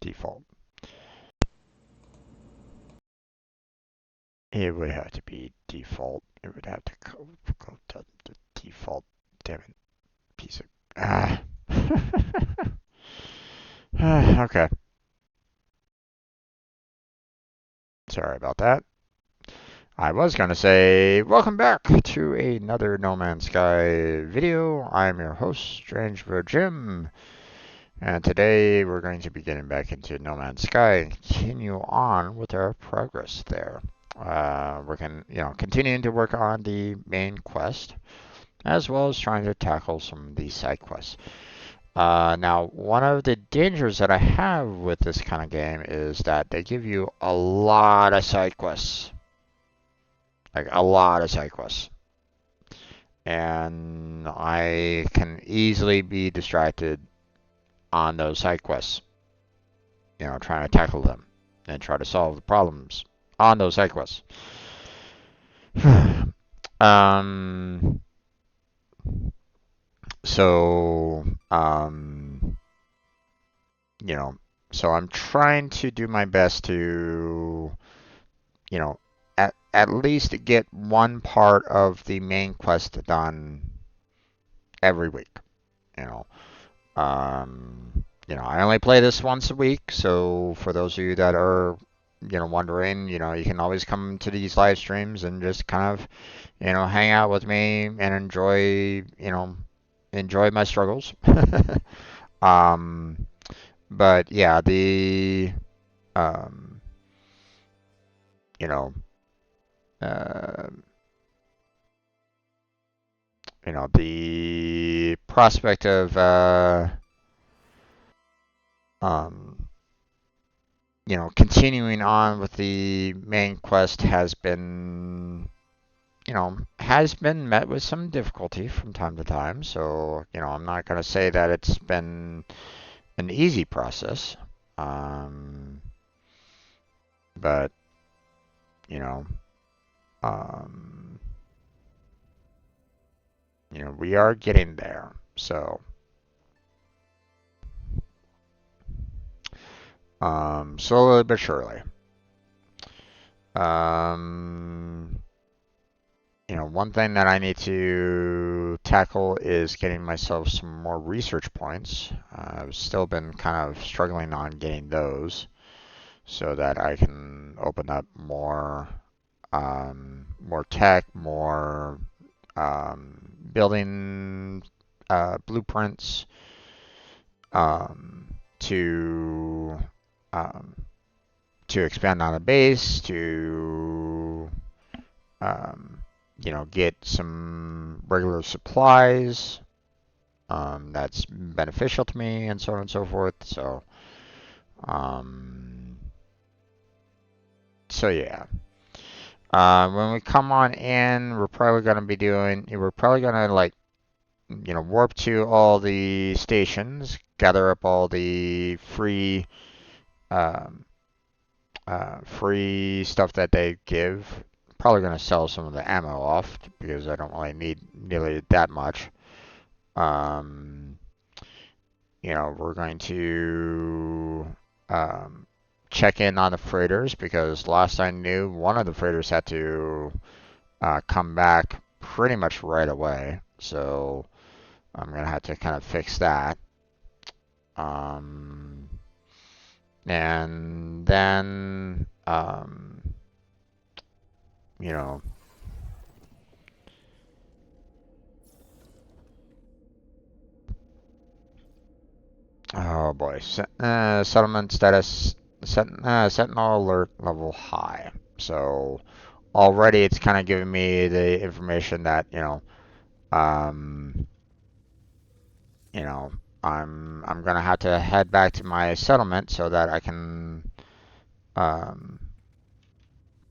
default. It would have to be default. It would have to go to the default. Damn it, piece of okay. Sorry about that. I was gonna say welcome back to another No Man's Sky video. I'm your host, Strange Bro Jim, and today we're going to be getting back into No Man's Sky and continue on with our progress there. We're continuing to work on the main quest, as well as trying to tackle some of these side quests. Now, one of the dangers that I have with this kind of game is that they give you a lot of side quests. Like, a lot of side quests. And I can easily be distracted on those side quests. Trying to tackle them and try to solve the problems on those side quests. um, so, so I'm trying to do my best to, at least get one part of the main quest done every week. You know, I only play this once a week, so for those of you that are, wondering, you can always come to these live streams and just kind of, hang out with me and enjoy my struggles. um, but yeah, um, you know, uh, the prospect of, um, continuing on with the main quest has been met with some difficulty from time to time. So, I'm not going to say that it's been an easy process. But, you know, um, we are getting there. So, slowly but surely. One thing that I need to tackle is getting myself some more research points. I've still been kind of struggling on getting those so that I can open up more tech, more building blueprints to expand on the base, to get some regular supplies that's beneficial to me, and so on and so forth. So, yeah. When we come on in, we're probably going to like, warp to all the stations, gather up all the um, free stuff that they give. Probably going to sell some of the ammo off because I don't really need nearly that much. We're going to check in on the freighters because last I knew, one of the freighters had to come back pretty much right away. So I'm going to have to kind of fix that. And then, oh boy, settlement status, sentinel alert level high. So already it's kind of giving me the information that, um, I'm gonna have to head back to my settlement so that I can um,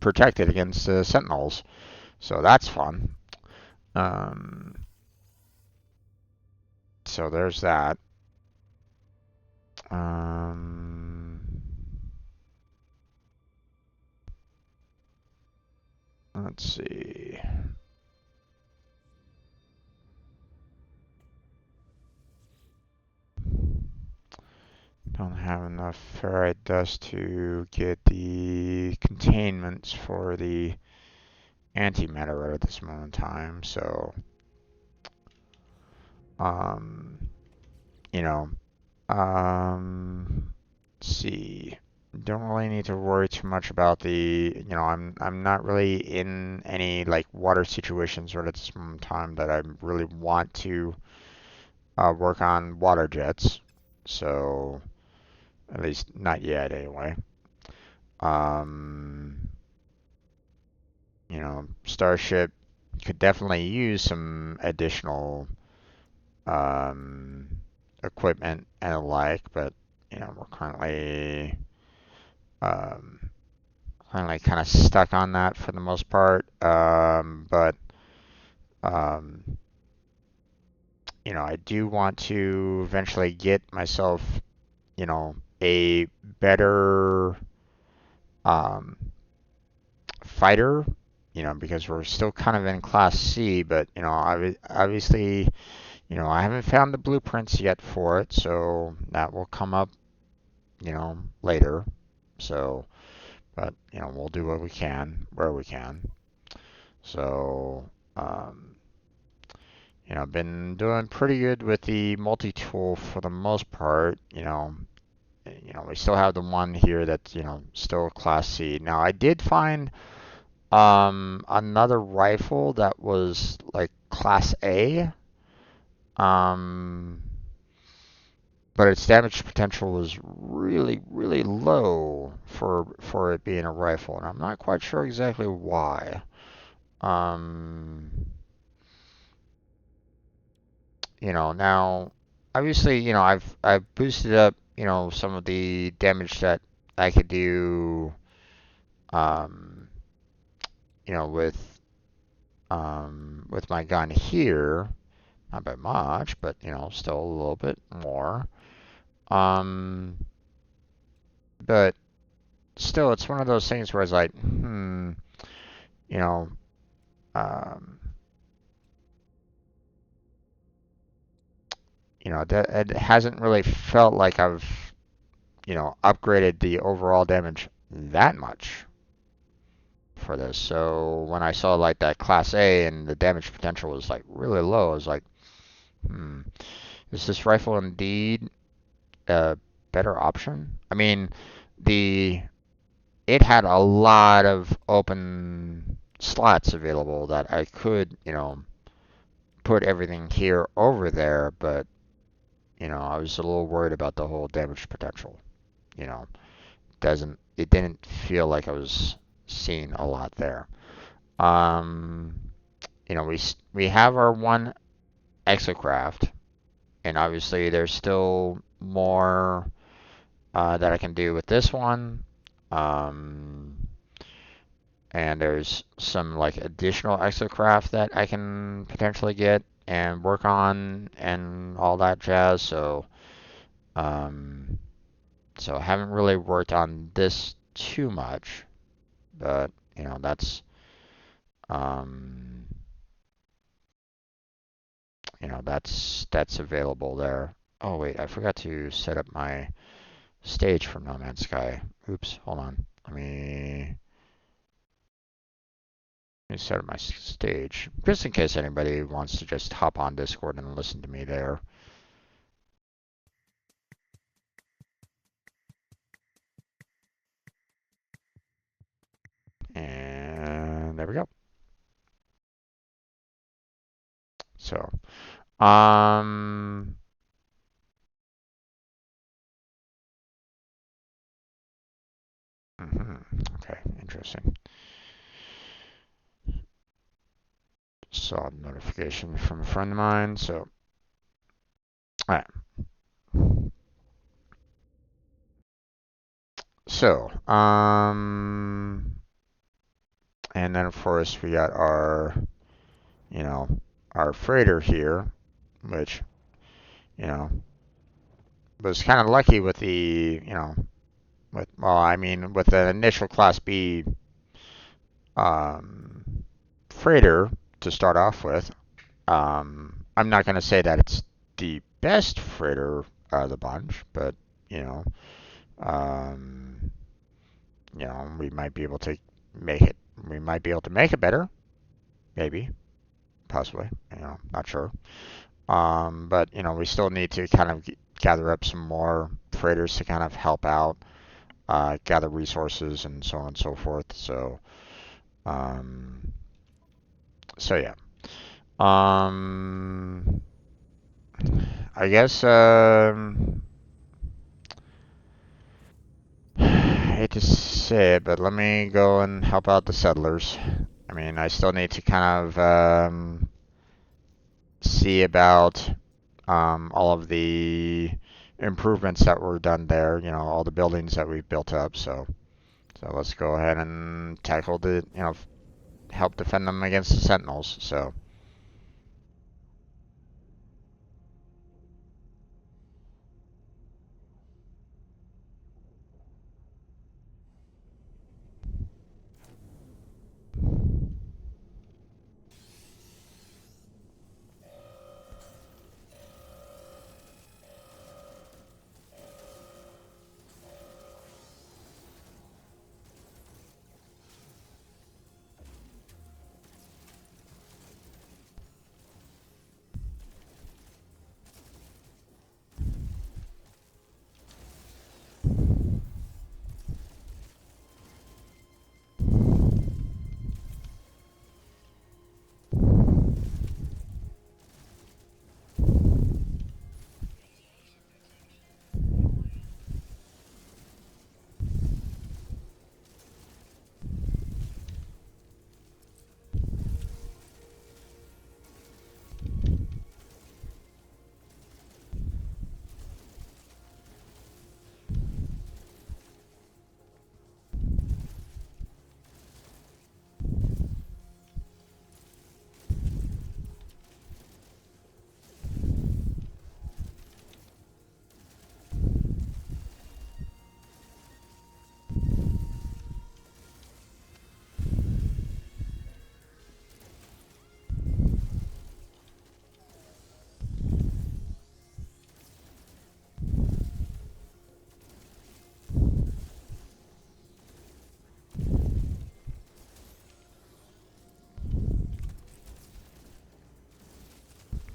protect it against the sentinels. So that's fun. So there's that. Let's see. Don't have enough ferrite dust to get the containments for the antimatter at this moment in time, so you know, let's see. Don't really need to worry too much about I'm not really in any like water situations right at this moment in time that I really want to work on water jets. So at least not yet anyway. Um, Starship could definitely use some additional um, equipment and the like, but we're um, currently kind of stuck on that for the most part. But um, I do want to eventually get myself, a better um, fighter. Because we're still kind of in Class C, but obviously, I haven't found the blueprints yet for it, so that will come up, later. So, but we'll do what we can where we can. So, um, been doing pretty good with the multi-tool for the most part. We still have the one here that's still Class C. Now, I did find another rifle that was like Class A. Um, but its damage potential was really, really low for it being a rifle, and I'm not quite sure exactly why. Um, Now obviously, I've boosted up, some of the damage that I could do, um, with my gun here, not by much, but still a little bit more. Um, but still, it's one of those things where it's like, you know, um, that it hasn't really felt like I've, upgraded the overall damage that much for this. So when I saw like that Class A and the damage potential was like really low, I was like, hmm, is this rifle indeed a better option? I mean, the it had a lot of open slots available that I could, put everything here over there, but I was a little worried about the whole damage potential. You know, it didn't feel like I was seeing a lot there. Um, we have our one exocraft, and obviously there's still more that I can do with this one. Um, and there's some like additional exocraft that I can potentially get and work on and all that jazz. Um, so I haven't really worked on this too much, but um, that's available there. Oh wait, I forgot to set up my stage for No Man's Sky. Oops, hold on. Let me set up my stage, just in case anybody wants to just hop on Discord and listen to me there. And there we go. So, um, okay, interesting. Saw a notification from a friend of mine, so, all right. So, and then of course we got you know, our freighter here, which, you know, was kind of lucky with with the initial Class B um, freighter to start off with. I'm not going to say that it's the best freighter out of the bunch, but you know. Um, we might be able to make it. We might be able to make it better, maybe, possibly. Not sure. But we still need to kind of gather up some more traders to kind of help out, gather resources, and so on and so forth. Um, so yeah. Um, I guess I hate to say it, but let me go and help out the settlers. I mean, I still need to kind of see about all of the improvements that were done there. All the buildings that we've built up. So let's go ahead and tackle help defend them against the Sentinels. So.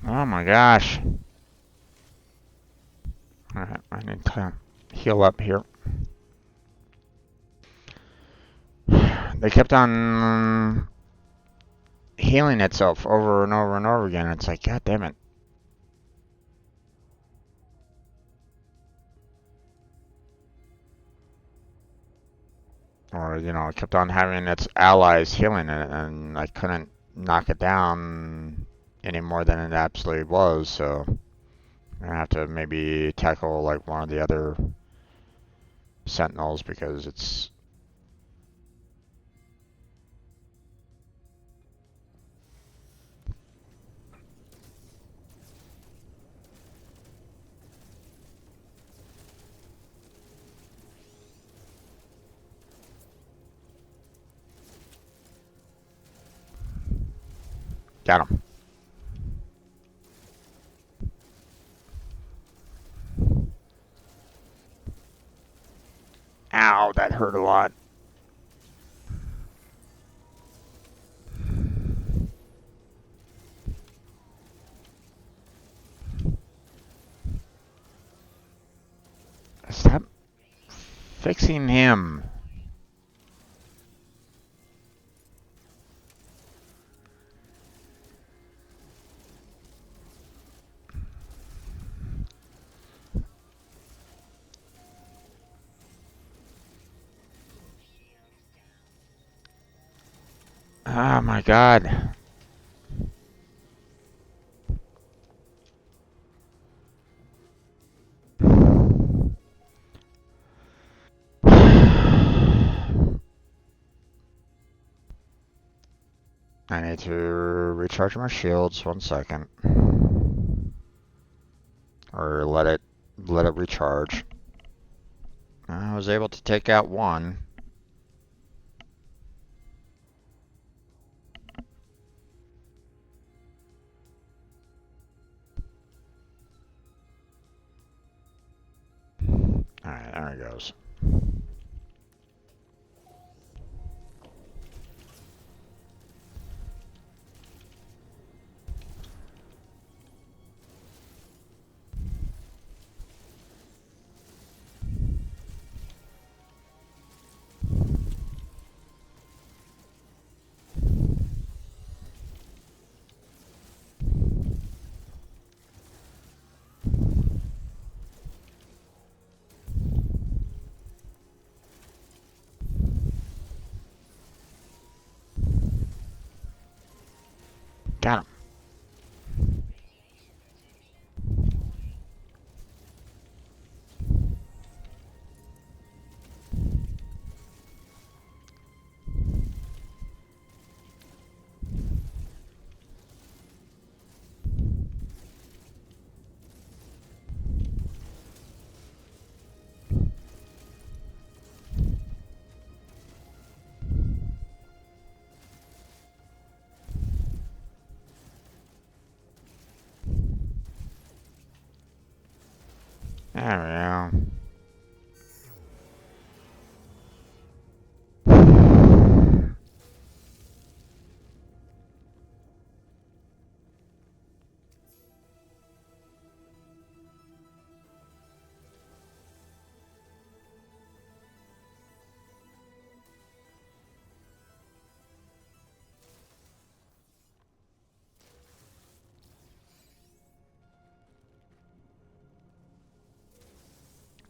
Oh my gosh. Alright, I need to heal up here. They kept on healing itself over and over and over again. It's like, God damn it. Or, it kept on having its allies healing it, and I couldn't knock it down any more than it absolutely was, so I'm gonna have to maybe tackle like one of the other sentinels because it's. Got him. Ow, that hurt a lot. Stop fixing him. Oh my god. I need to recharge my shields 1 second. Or let it recharge. I was able to take out one. it goes. Got him. There we go.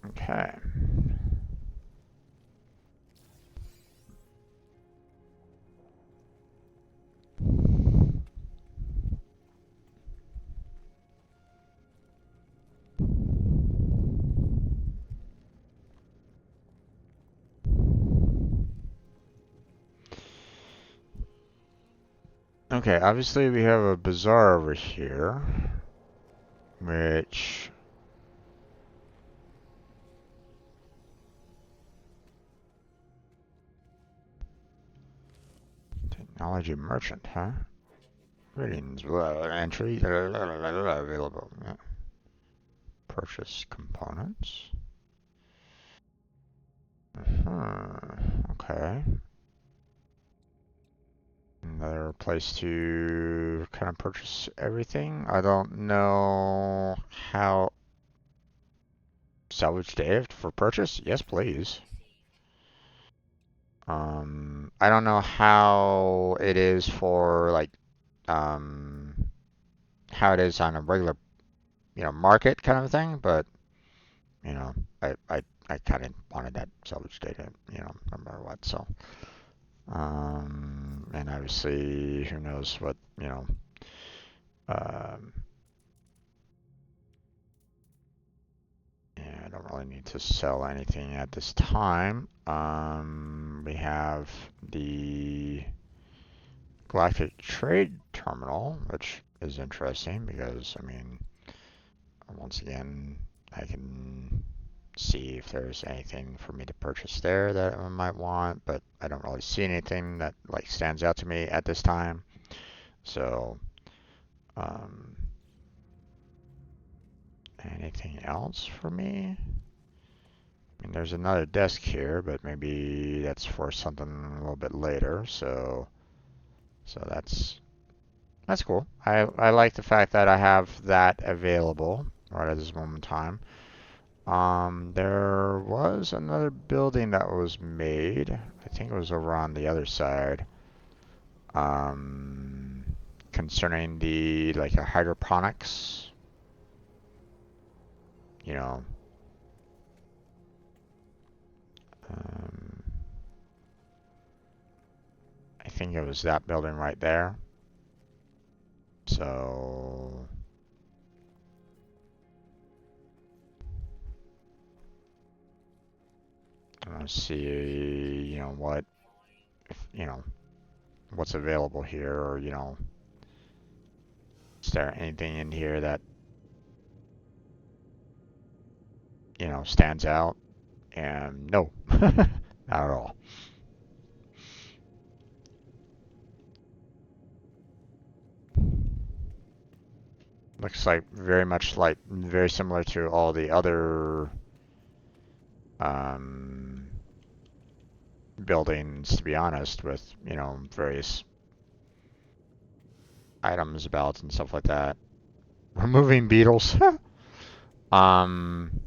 Okay. Okay, obviously we have a bazaar over here, which technology merchant, huh? Ratings, entry, available. Yeah. Purchase components. Okay. Another place to kind of purchase everything. I don't know how. Salvage day for purchase? Yes, please. I don't know how it is for like um how it is on a regular market kind of thing, but you know I kind of wanted that salvage data, no matter what. So and obviously who knows what um yeah, I don't really need to sell anything at this time. We have the Galactic Trade Terminal, which is interesting because, I mean, once again, I can see if there's anything for me to purchase there that I might want, but I don't really see anything that like stands out to me at this time. So, um, anything else for me? I mean, there's another desk here, but maybe that's for something a little bit later. So that's cool. I like the fact that I have that available right at this moment in time. There was another building that was made. I think it was over on the other side. Um, Concerning the like a hydroponics, you know. Um, I think it was that building right there. So I want to see, what, if, what's available here, or is there anything in here that stands out? And no, not at all. Looks like very much like very similar to all the other buildings, to be honest, with, you know, various items about and stuff like that. Removing beetles. um,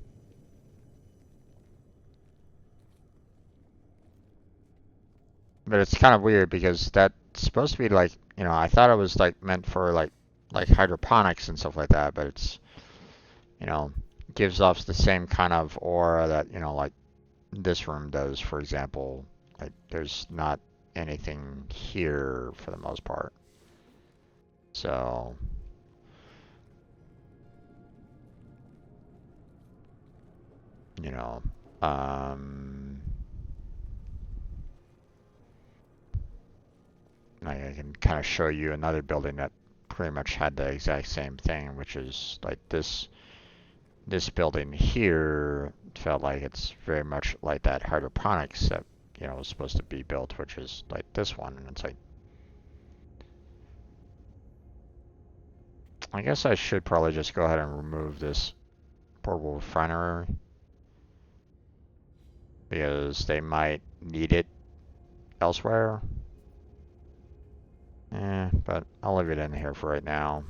but it's kind of weird because that's supposed to be like, you know, I thought it was like meant for like hydroponics and stuff like that, but it's, you know, gives off the same kind of aura that, you know, like this room does, for example. Like there's not anything here for the most part. So, you know, um, I can kind of show you another building that pretty much had the exact same thing, which is like this building here felt like it's very much like that hydroponics that, you know, was supposed to be built, which is like this one. And it's like, I guess I should probably just go ahead and remove this portable refinery because they might need it elsewhere. But I'll leave it in here for right now.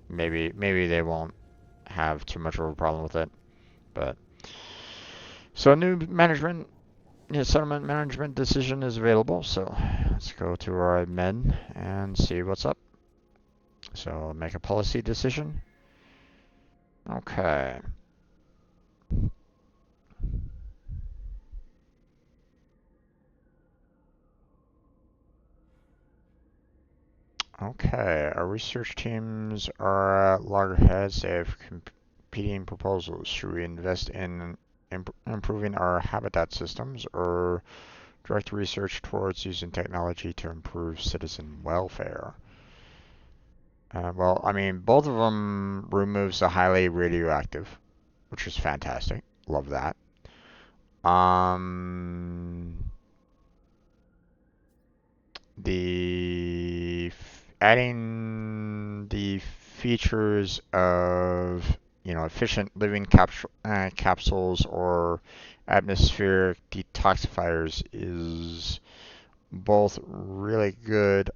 Maybe they won't have too much of a problem with it. But so new management, yeah, settlement management decision is available. So let's go to our admin and see what's up. So make a policy decision. Okay. Okay, our research teams are at loggerheads. They have competing proposals. Should we invest in improving our habitat systems or direct research towards using technology to improve citizen welfare? Well, I mean, both of them removes the highly radioactive, which is fantastic. Love that. Um, the adding the features of, you know, efficient living capsules or atmospheric detoxifiers is both really good,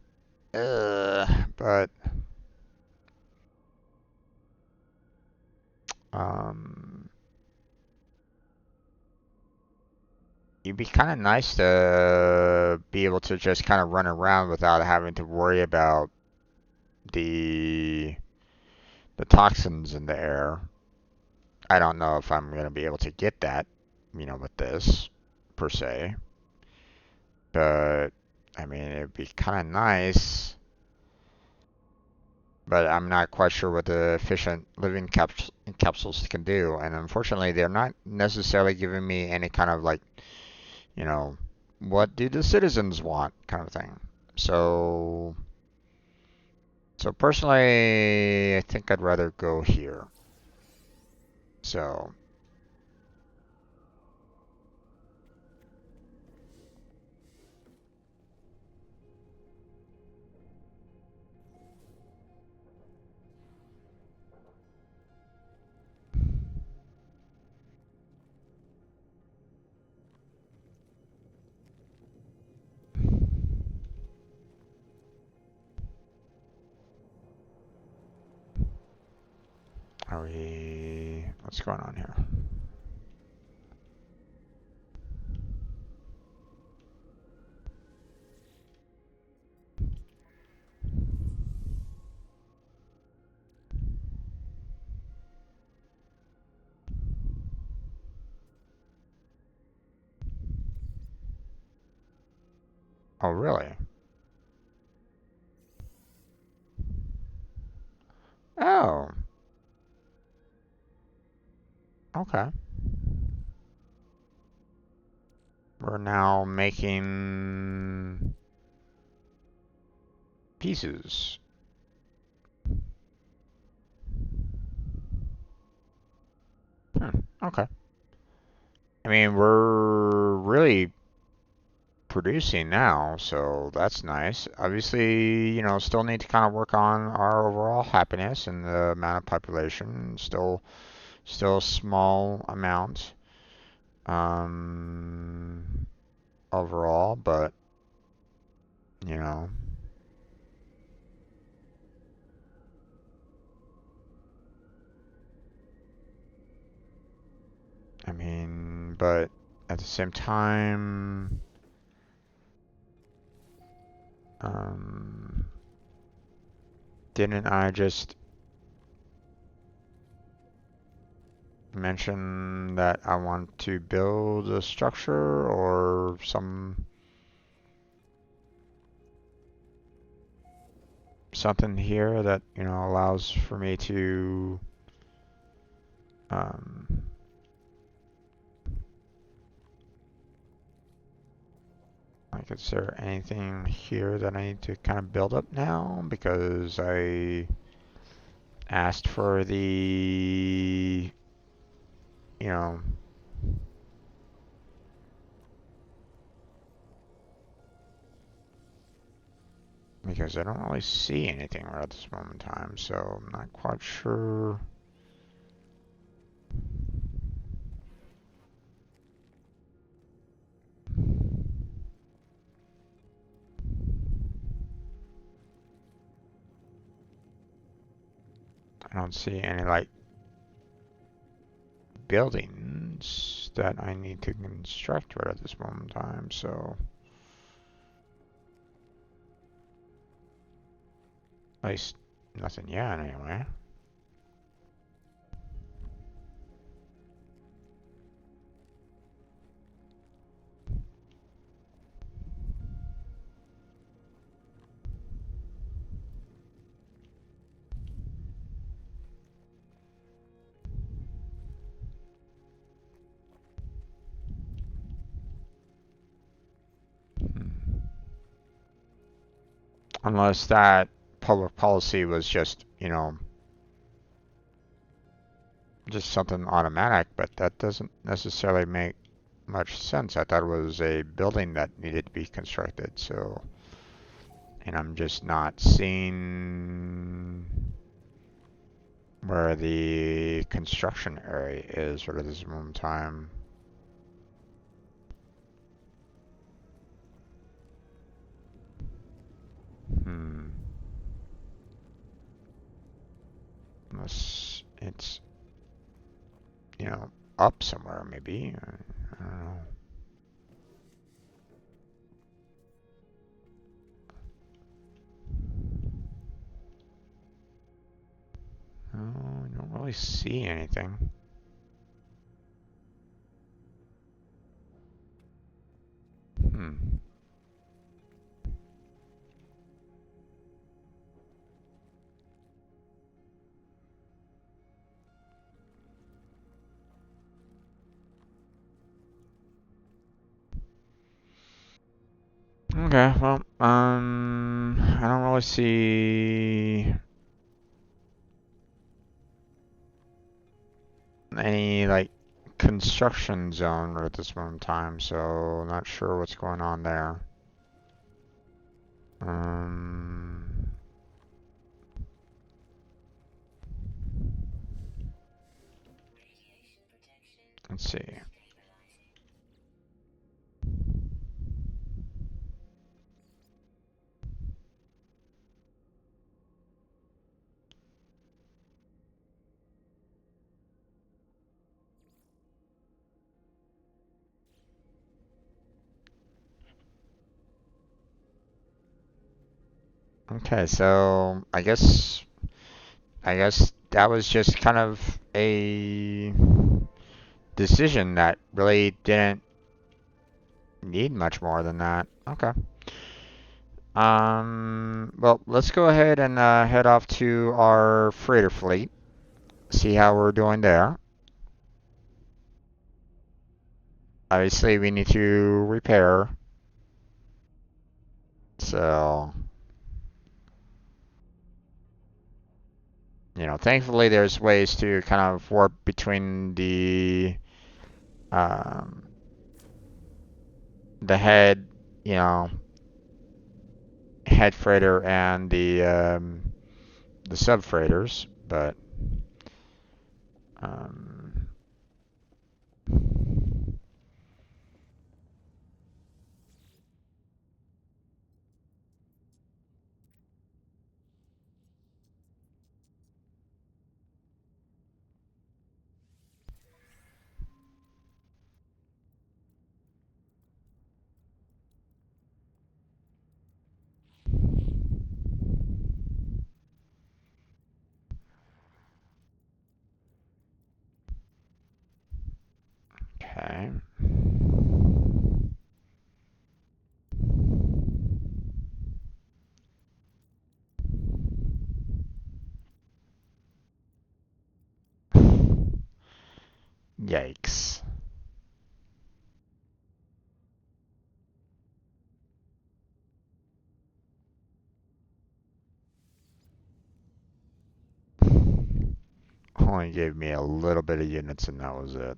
but um, it'd be kind of nice to be able to just kind of run around without having to worry about the the toxins in the air. I don't know if I'm going to be able to get that, you know, with this per se, but I mean, it'd be kind of nice, but I'm not quite sure what the efficient living capsules can do. And unfortunately, they're not necessarily giving me any kind of like, you know, what do the citizens want kind of thing. So, so personally, I think I'd rather go here. So, are we? What's going on here? Oh, really? Oh, okay. We're now making pieces. Okay. I mean, we're really producing now, so that's nice. Obviously, you know, still need to kind of work on our overall happiness and the amount of population. Still a small amount. overall, but you know, I mean, but at the same time, um, didn't I just mention that I want to build a structure or something here that, you know, allows for me to um, like, is there anything here that I need to kind of build up now? Because I asked for the, you know, because I don't really see anything right at this moment in time, so I'm not quite sure. I don't see any, like, buildings that I need to construct right at this moment in time, so at least nothing yet anyway. Unless that public policy was just, you know, just something automatic, but that doesn't necessarily make much sense. I thought it was a building that needed to be constructed, so, and I'm just not seeing where the construction area is right at this moment in time. Hmm. Unless it's, you know, up somewhere, maybe. I don't know. Oh, I don't really see anything. Hmm. Okay, well, I don't really see any, like, construction zone at this moment in time, so not sure what's going on there. Um, let's see. Okay, so I guess that was just kind of a decision that really didn't need much more than that. Okay. Well, let's go ahead and head off to our freighter fleet, see how we're doing there. Obviously, we need to repair, so, you know, thankfully there's ways to kind of warp between um, the you know, head freighter and the sub freighters, but um, Okay. Yikes. Only gave me a little bit of units and that was it.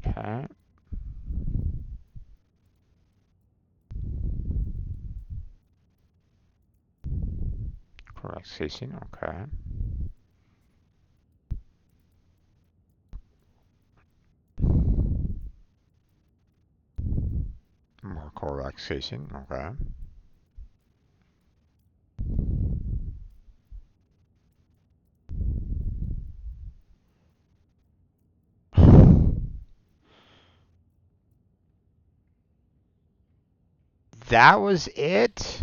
Okay. Correct casing, okay. More correct casing, okay. That was it?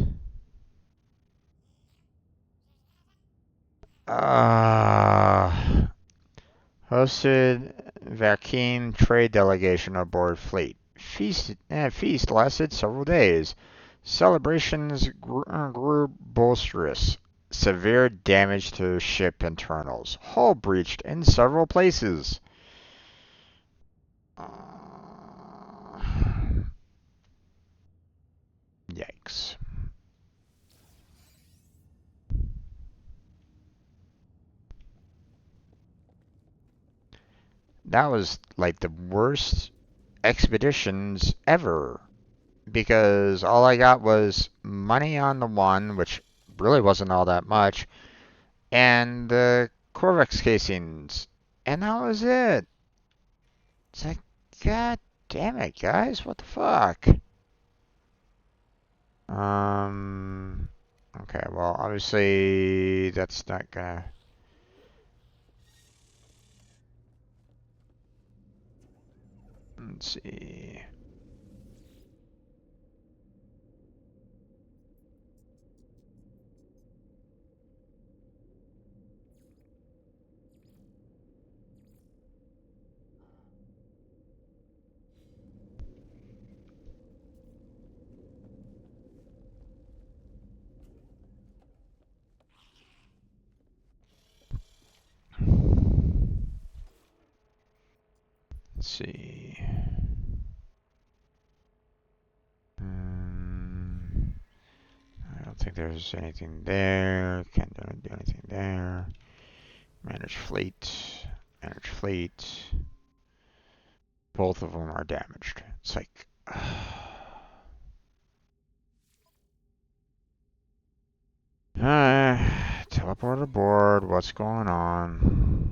Hosted Vakeen trade delegation aboard fleet. Feast lasted several days. Celebrations grew boisterous. Severe damage to ship internals. Hull breached in several places. Yikes. That was like the worst expeditions ever. Because all I got was money on the one, which really wasn't all that much, and the Corvex casings. And that was it. It's like, God damn it, guys. What the fuck? Um. Okay, well, obviously, that's not gonna. Let's see. Let's see. I don't think there's anything there. Can't do anything there. Manage fleet. Manage fleet. Both of them are damaged. It's like. Teleport aboard. What's going on?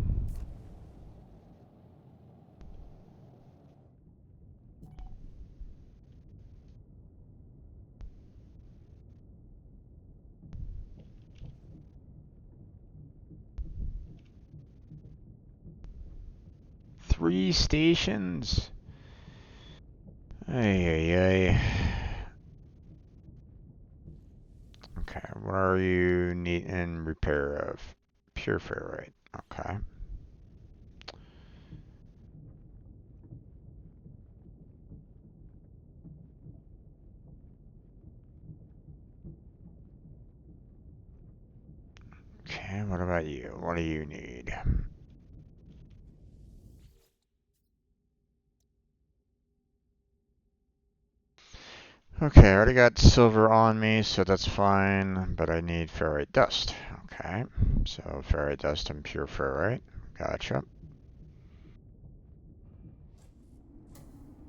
Three stations. Ay, ay, ay. Okay, what are you needing repair of? Pure ferrite. Okay. Okay, what about you? What do you need? Okay, I already got silver on me, so that's fine, but I need ferrite dust. Okay, so ferrite dust and pure ferrite. Gotcha.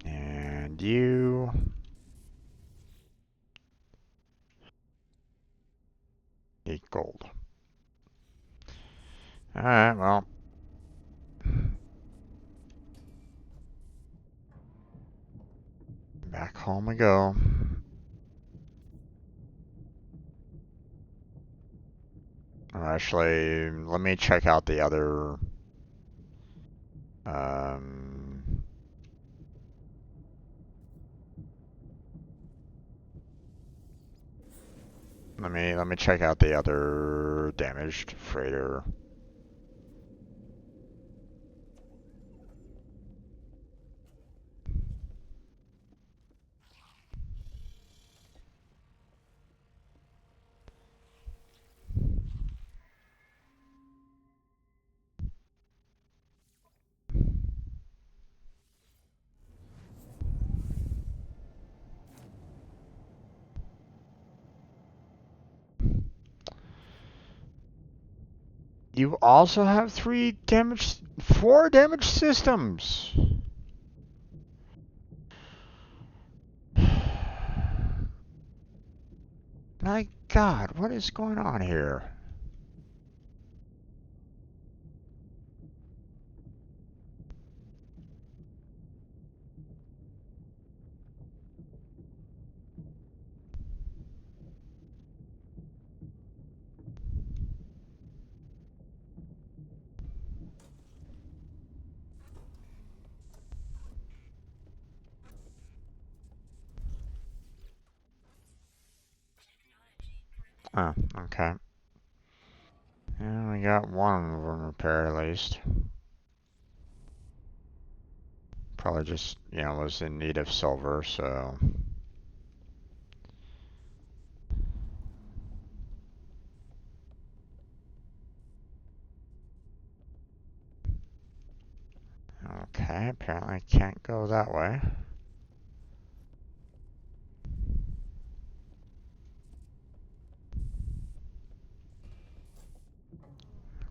And you. Need gold. Alright, well. Back home we go. Actually, let me check out the other. Let me check out the other damaged freighter. You also have four damaged systems. My God, what is going on here? Oh, okay. Yeah, we got one of them repaired at least. Probably just, was in need of silver, so. Okay, apparently I can't go that way.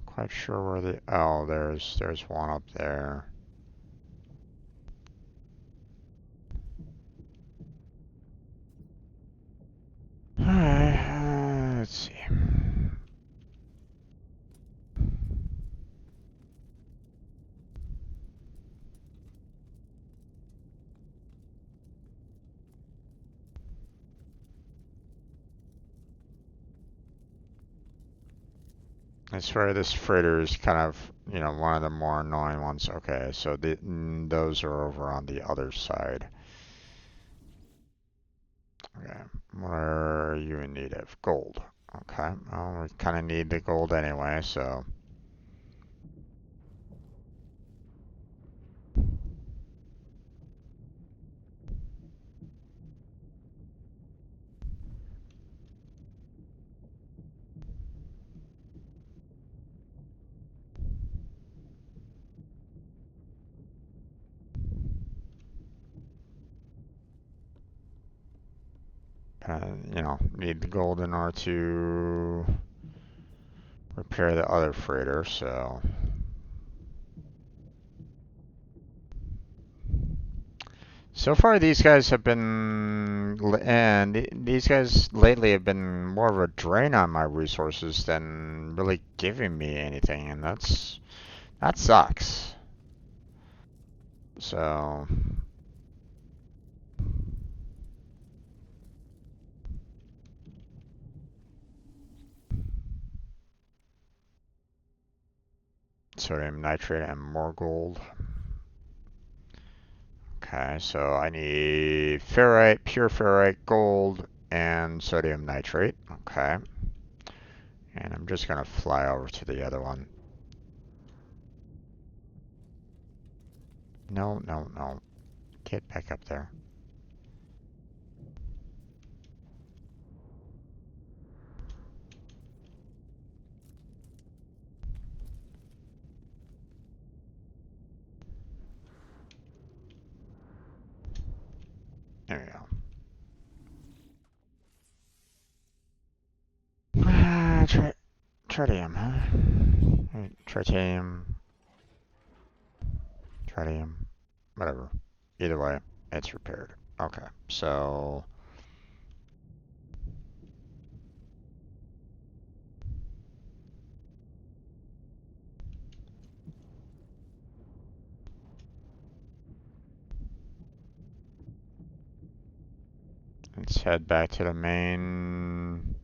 Quite sure where there's one up there. Alright, let's see. I swear this freighter is kind of, one of the more annoying ones. Okay, so those are over on the other side. Okay, what are you in need of? Gold. Okay, well, we kind of need the gold anyway, so. Need the gold in order to repair the other freighter, so. So far, these guys have been, and these guys lately have been more of a drain on my resources than really giving me anything, and that sucks. So. Sodium nitrate and more gold. Okay, so I need ferrite, pure ferrite, gold, and sodium nitrate. Okay. And I'm just gonna fly over to the other one. No, no, no. Get back up there. There we go. Tritium, huh? Tritium. Tritium. Whatever. Either way, it's repaired. Okay, so. Let's head back to the main.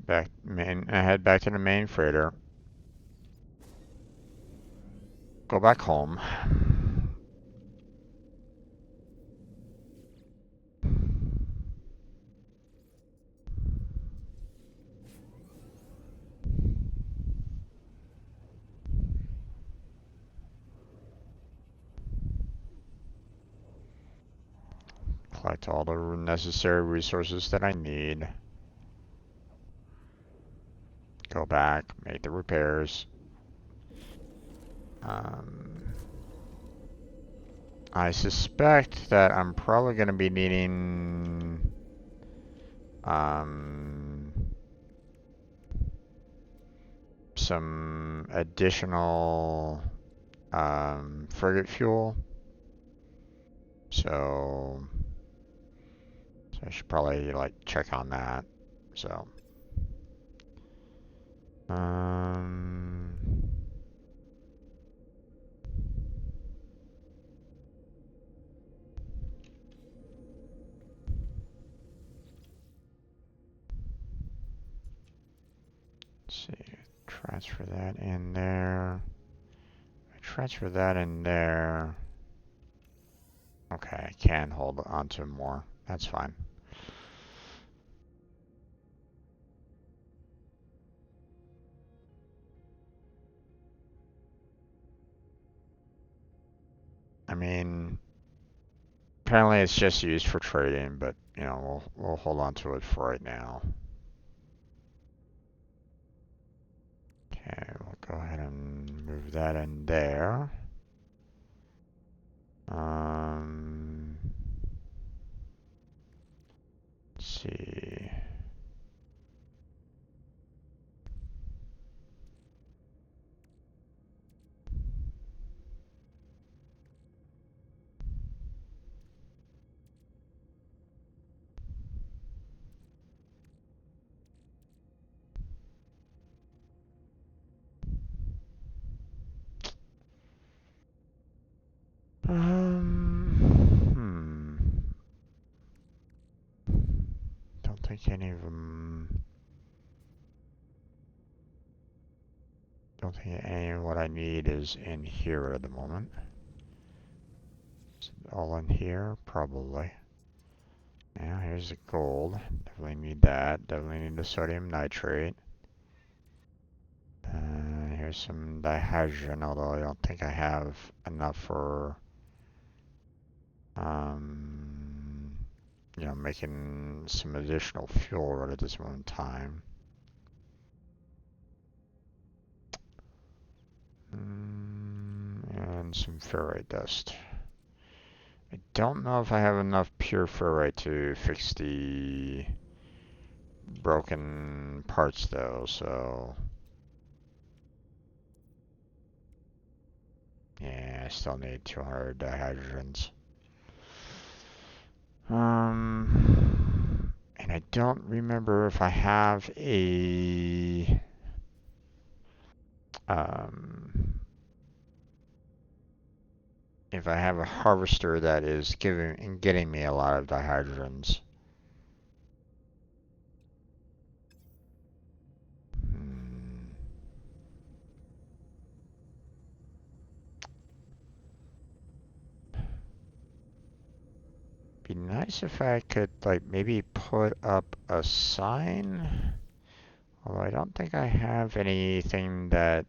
Head back to the main freighter. Go back home. Collect all the necessary resources that I need. Go back, make the repairs. I suspect that I'm probably going to be needing some additional frigate fuel. So I should probably like check on that. So let's see, transfer that in there. Transfer that in there. Okay, I can hold on to more. That's fine. I mean, apparently it's just used for trading, but you know, we'll hold on to it for right now. Okay, we'll go ahead and move that in there. Let's see. Don't think any of them. Don't think any of what I need is in here at the moment. Is it all in here? Probably. Now here's the gold. Definitely need that. Definitely need the sodium nitrate. Here's some dihydrogen, although I don't think I have enough for you know, making some additional fuel right at this moment in time. And some ferrite dust. I don't know if I have enough pure ferrite to fix the broken parts though, so yeah, I still need 200 dihydrogens. And I don't remember if I have a if I have a harvester that is getting me a lot of dihydrogens. Be nice if I could like maybe put up a sign. Although I don't think I have anything that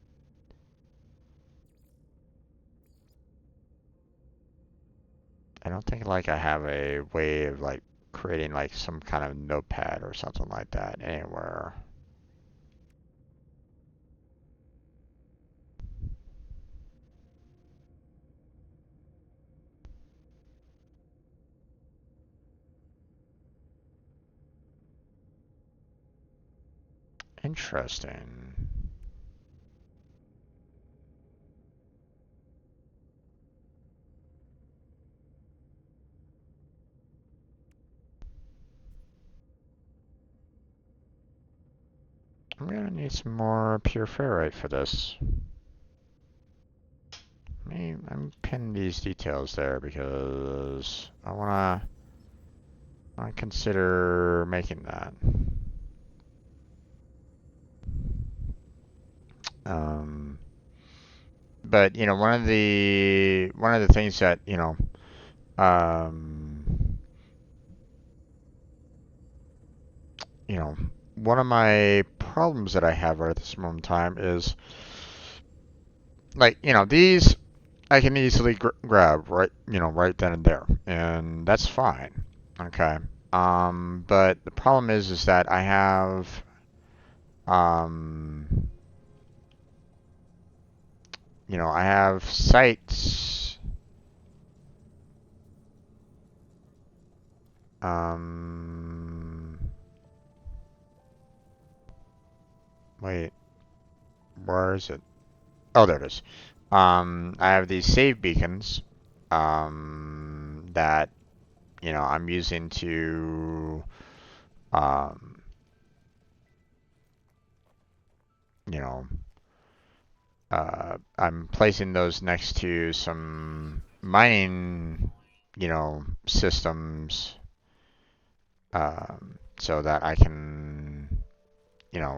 I don't think like I have a way of like creating like some kind of notepad or something like that anywhere. Interesting. I'm gonna need some more pure ferrite for this. Let me pin these details there because I wanna consider making that. But one of the things that um, one of my problems that I have right at this moment in time is like these I can easily grab right right then and there, and that's fine. Okay. But the problem is that um, I have sites. Um, wait, where is it? Oh, there it is. I have these save beacons, that I'm using to, um, you know, I'm placing those next to some mining, systems, so that I can,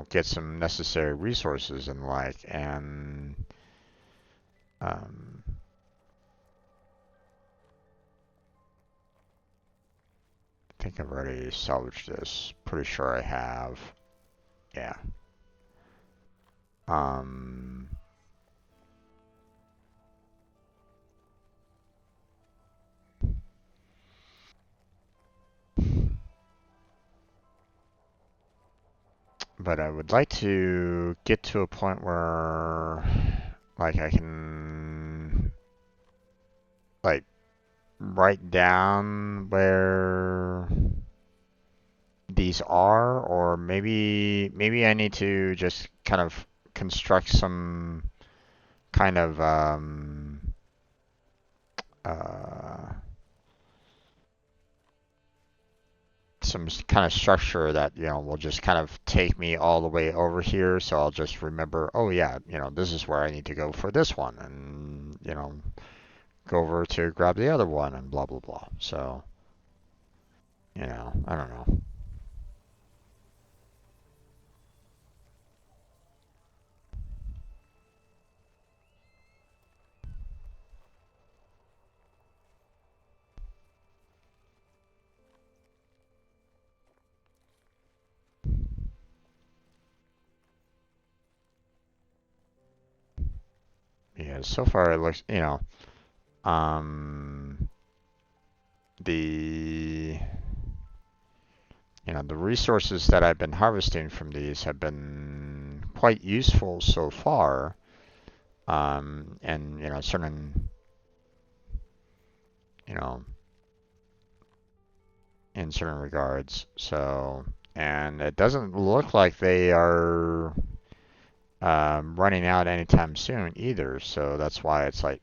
get some necessary resources and the like. And um, I think I've already salvaged this. Pretty sure I have. Yeah. Um, but I would like to get to a point where, like, I can, like, write down where these are, or maybe I need to just kind of construct some kind of uh, some kind of structure that will just kind of take me all the way over here. So I'll just remember, oh yeah, this is where I need to go for this one, and go over to grab the other one, and blah blah blah. So I don't know. Yeah, so far it looks, um, the the resources that I've been harvesting from these have been quite useful so far, and certain, you know, in certain regards. So, and it doesn't look like they are running out anytime soon either. So that's why it's like,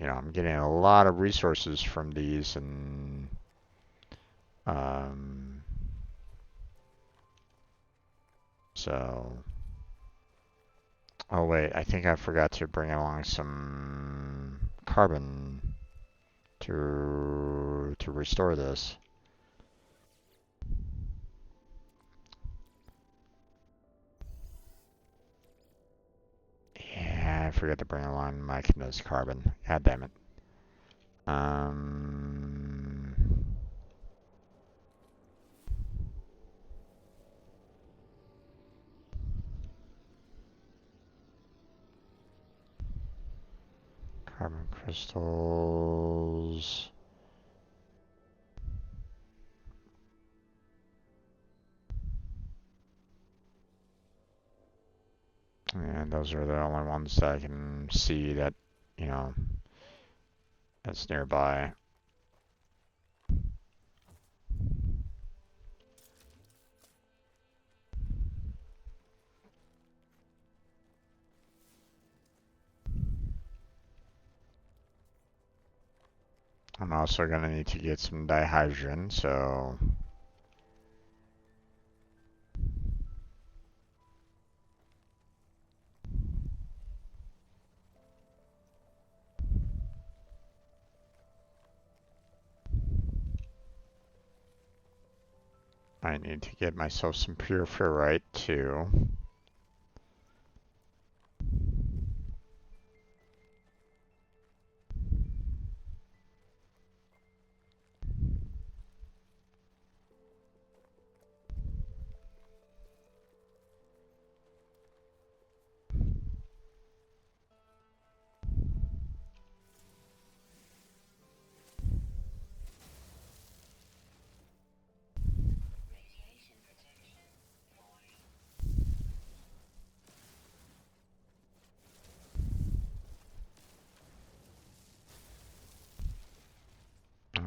I'm getting a lot of resources from these, and um, so. Oh wait, I think I forgot to bring along some carbon to restore this. Yeah, I forgot to bring along my condensed carbon. God damn it. Um, carbon crystals. And those are the only ones that I can see that, you know, that's nearby. I'm also going to need to get some dihydrogen, so I need to get myself some pure ferrite too.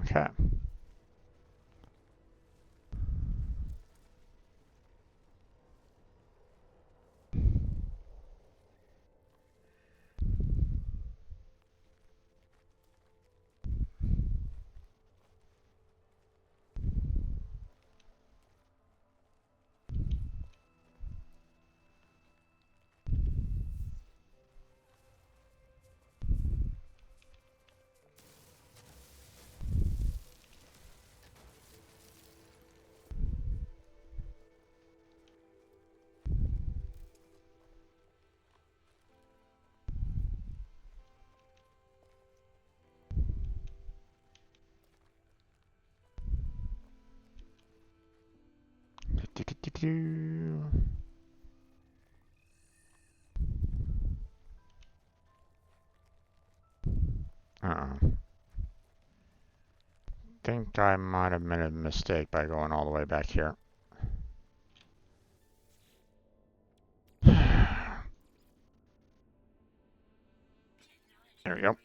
Okay. Think I might have made a mistake by going all the way back here. There we go.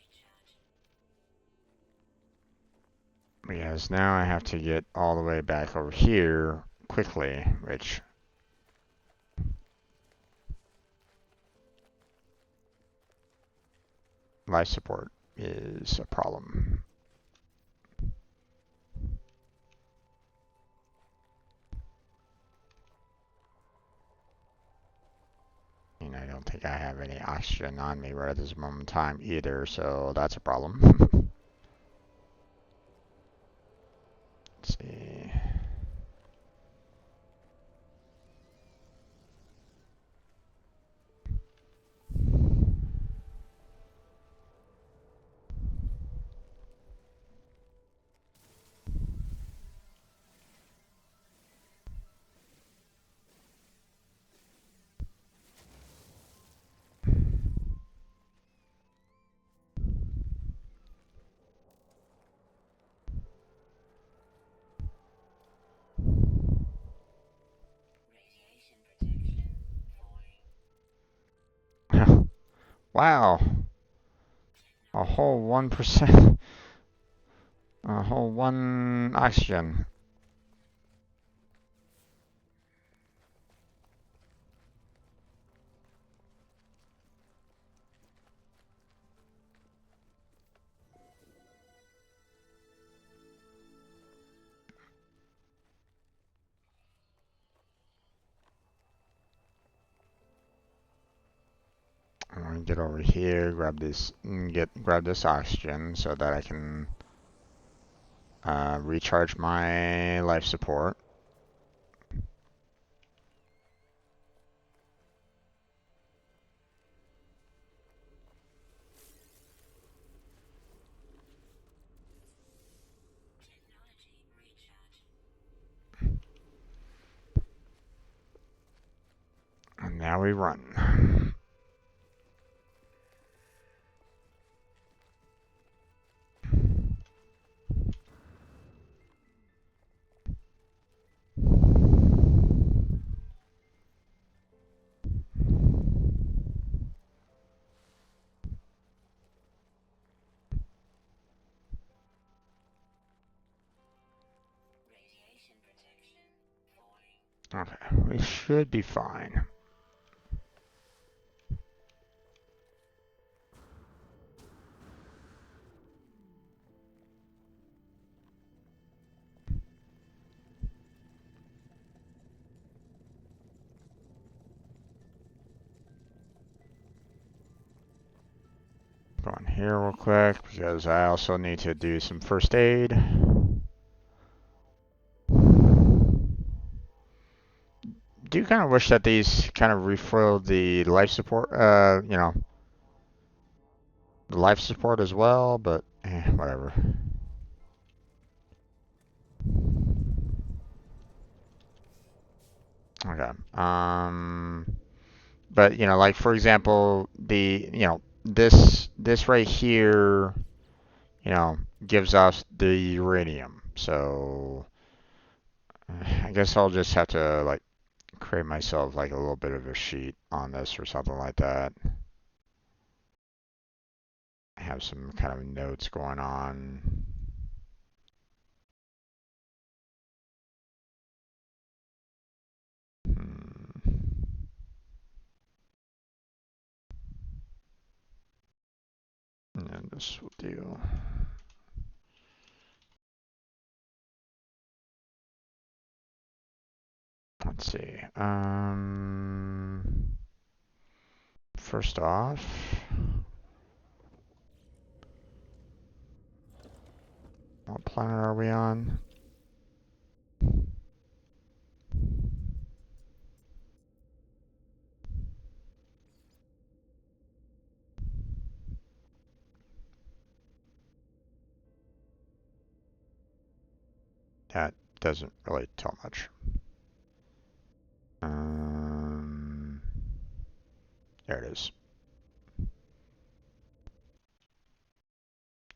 Because now I have to get all the way back over here quickly, which life support is a problem. And I don't think I have any oxygen on me right at this moment in time either, so that's a problem. Let's see. Wow. A whole 1%. A whole 1 oxygen. I'm gonna get over here, grab this oxygen so that I can recharge my life support. And now we run. Okay, we should be fine. Go in here real quick because I also need to do some first aid. do kind of wish that these kind of refilled the life support, you know, the life support as well, but whatever. Okay. But you know, like for example, this right here, you know, gives us the uranium. So I guess I'll just have to like create myself like a little bit of a sheet on this or something like that. Have some kind of notes going on. And this will do. Let's see. First off, what planet are we on? That doesn't really tell much. There it is.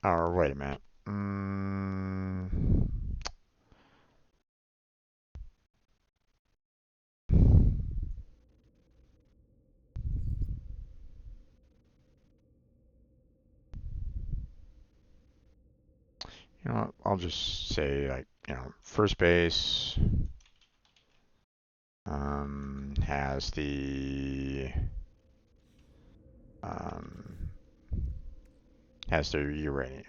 Oh, wait a minute. You know what? I'll just say like, you know, first base has the um, has the uranium.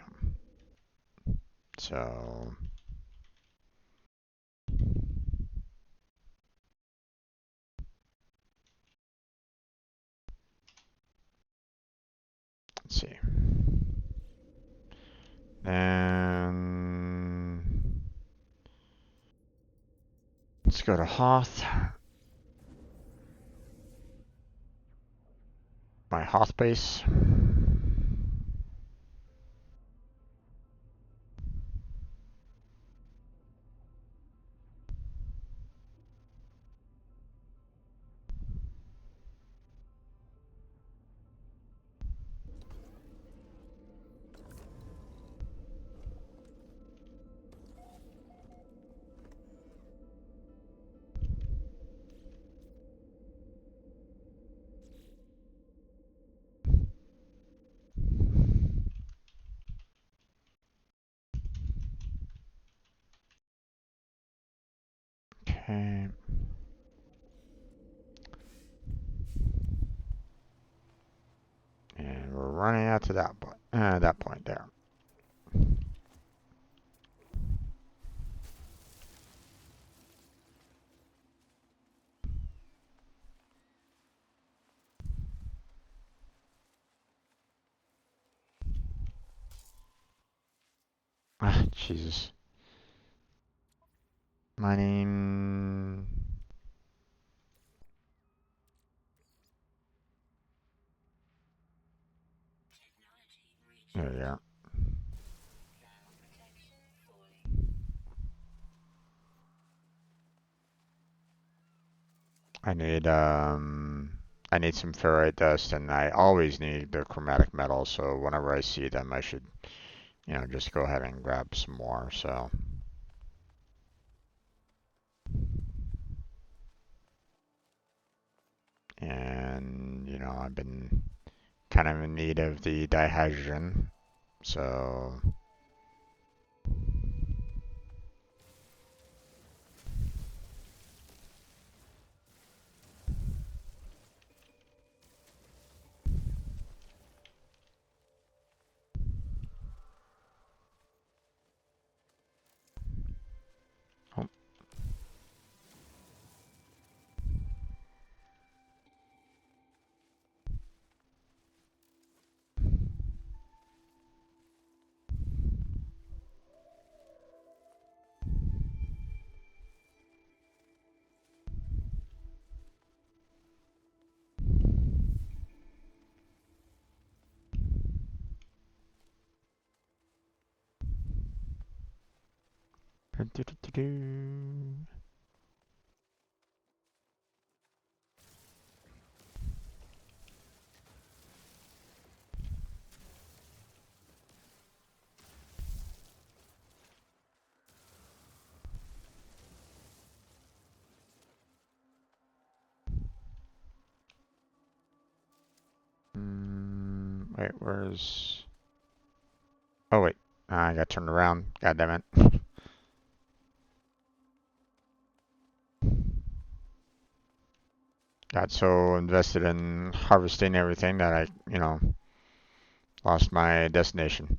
So let's see. Then let's go to Hoth. My Hoth base. Okay. And we're running out to that point there. Ah, Jesus. Mining. There we are. I need I need some ferrite dust, and I always need the chromatic metal. So whenever I see them, I should, you know, just go ahead and grab some more. So. And you know, I've been kind of in need of the dihydrogen. So. Oh. Wait, where's... Oh, wait. I got turned around. God damn it. Got so invested in harvesting everything that I, lost my destination.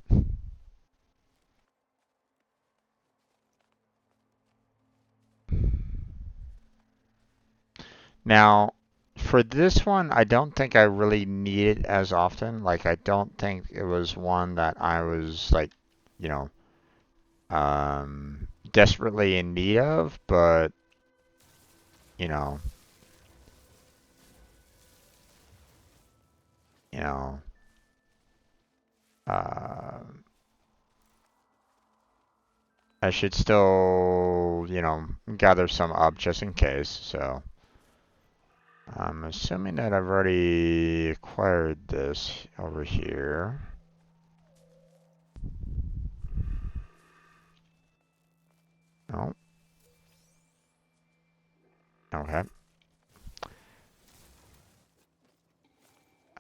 Now, for this one, I don't think I really need it as often. Like, I don't think it was one that I was like, you know, desperately in need of, but, you know, you know, uh, I should still, gather some up just in case. So I'm assuming that I've already acquired this over here. No. Okay.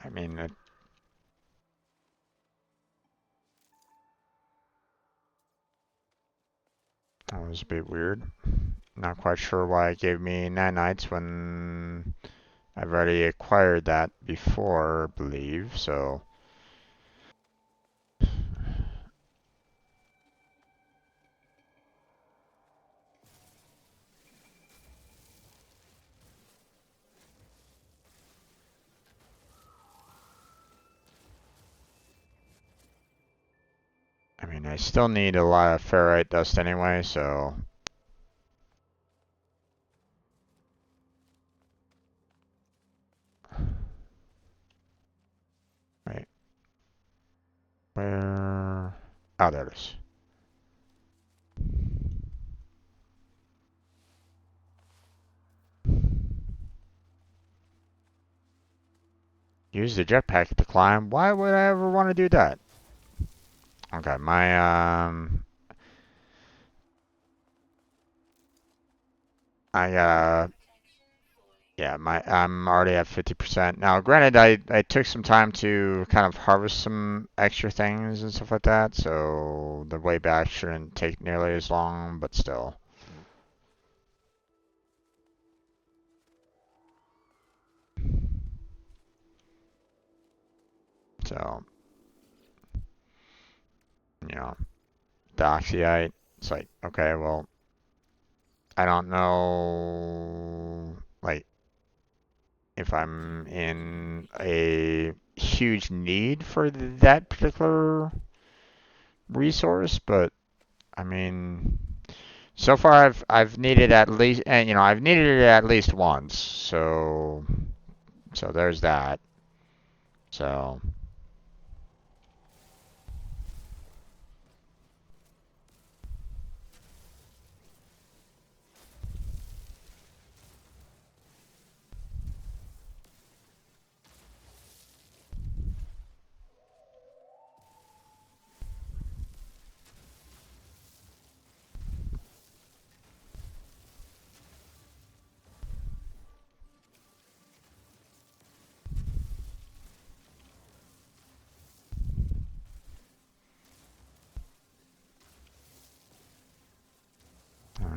I mean, that was a bit weird. Not quite sure why it gave me nanites when I've already acquired that before, I believe. So, I mean, I still need a lot of ferrite dust anyway, so. Wait. Where? Oh, there it is. Use the jetpack to climb. Why would I ever want to do that? Okay, I yeah, I'm already at 50%. Now, granted, I took some time to kind of harvest some extra things and stuff like that, so the way back shouldn't take nearly as long, but still. So, the oxyite, it's like, okay, well, I don't know, like, if I'm in a huge need for that particular resource, but I mean, so far I've needed at least, and I've needed it at least once, so there's that. So,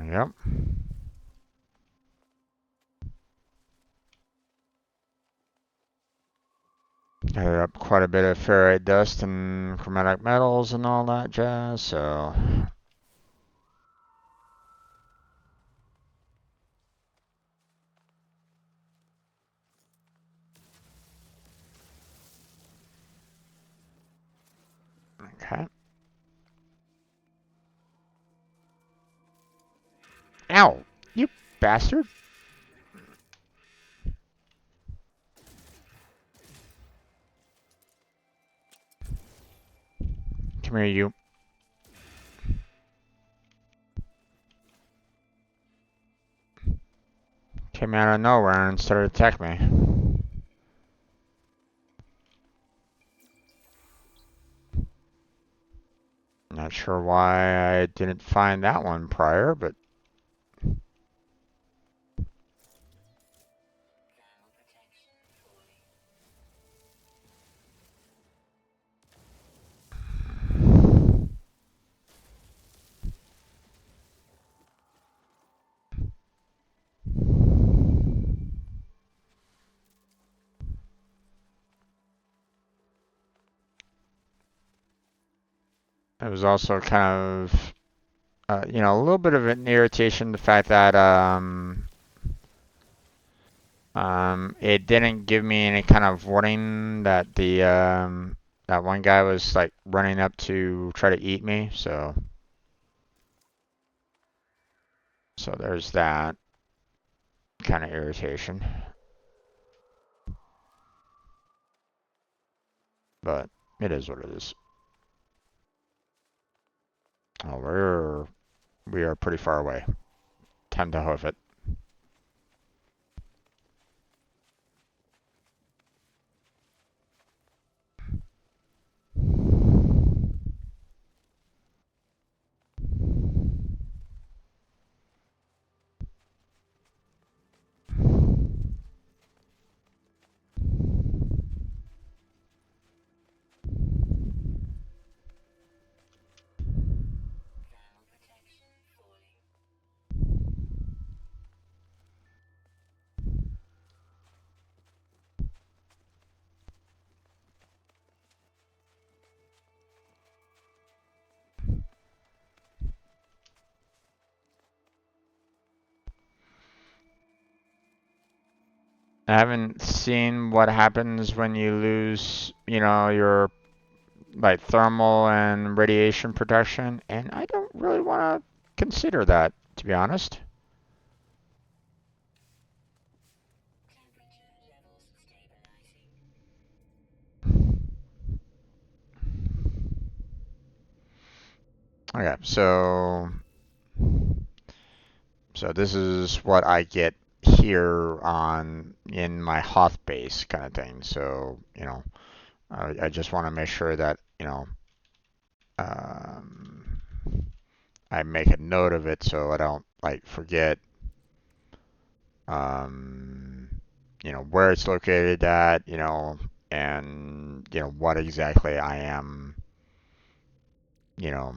yep. Added up quite a bit of ferrite dust and chromatic metals and all that jazz, so. Okay. Ow! You bastard! Come here, you. Came out of nowhere and started attacking me. Not sure why I didn't find that one prior, but it was also kind of, a little bit of an irritation, the fact that it didn't give me any kind of warning that that one guy was like running up to try to eat me. So there's that kind of irritation. But it is what it is. Oh, we are pretty far away. Time to hoof it. I haven't seen what happens when you lose, your like thermal and radiation protection, and I don't really want to consider that, to be honest. Okay, so this is what I get here on in my Hoth base kind of thing. So, I just want to make sure that, um, I make a note of it so I don't like forget, um, where it's located at, and what exactly I am, you know,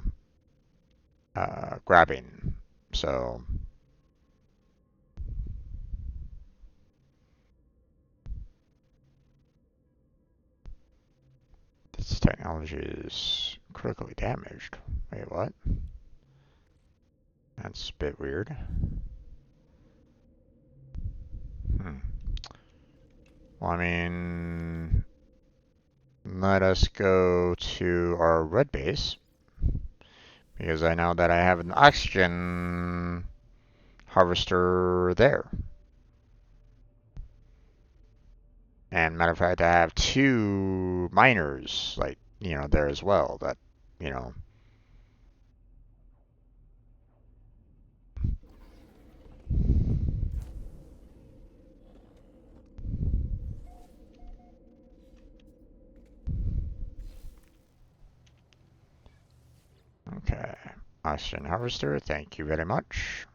grabbing. So this technology is critically damaged. Wait, what? That's a bit weird. Hmm. Well, I mean, let us go to our red base because I know that I have an oxygen harvester there. And matter of fact, I have two miners, like, there as well. That, you know. Okay. Oxygen harvester, thank you very much.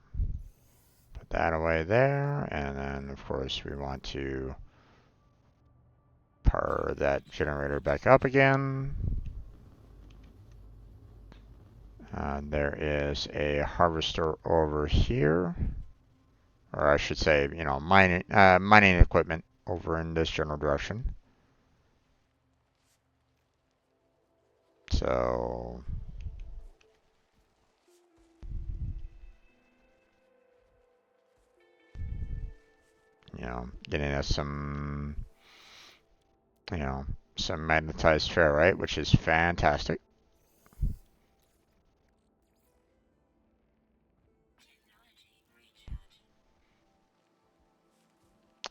Put that away there. And then, of course, we want to power that generator back up again. There is a harvester over here. Or I should say, mining equipment over in this general direction. So, getting us some, some magnetized ferrite, which is fantastic.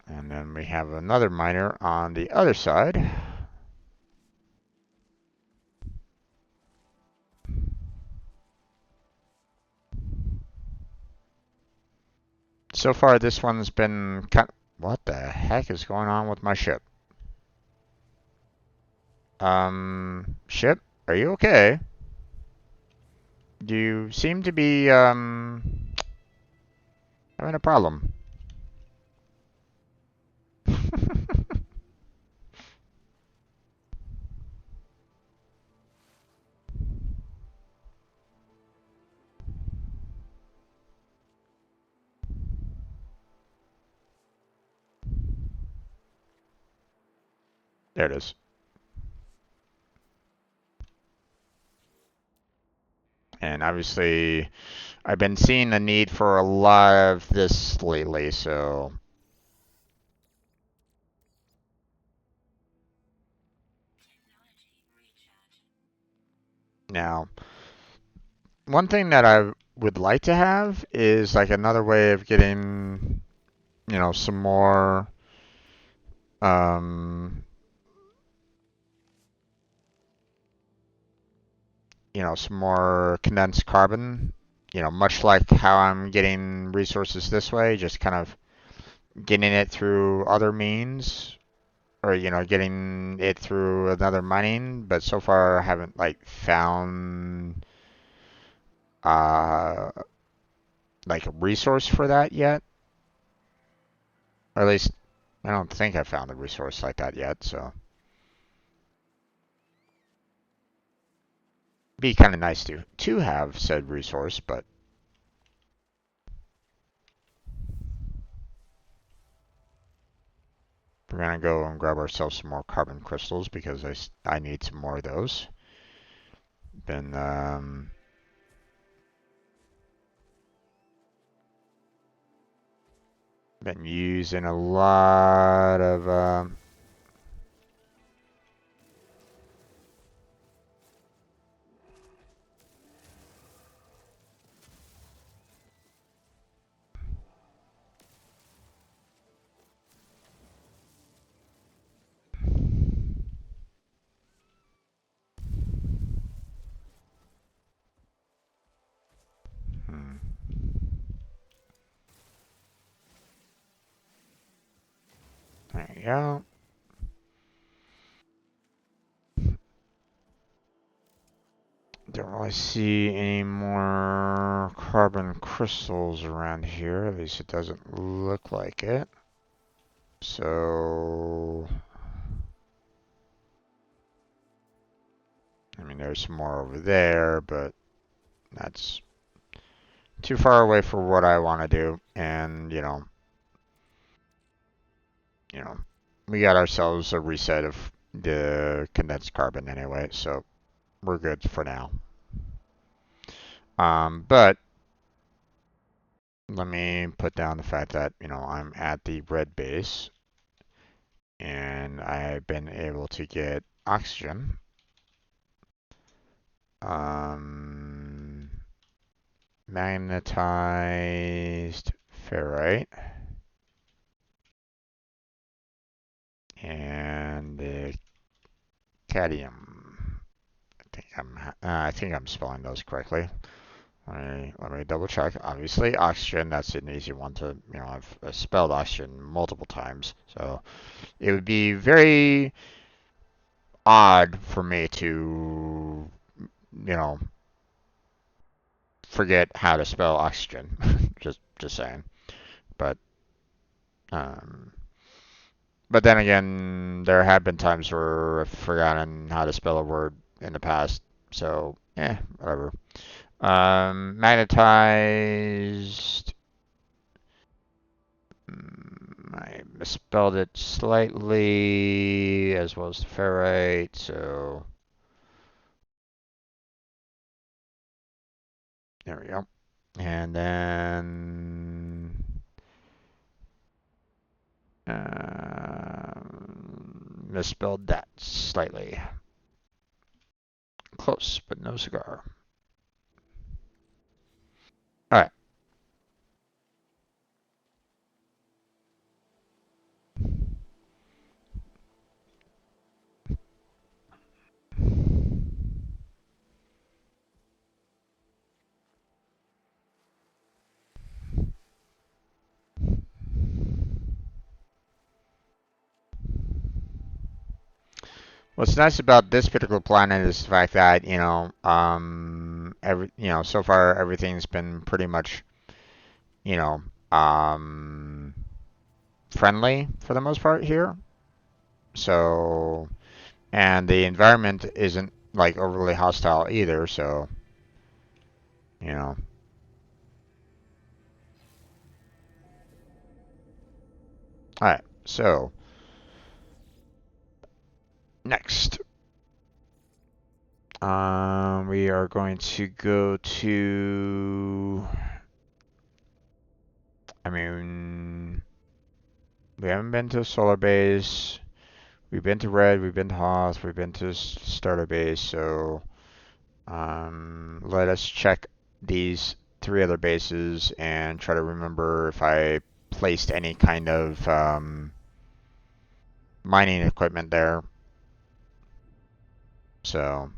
And then we have another miner on the other side. So far, this one's been kind. What the heck is going on with my ship? Ship, are you okay? You seem to be having a problem. There it is. And obviously, I've been seeing the need for a lot of this lately, so now one thing that I would like to have is like another way of getting, some more um, some more condensed carbon, much like how I'm getting resources this way, just kind of getting it through other means or getting it through another mining, but so far I haven't like found uh like a resource for that yet. Or at least I don't think I found a resource like that yet, so it'd be kind of nice to have said resource, but we're gonna go and grab ourselves some more carbon crystals because I need some more of those. Been using a lot of hmm. There you go. Don't really see any more carbon crystals around here. At least it doesn't look like it. So, I mean, there's some more over there, but that's too far away for what I want to do. And, you know, we got ourselves a reset of the condensed carbon anyway, so we're good for now. But let me put down the fact that, I'm at the red base and I've been able to get oxygen. Um, Magnetized ferrite and the cadmium. I think I'm spelling those correctly. Let me double check. Obviously, oxygen, that's an easy one to, I've spelled oxygen multiple times. So it would be very odd for me to, you know, forget how to spell oxygen. just saying. But um, but then again, there have been times where I've forgotten how to spell a word in the past. So whatever. Magnetized. I misspelled it slightly, as well as the ferrite. So there we go. And then misspelled that slightly. Close, but no cigar. All right. What's nice about this particular planet is the fact that, so far everything's been pretty much, you know, um, friendly for the most part here. So, and the environment isn't like overly hostile either. So, you know, all right. So next, we are going to go to. I mean, we haven't been to Solar Base. We've been to Red. We've been to Hoth. We've been to Starter Base. So, let us check these three other bases and try to remember if I placed any kind of mining equipment there. So,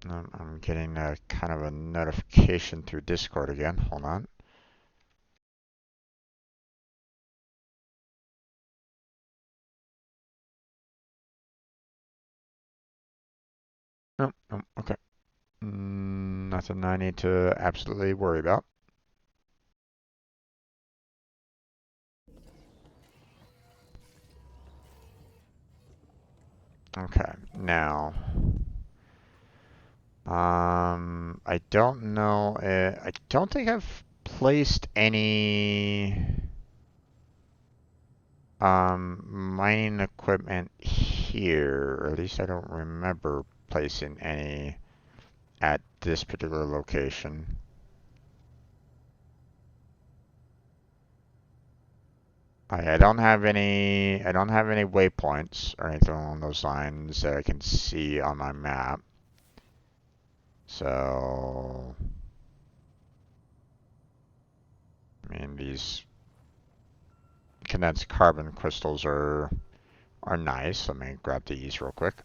I'm getting a kind of a notification through Discord again. Hold on. Oh, oh, okay. Nothing I need to absolutely worry about. Okay, now, I don't know. I don't think I've placed any mining equipment here, or at least I don't remember placing any at this particular location. I don't have any. I don't have any waypoints or anything along those lines that I can see on my map. So, I mean, these condensed carbon crystals are nice. Let me grab these real quick.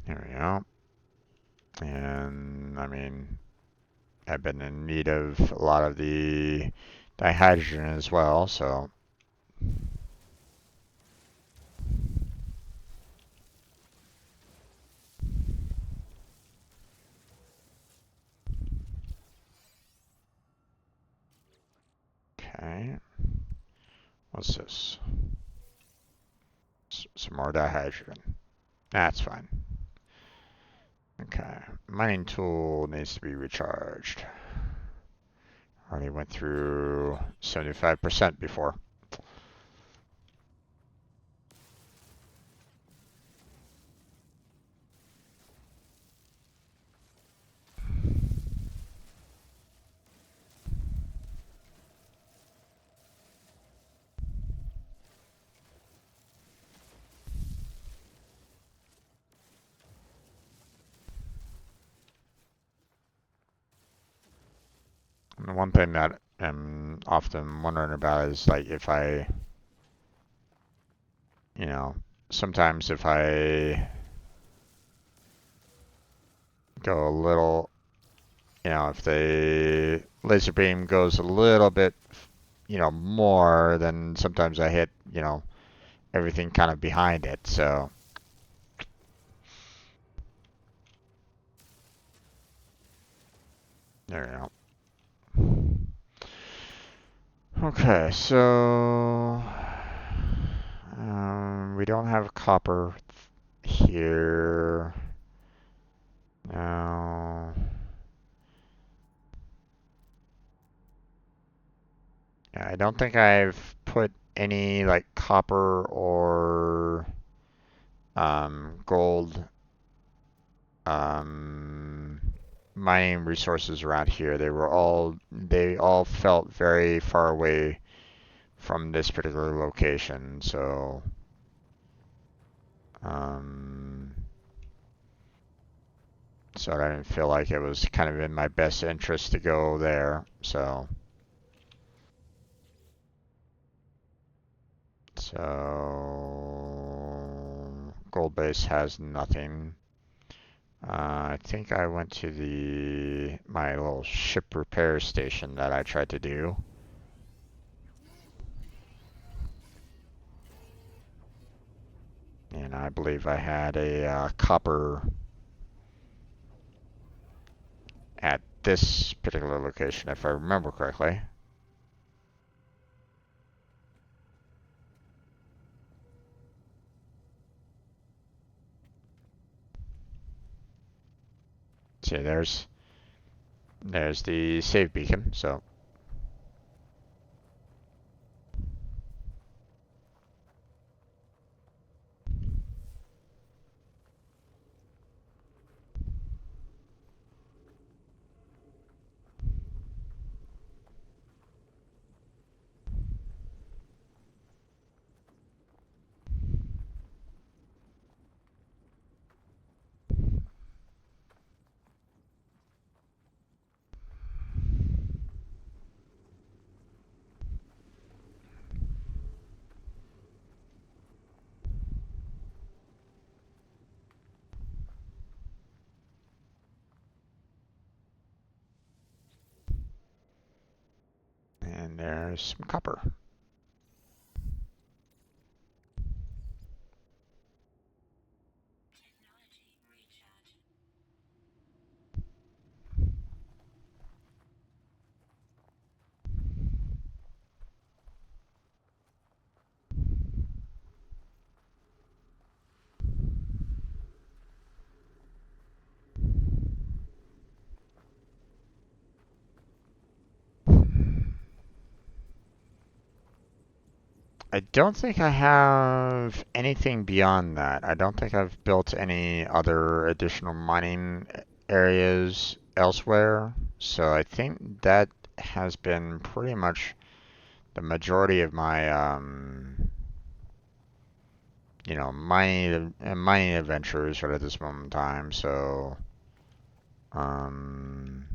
There we go. And I mean, I've been in need of a lot of the dihydrogen as well, so okay. What's this? Some more dihydrogen. That's fine. Okay. Mining tool needs to be recharged. Already went through 75% before. And the one thing that I'm often wondering about is like if I, you know, sometimes if I go a little, if the laser beam goes a little bit, more, then sometimes I hit, everything kind of behind it. So there we go. Okay, so we don't have copper here. Now, yeah, I don't think I've put any like copper or gold um, mining resources around here. They all felt very far away from this particular location. So, um, so I didn't feel like it was kind of in my best interest to go there. So gold base has nothing. I think I went to my little ship repair station that I tried to do. And I believe I had a copper at this particular location, if I remember correctly. See, there's the save beacon, so. And there's some copper. I don't think I have anything beyond that. I don't think I've built any other additional mining areas elsewhere. So I think that has been pretty much the majority of my, mining adventures right at this moment in time. So, um,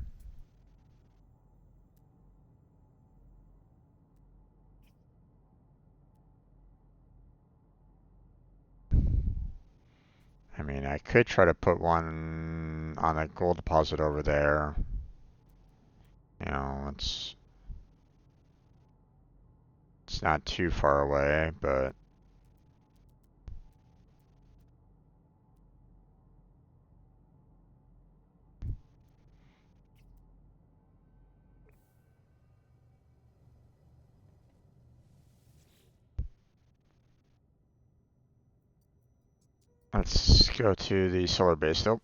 I mean, I could try to put one on a gold deposit over there. It's not too far away, but let's go to the solar base though.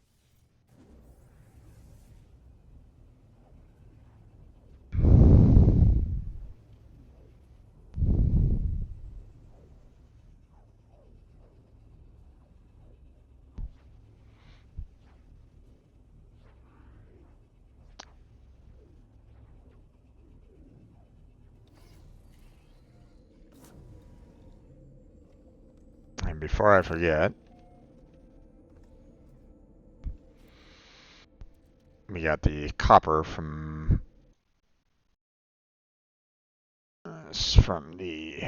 And before I forget, we got the copper from the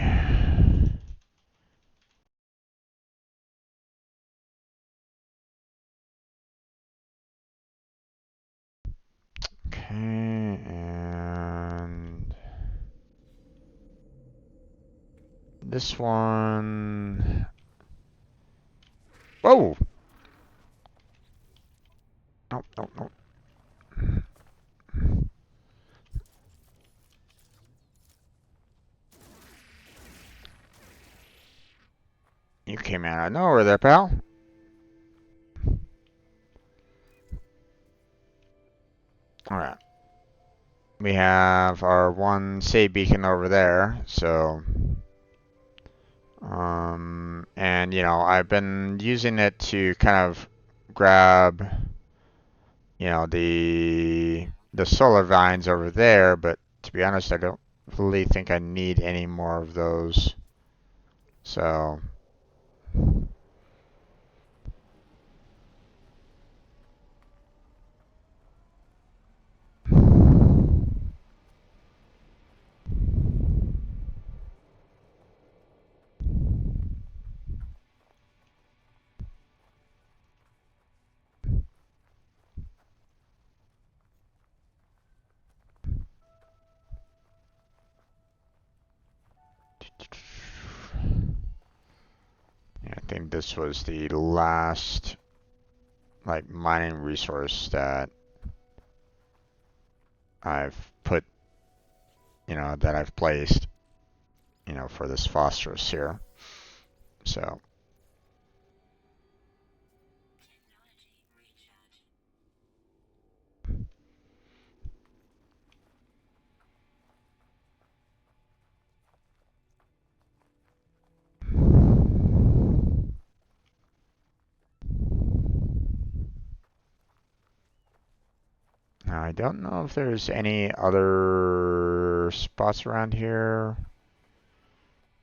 okay, and this one. Whoa! Nope, nope, nope. You came out of nowhere there, pal. Alright. We have our one save beacon over there, so and I've been using it to kind of grab the solar vines over there, but to be honest, I don't really think I need any more of those. So this was the last like mining resource that I've put, that I've placed, for this phosphorus here. So. Now, I don't know if there's any other spots around here.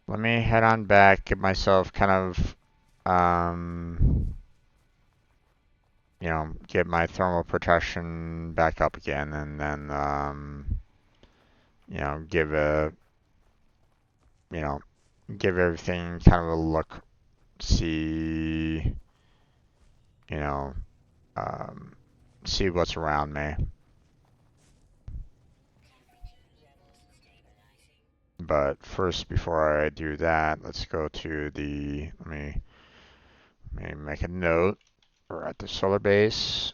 Let me head on back, get myself kind of, get my thermal protection back up again, and then, give give everything kind of a look, see, you know, see what's around me. But first, before I do that, let's go to the, let me make a note. We're at the solar base,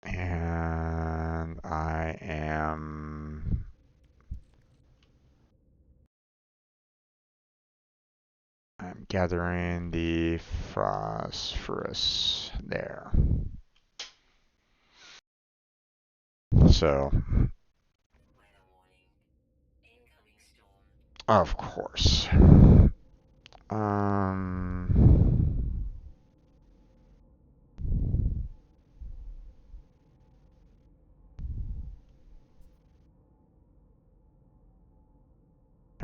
and I'm gathering the phosphorus there. So, of course. I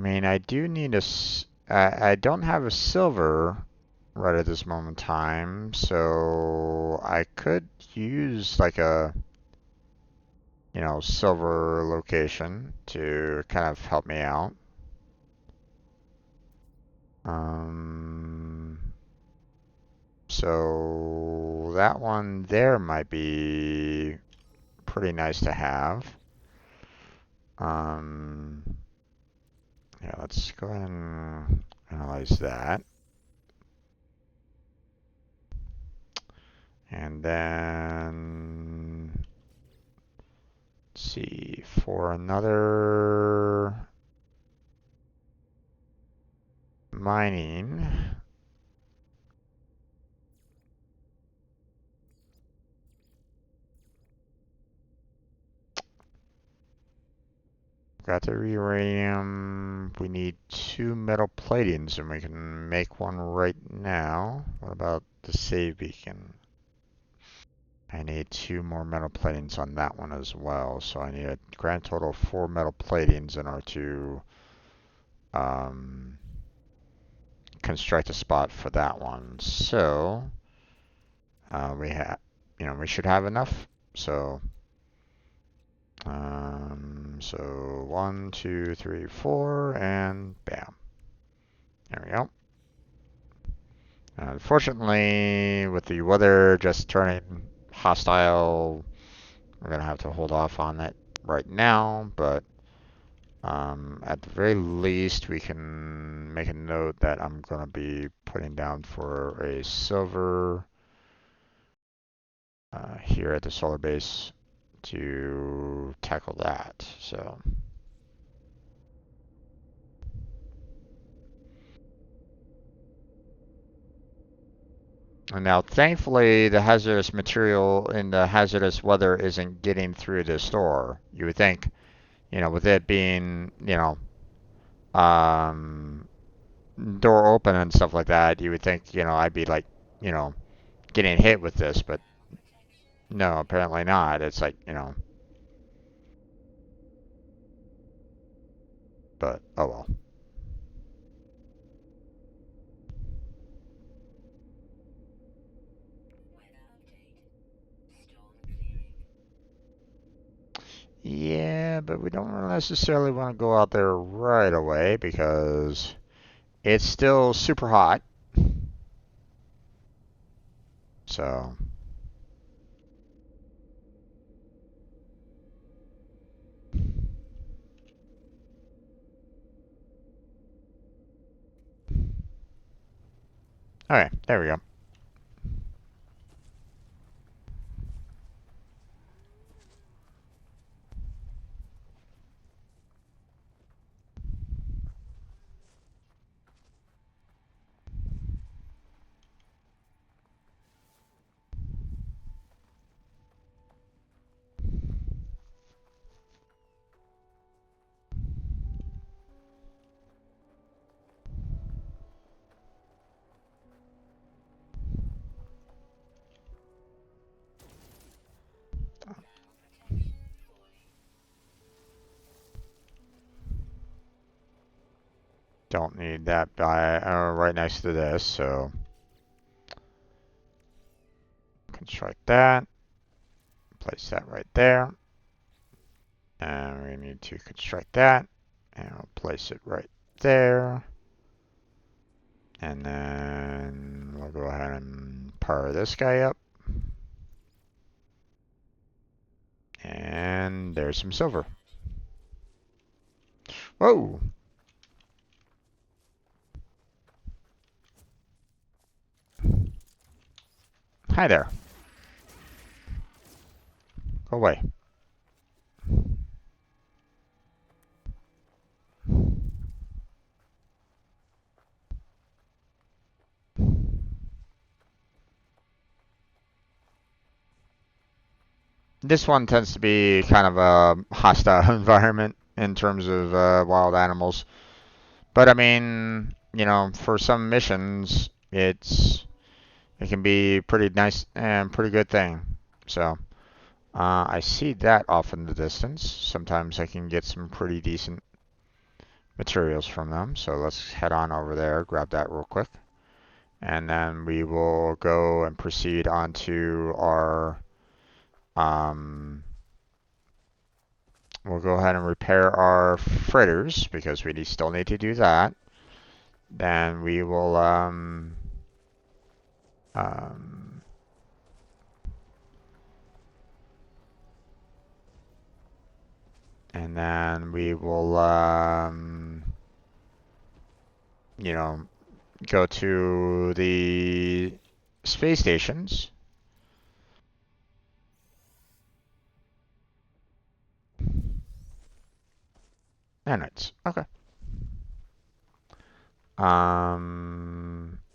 mean, I do need I don't have a silver right at this moment in time, so I could use like a, silver location to kind of help me out. So that one there might be pretty nice to have. Yeah, let's go ahead and analyze that. And then, let's see, for another mining, got the uranium. We need 2 metal platings, and we can make one right now. What about the save beacon? I need 2 more metal platings on that one as well. So I need a grand total of 4 metal platings in order to construct a spot for that one. So we should have enough. So so 1, 2, 3, 4, and bam. There we go. Unfortunately, with the weather just turning hostile, we're gonna have to hold off on that right now. But at the very least, we can make a note that I'm gonna be putting down for a silver here at the solar base to tackle that. So. And now, thankfully, the hazardous material in the hazardous weather isn't getting through the store. You would think, with it being, um, door open and stuff like that, you would think, I'd be like, you know, getting hit with this, but no, apparently not. It's like, but oh well. Yeah, but we don't necessarily want to go out there right away because it's still super hot. So, Okay, there we go. Don't need that by right next to this, so construct that. Place that right there. And we need to construct that. And we'll place it right there. And then we'll go ahead and power this guy up. And there's some silver. Whoa! Hi there. Go away. This one tends to be kind of a hostile environment in terms of wild animals. But I mean, you know, for some missions, it can be pretty nice and pretty good thing. So I see that off in the distance. Sometimes I can get some pretty decent materials from them. So let's head on over there, grab that real quick, and then we will go and proceed on to our we'll go ahead and repair our fritters because we still need to do that. Then we will um, and then we will you know, go to the space stations. And it's okay.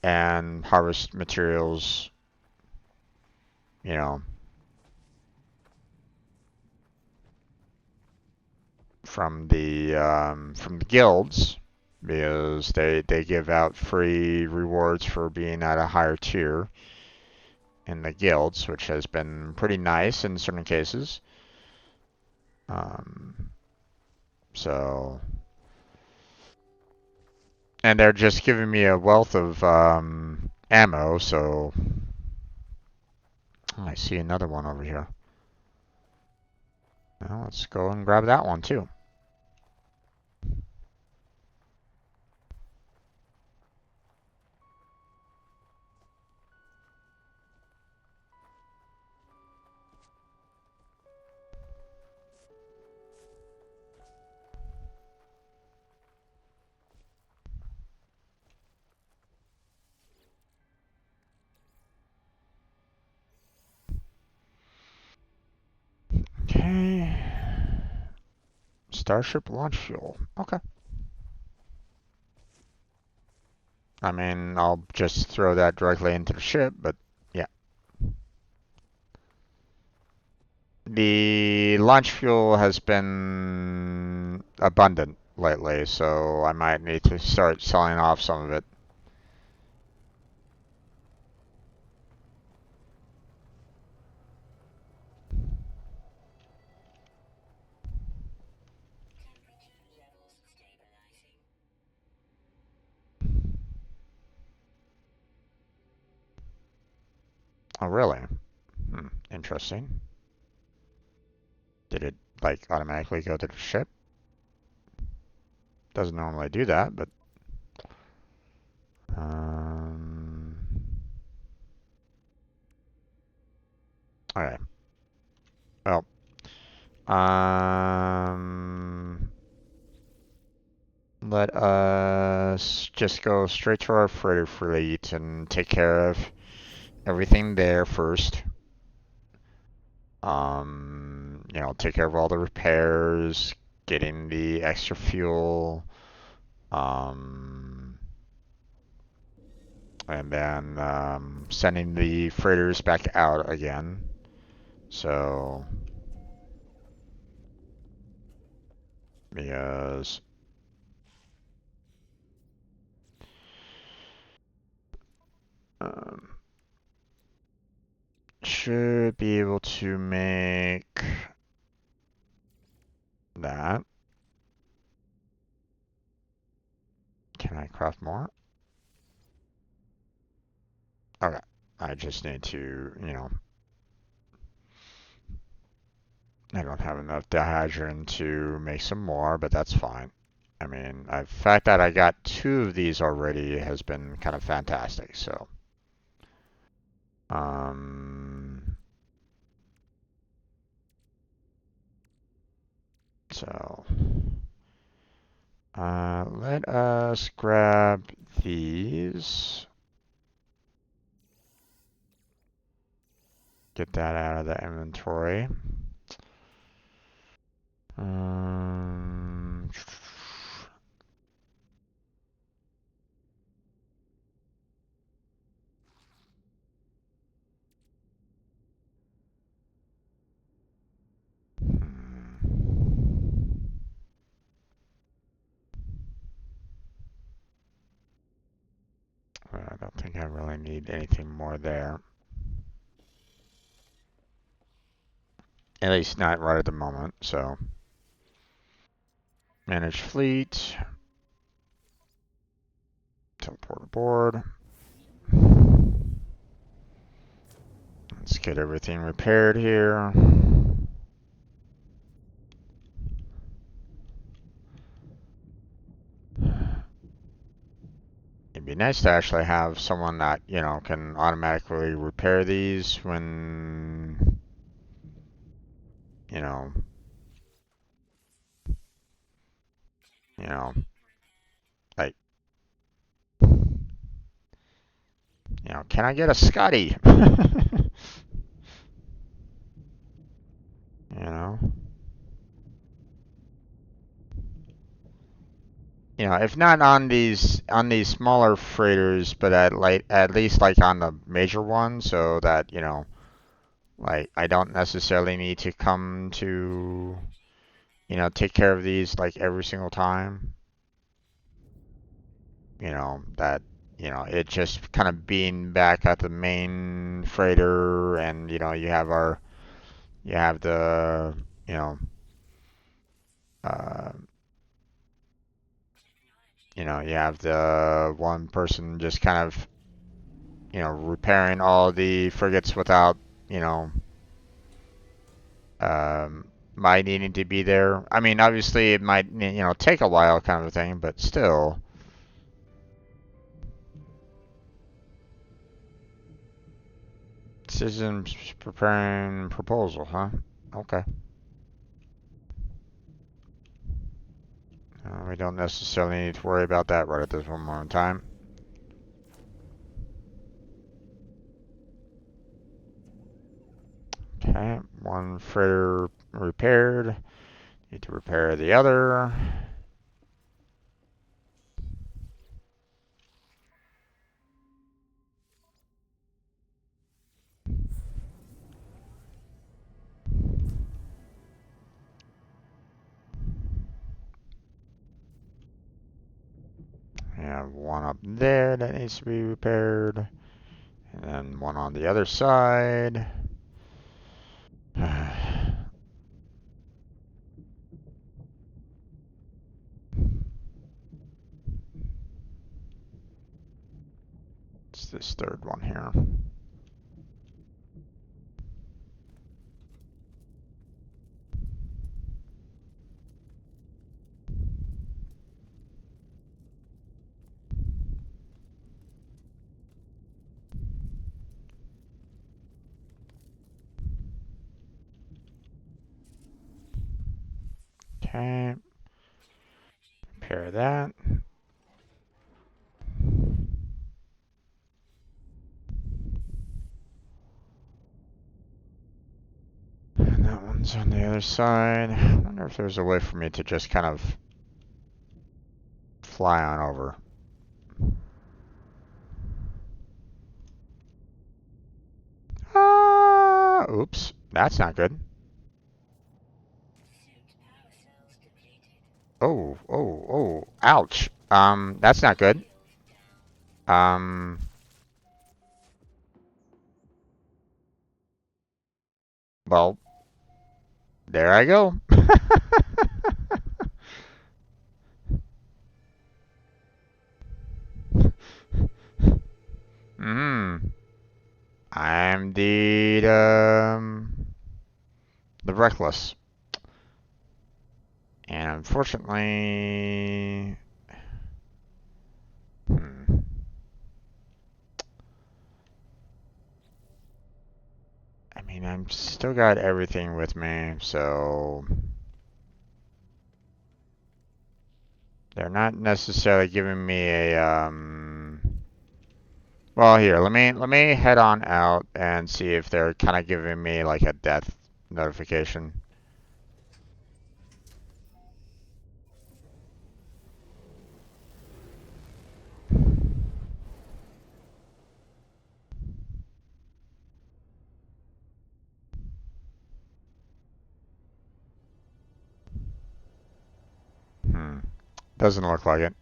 And harvest materials, you know, from the guilds because they give out free rewards for being at a higher tier in the guilds, which has been pretty nice in certain cases. Um, so, and they're just giving me a wealth of ammo. So I see another one over here. Well, let's go and grab that one too. Okay. Starship launch fuel. Okay. I mean, I'll just throw that directly into the ship, but yeah. The launch fuel has been abundant lately, so I might need to start selling off some of it. Oh, really? Interesting. Did it, like, automatically go to the ship? Doesn't normally do that, but... Um... Okay. Well, let us just go straight to our freighter fleet and take care of everything there first. Take care of all the repairs, getting the extra fuel, and then sending the freighters back out again. So, because um, should be able to make that. Can I craft more? Okay. I just need to, I don't have enough dihydrogen to make some more, but that's fine. I mean, the fact that I got 2 of these already has been kind of fantastic, so. Um, so, let us grab these. Get that out of the inventory. Um, I don't think I really need anything more there. At least not right at the moment, so. Manage fleet. Teleport aboard. Let's get everything repaired here. It'd be nice to actually have someone that, can automatically repair these when, you know, you know, like, can I get a Scotty? you know? If not on these smaller freighters, but at least like on the major ones, so that like I don't necessarily need to come to take care of these like every single time. That it just kind of being back at the main freighter, and you have the you know uh, you have the one person just kind of repairing all the frigates without, you know, my needing to be there. I mean, obviously it might, take a while kind of a thing, but still. Citizens preparing proposal, huh? Okay. We don't necessarily need to worry about that right at this one moment in time. Okay, one freighter repaired. Need to repair the other. We have one up there that needs to be repaired. And then one on the other side. It's this third one here. Okay. care of that. And that one's on the other side. I wonder if there's a way for me to just kind of fly on over. Oops. That's not good. Oh, oh, oh. Ouch. That's not good. Well, there I go. I'm the reckless. And unfortunately, I mean, I'm still got everything with me, so they're not necessarily giving me a well, here, let me head on out and see if they're kind of giving me like a death notification. Doesn't look like it.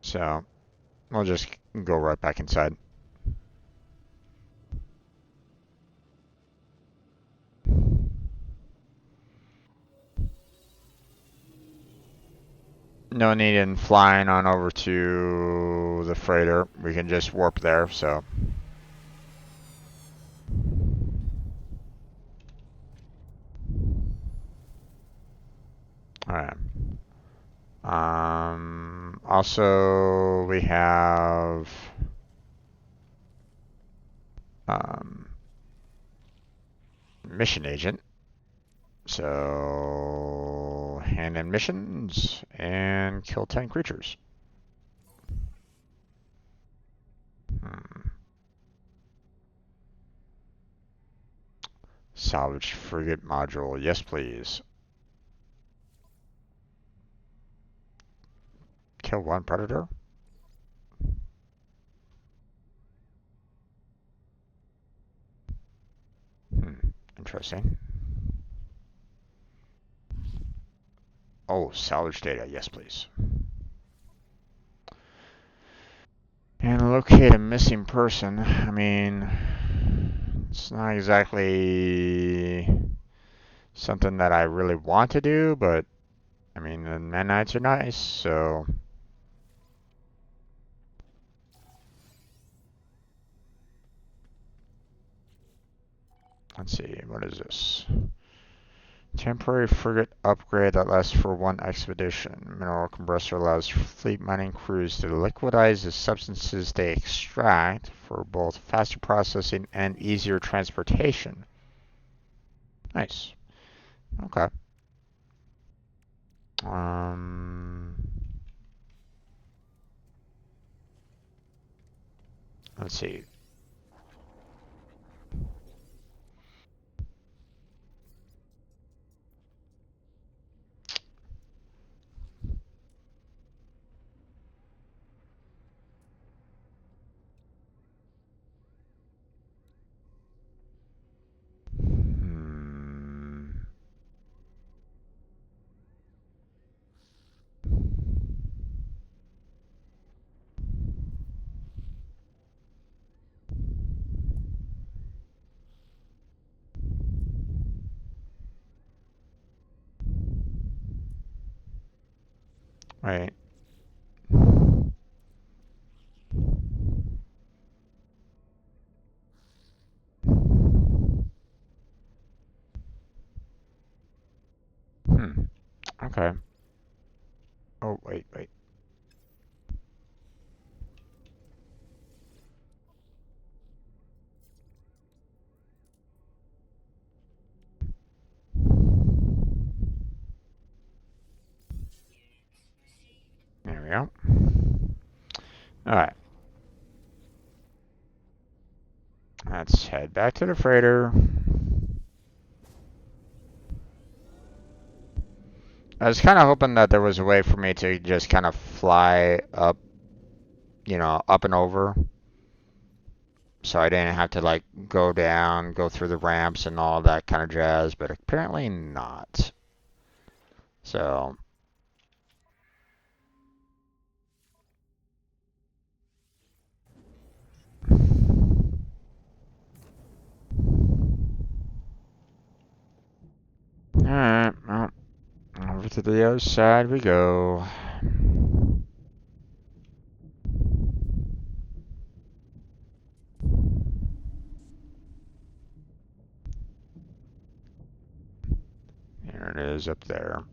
So, we'll just go right back inside. No need in flying on over to the freighter. We can just warp there, so. Alright. Also, we have mission agent. So, hand in missions and kill 10 creatures. Salvage frigate module. Yes, please. Kill one predator. Interesting. Oh, salvage data. Yes, please. And locate a missing person. I mean, it's not exactly something that I really want to do, but I mean, the nanites are nice, so. Let's see, what is this? Temporary frigate upgrade that lasts for one expedition. Mineral compressor allows fleet mining crews to liquidize the substances they extract for both faster processing and easier transportation. Nice. Okay. Let's see. Right. Okay. Oh, wait. Alright. Let's head back to the freighter. I was kind of hoping that there was a way for me to just kind of fly up, up and over. So I didn't have to like go down, go through the ramps and all that kind of jazz, but apparently not. So, alright, well, over to the other side we go. Here it is up there.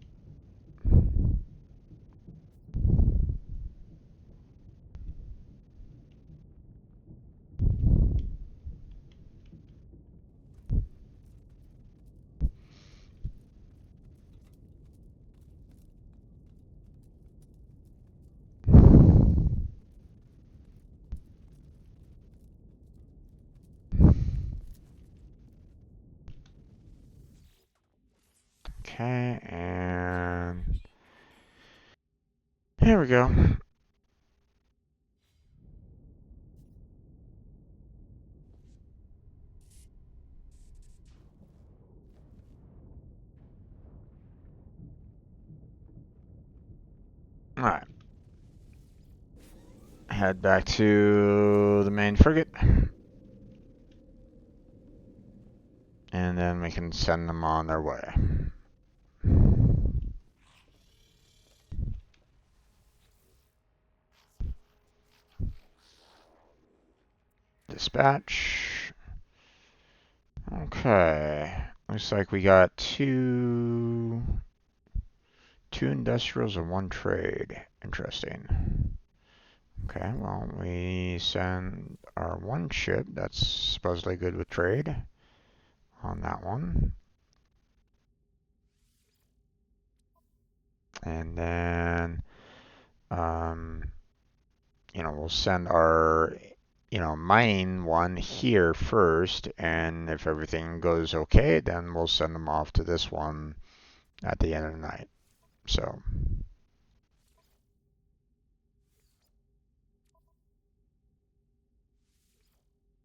Okay, and here we go. Alright. Head back to the main frigate. And then we can send them on their way. Dispatch. Okay. Looks like we got two industrials and one trade. Interesting. Okay, well, we send our one ship that's supposedly good with trade on that one. And then, we'll send our, mining one here first. And if everything goes okay, then we'll send them off to this one at the end of the night. So,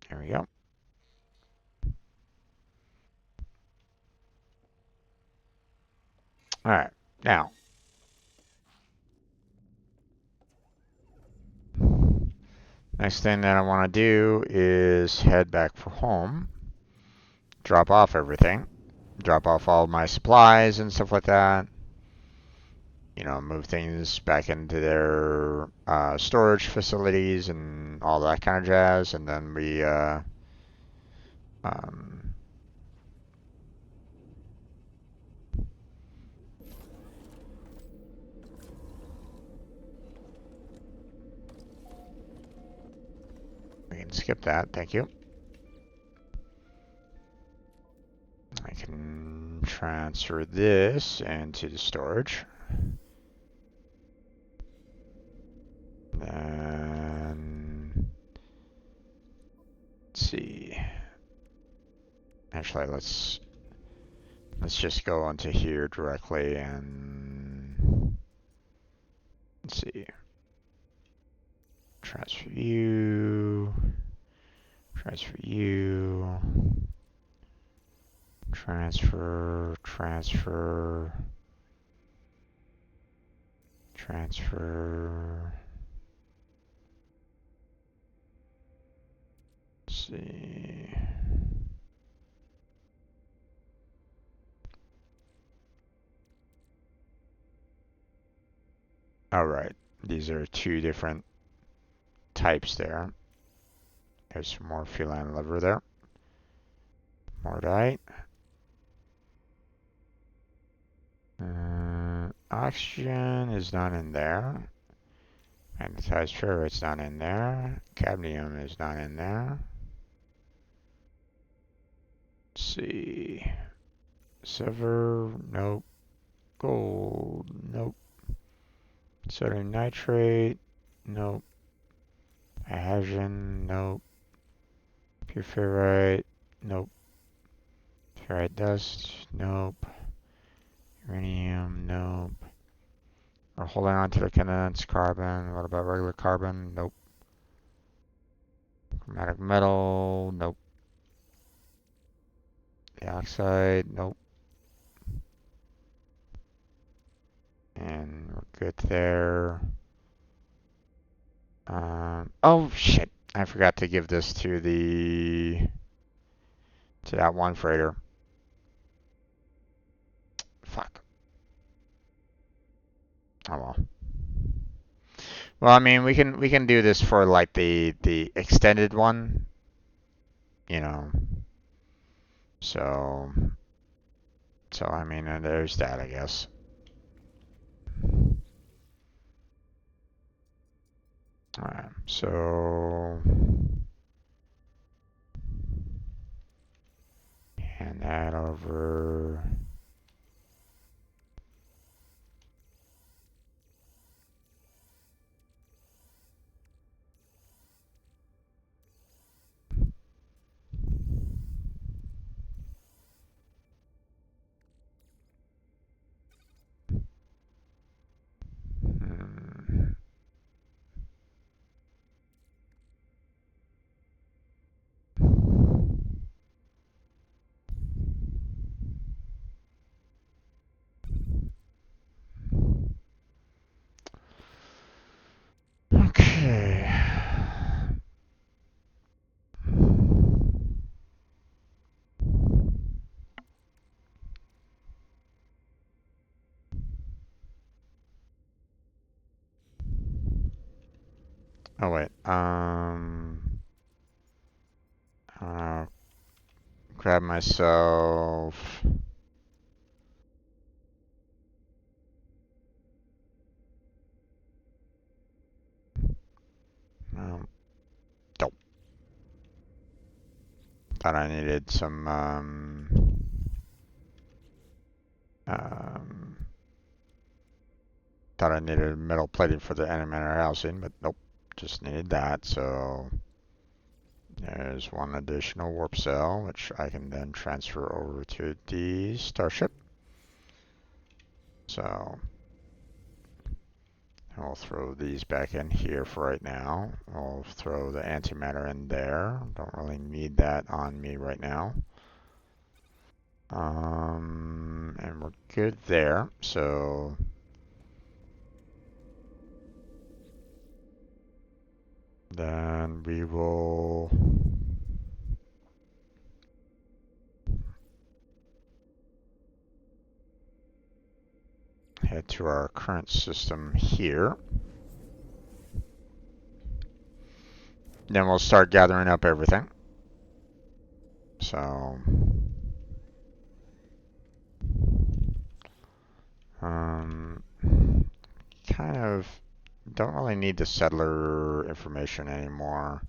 here we go. All right, now, next thing that I want to do is head back for home, drop off everything, drop off all my supplies and stuff like that. Move things back into their storage facilities and all that kind of jazz, and then um, we can skip that. Thank you. I can transfer this into the storage. Then let's see. Actually, let's just go into here directly and let's see. Transfer you. Transfer you. Transfer. Transfer. Transfer. Let's see. All right. These are two different types there. There's some more feline liver there. Mordite. Oxygen is not in there. Magnetized ferrite's not in there. Cadmium is not in there. Let's see. Silver, nope. Gold, nope. Sodium nitrate, nope. Hydrogen, nope. Pure ferrite, nope. Ferrite dust, nope. Uranium, nope. We're holding on to the condensed carbon. What about regular carbon? Nope. Chromatic metal, nope. The oxide, nope. And we're good there. Oh shit! I forgot to give this to that one freighter. Fuck. Oh well. Well, I mean, we can do this for like the extended one, you know. So I mean, and there's that, I guess. All right. So hand that over. Hmm. Okay. Oh wait. Grab myself. Dope. Thought I needed some um, thought I needed metal plating for the animator housing, but nope. Just needed that. So there's one additional warp cell, which I can then transfer over to the starship. So I'll throw these back in here for right now. I'll throw the antimatter in there. Don't really need that on me right now. And we're good there. So then we will head to our current system here. Then we'll start gathering up everything. So kind of don't really need the settler information anymore.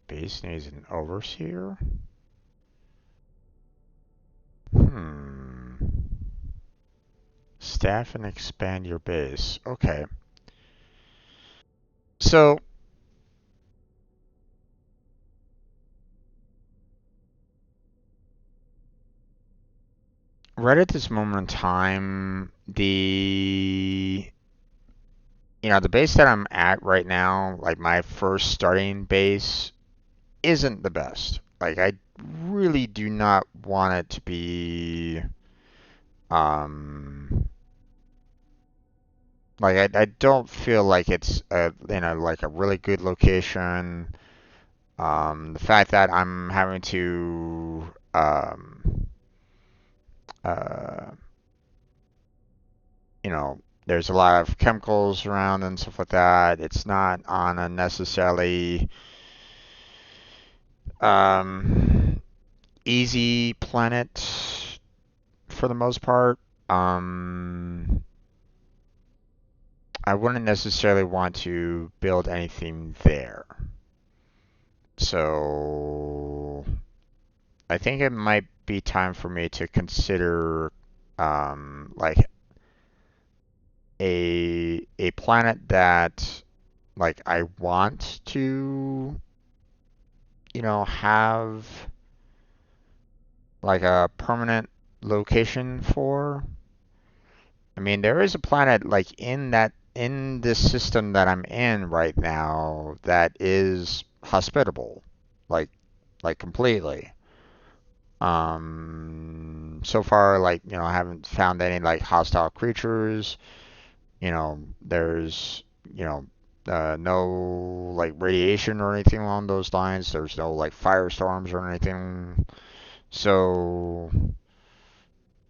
Base needs an overseer? Staff and expand your base. Okay. So right at this moment in time, the base that I'm at right now, like my first starting base, isn't the best. Like I really do not want it to be like I don't feel like it's like a really good location. The fact that I'm having to uh, you know there's a lot of chemicals around and stuff like that. It's not on a necessarily um, easy planet for the most part. Um, I wouldn't necessarily want to build anything there. So I think it might be time for me to consider like a planet that like I want to, have like a permanent location for. I mean, there is a planet like in this system that I'm in right now that is hospitable, like completely. So far, like, I haven't found any like hostile creatures. There's, no like radiation or anything along those lines. There's no like firestorms or anything. So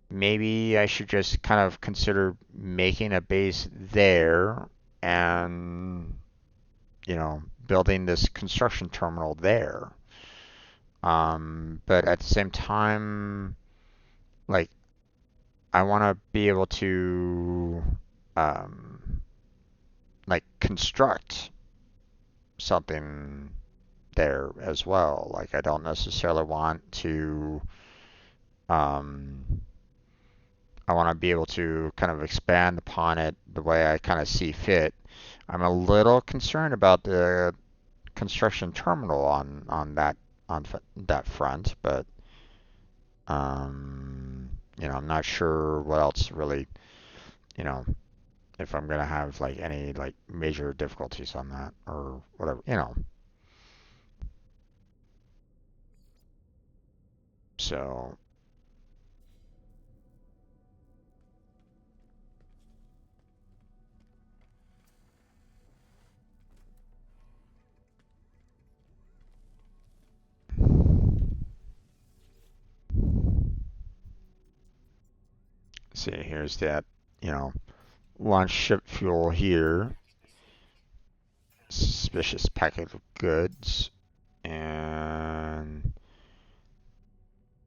maybe I should just kind of consider making a base there and, building this construction terminal there. But at the same time, like, I want to be able to, um, like, construct something there as well. Like, I don't necessarily want to, um, I want to be able to kind of expand upon it the way I kind of see fit. I'm a little concerned about the construction terminal on that front, but I'm not sure what else really, you know, if I'm gonna have like any like major difficulties on that or whatever. So see, here's that, you know, launch ship fuel here. Suspicious packet of goods, and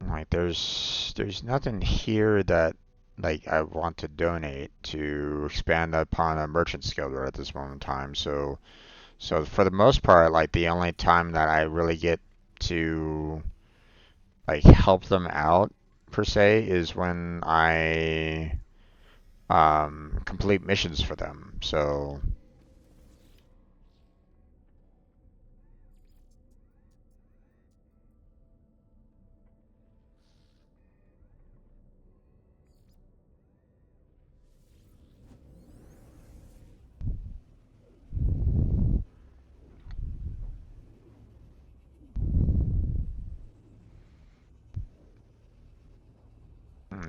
like there's nothing here that like I want to donate to expand upon a merchant guild at this moment in time. So for the most part, like the only time that I really get to like help them out per se is when I complete missions for them. So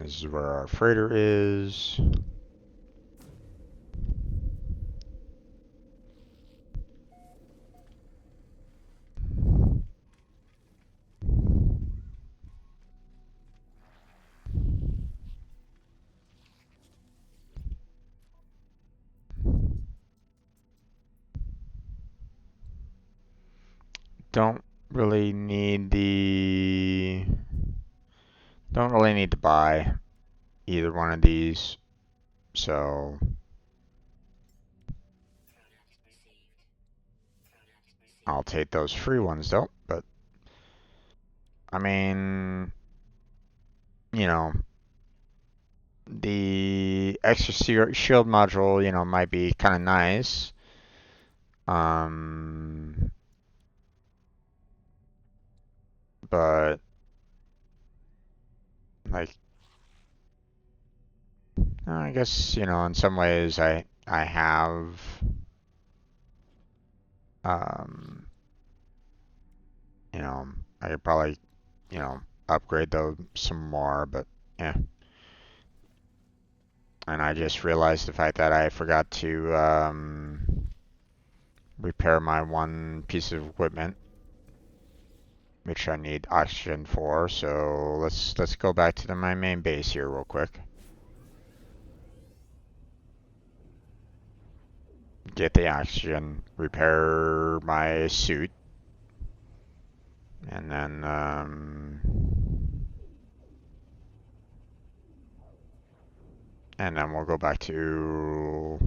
this is where our freighter is. Don't really need the don't really need to buy either one of these. So I'll take those free ones though. But I mean, you know, the extra shield module, might be kind of nice. Um, but like, I guess, in some ways I have, um, you know, I could probably, you know, upgrade those some more, but yeah. And I just realized the fact that I forgot to repair my one piece of equipment, which I need oxygen for. So let's go back to my main base here real quick. get the oxygen, repair my suit, and then we'll go back to,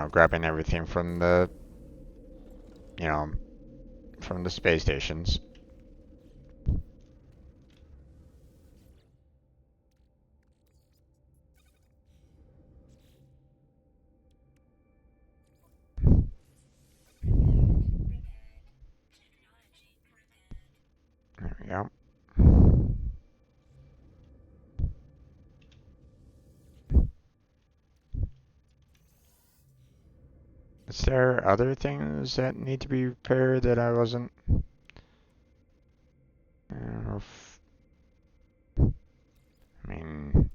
grabbing everything from the, from the space stations. There we go. Is there other things that need to be repaired that I wasn't? I don't know if, I mean,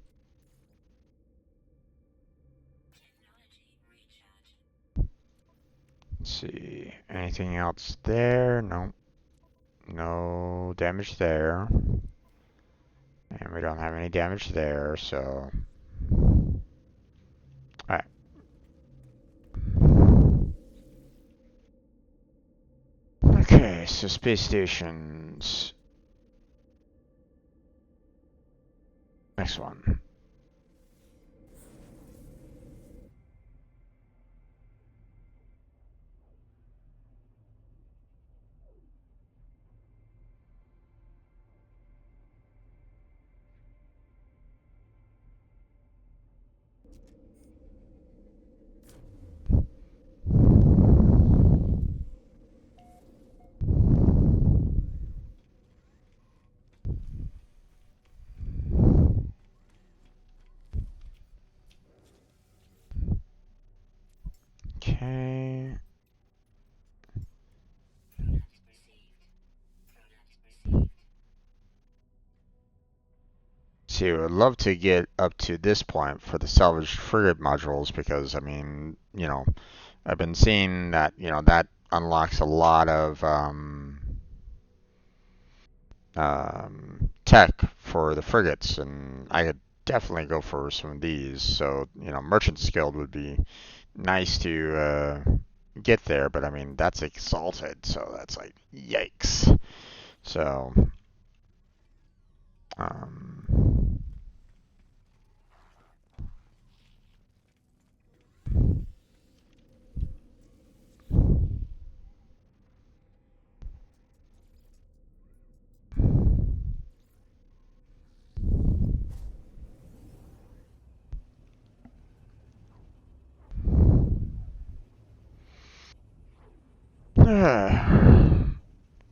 let's see. Anything else there? No. No damage there. And we don't have any damage there, so. Alright. Okay, so space stations. Next one. Okay. See, I would love to get up to this point for the salvaged frigate modules because, I mean, I've been seeing that, that unlocks a lot of tech for the frigates, and I could definitely go for some of these. So, Merchant's Guild would be nice to get there, but I mean, that's exalted, so that's like, yikes. So, um,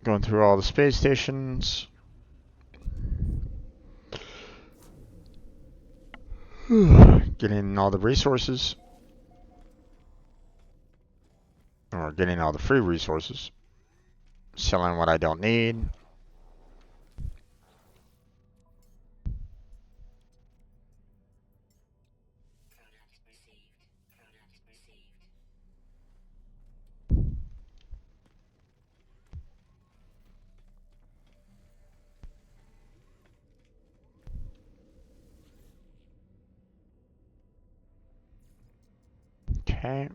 going through all the space stations. Getting all the resources. Or getting all the free resources. Selling what I don't need. Okay.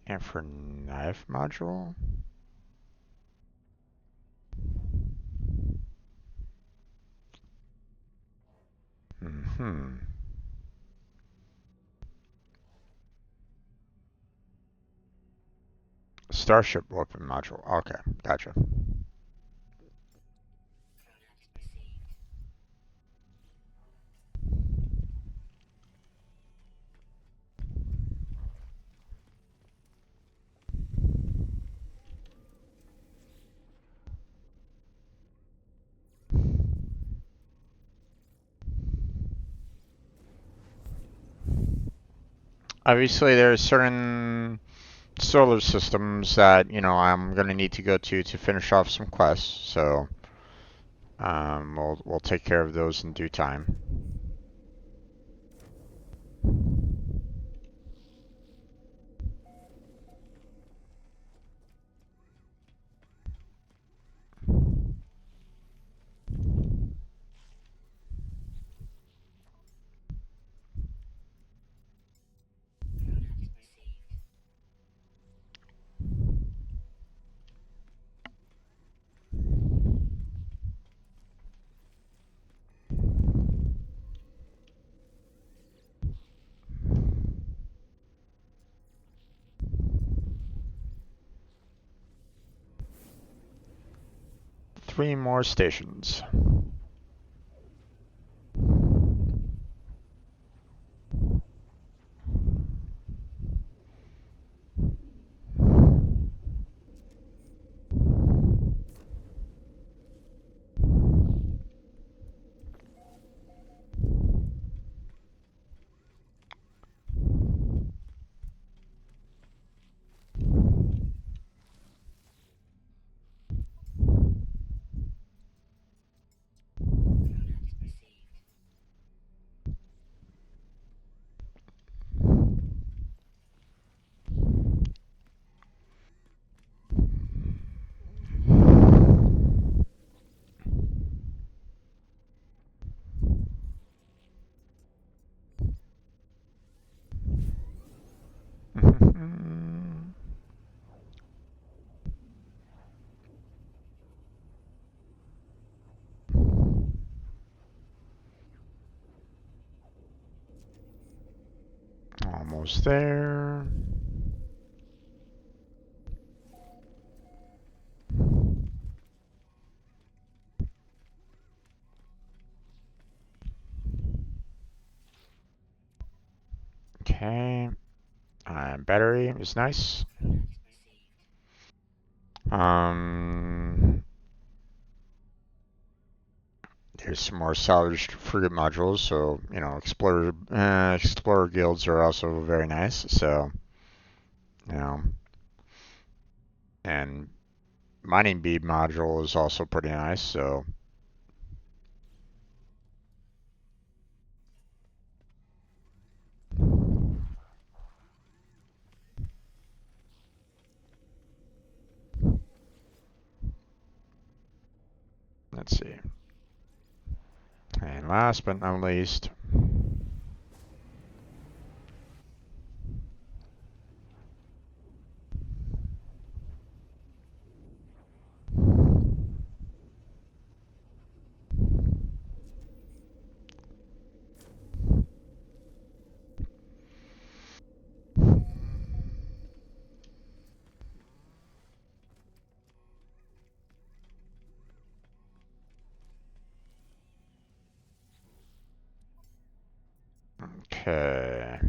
And for knife module. Starship weapon module. Okay, gotcha. obviously there's certain solar systems that I'm gonna need to go to finish off some quests. So we'll take care of those in due time. Three more stations. Almost there. Okay. Battery is nice. Um, there's some more salvaged frigate modules, so explorer guilds are also very nice. So you know, and mining bead module is also pretty nice. So let's see. And last but not least, okay.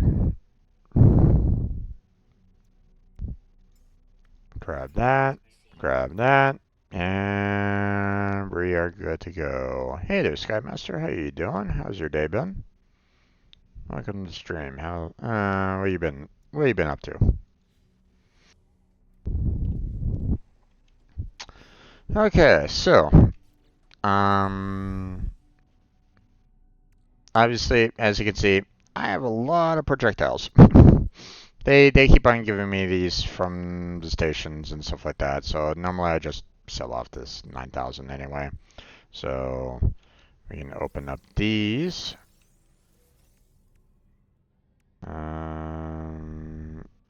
Grab that, and we are good to go. Hey there, Skymaster. How you doing? How's your day been? Welcome to the stream. What you been up to? Okay, so um, obviously, as you can see, I have a lot of projectiles. They keep on giving me these from the stations and stuff like that. So normally I just sell off this 9,000 anyway. So we can open up these.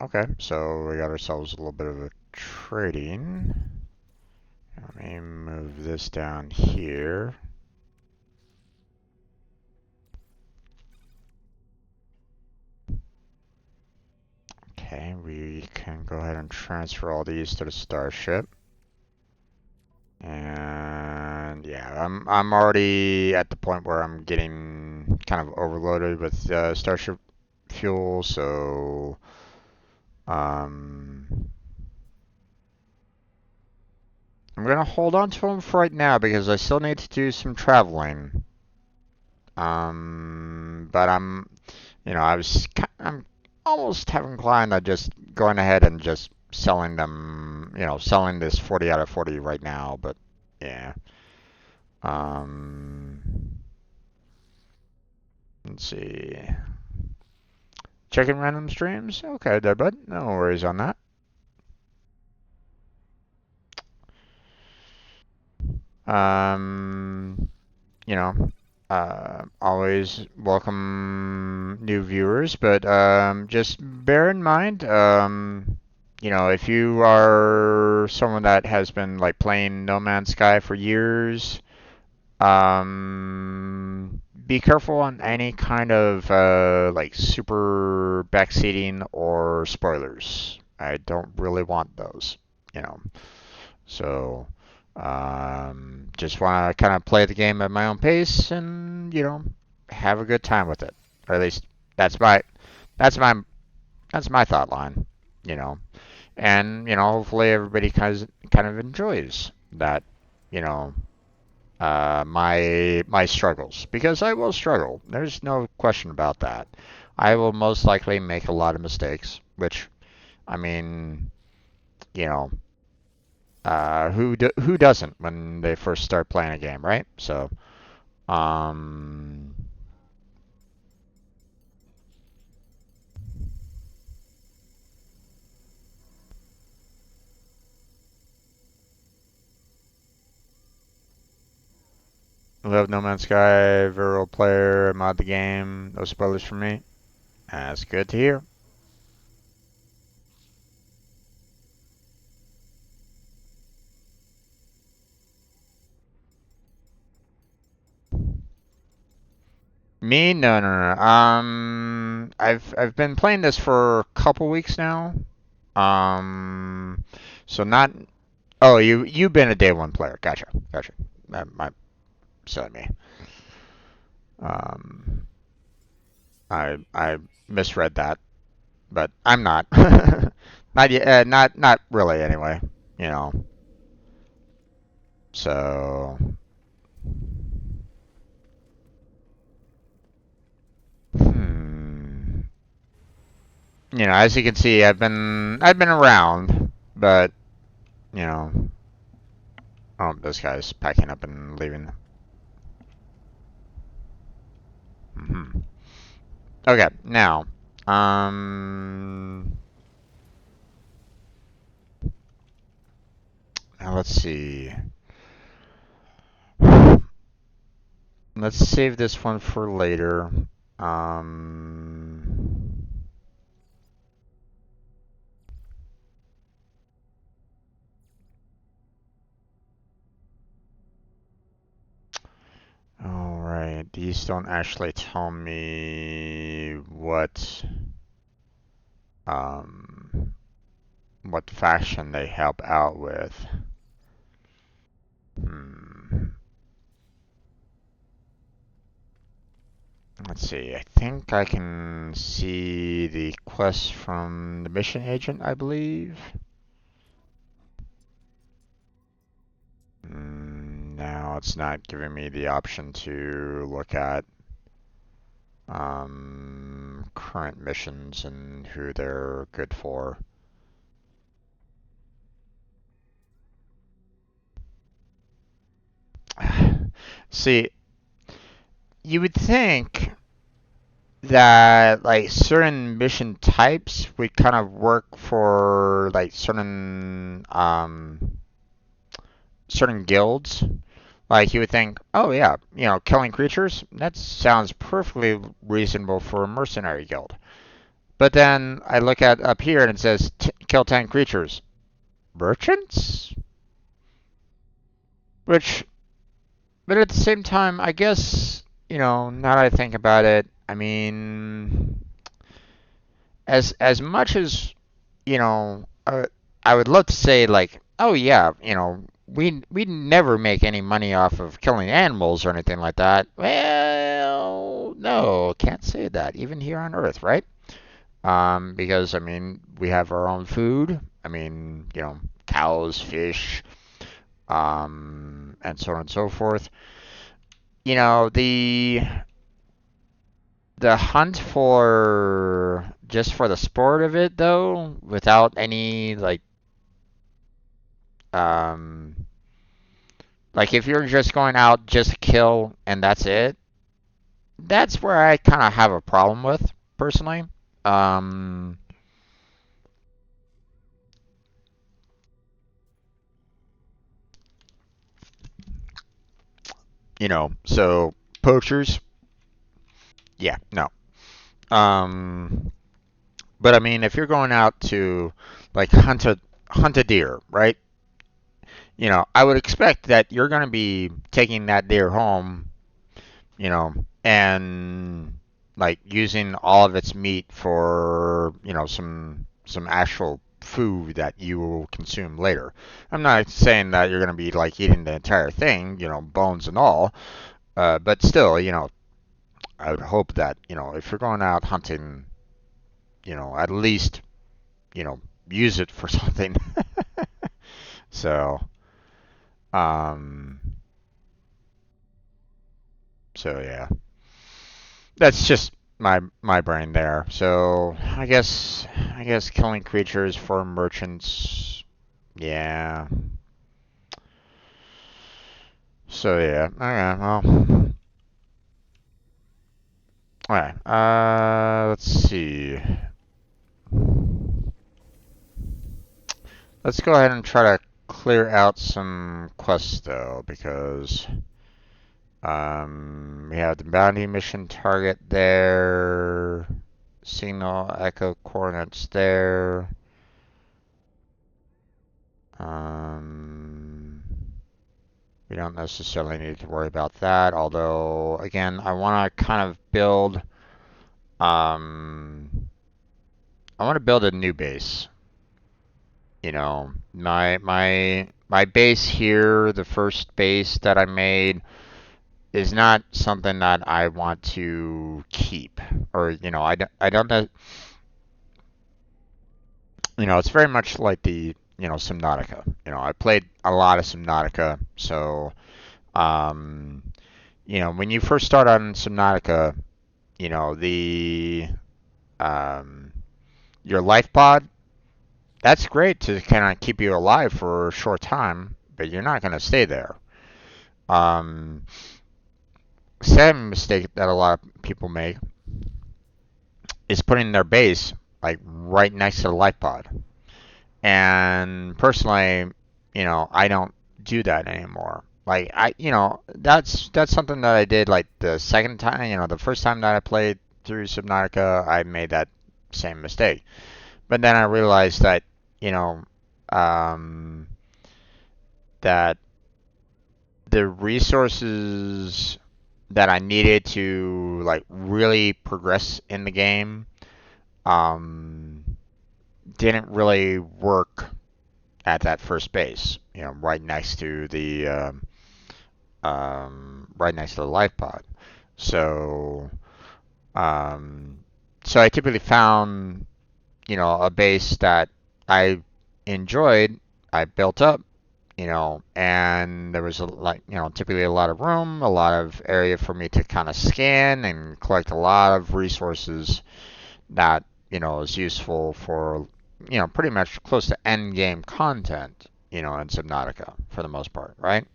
Okay, so we got ourselves a little bit of a trading. Let me move this down here. Okay, we can go ahead and transfer all these to the starship. And yeah, I'm already at the point where I'm getting kind of overloaded with starship fuel, so I'm gonna hold on to them for right now because I still need to do some traveling. But I'm almost have inclined to just going ahead and just selling them, selling this 40 out of 40 right now, but yeah. Um, let's see. Checking random streams? Okay, there, bud. No worries on that. Um, you know, always welcome new viewers, but just bear in mind, if you are someone that has been like playing No Man's Sky for years, be careful on any kind of like super backseating or spoilers. I don't really want those, you know. So, just want to kind of play the game at my own pace and, have a good time with it. Or at least that's my that's my that's my thought line, you know. And, hopefully everybody kind of enjoys that, you know, my struggles, because I will struggle. There's no question about that. I will most likely make a lot of mistakes, which, I mean, you know, who doesn't when they first start playing a game, right? So, um, love No Man's Sky, Viral player, mod the game. No spoilers for me. That's good to hear. Me? No, no, no. I've been playing this for a couple weeks now. Um, so not. Oh, you've been a day one player. Gotcha, gotcha. My silly me. Um, I misread that, but I'm not. Not yet. Not really. Anyway, you know. So, hmm. As you can see, I've been around, but you know, oh, this guy's packing up and leaving. Hmm. Okay, um, now let's see. Let's save this one for later. Um, all right, these don't actually tell me um, what faction they help out with. Hmm. Let's see. I think I can see the quest from the mission agent, I believe. Now it's not giving me the option to look at current missions and who they're good for. See, you would think that like certain mission types would kind of work for like certain guilds. Like you would think, oh yeah, killing creatures, that sounds perfectly reasonable for a mercenary guild. But then I look at up here and it says kill 10 creatures. Merchants? Which, but at the same time, I guess, now that I think about it, I mean, as much as, you know, uh, I would love to say like, oh yeah, we never make any money off of killing animals or anything like that. Well, no, can't say that even here on Earth, right? Because I mean, we have our own food. I mean, cows, fish, and so on and so forth. You know, the the hunt for just for the sport of it though, without any um like if you're just going out just to kill and that's it, that's where I kind of have a problem with personally. Um, so poachers, yeah, no. Um, but I mean, if you're going out to like hunt a deer, right? I would expect that you're going to be taking that deer home, and like using all of its meat for, some actual food that you will consume later. I'm not saying that you're going to be like eating the entire thing, bones and all, but still, I would hope that, if you're going out hunting, at least, you know, use it for something. So, um, so yeah, that's just my brain there. So I guess killing creatures for merchants. Yeah. So yeah. Okay. Well. All right. Let's see. Let's go ahead and try to clear out some quests though, because we have the bounty mission target there, signal echo coordinates there. Um, we don't necessarily need to worry about that. Although, again, I want to kind of build. I want to build a new base. My base here, the first base that I made, is not something that I want to keep, or I don't know. It's very much like the Subnautica. I played a lot of Subnautica, so um, when you first start on Subnautica, the um, your life pod, that's great to kind of keep you alive for a short time, but you're not going to stay there. Um, Same mistake that a lot of people make is putting their base like right next to the life pod. And personally, I don't do that anymore. Like that's something that I did like the second time, the first time that I played through Subnautica, I made that same mistake. But then I realized that, you know, um, that the resources that I needed to like really progress in the game, um, didn't really work at that first base. Right next to the right next to the life pod. So um, so I typically found a base that I enjoyed. I built up, and there was typically a lot of room, a lot of area for me to kind of scan and collect a lot of resources that is useful for pretty much close to end game content, in Subnautica for the most part, right?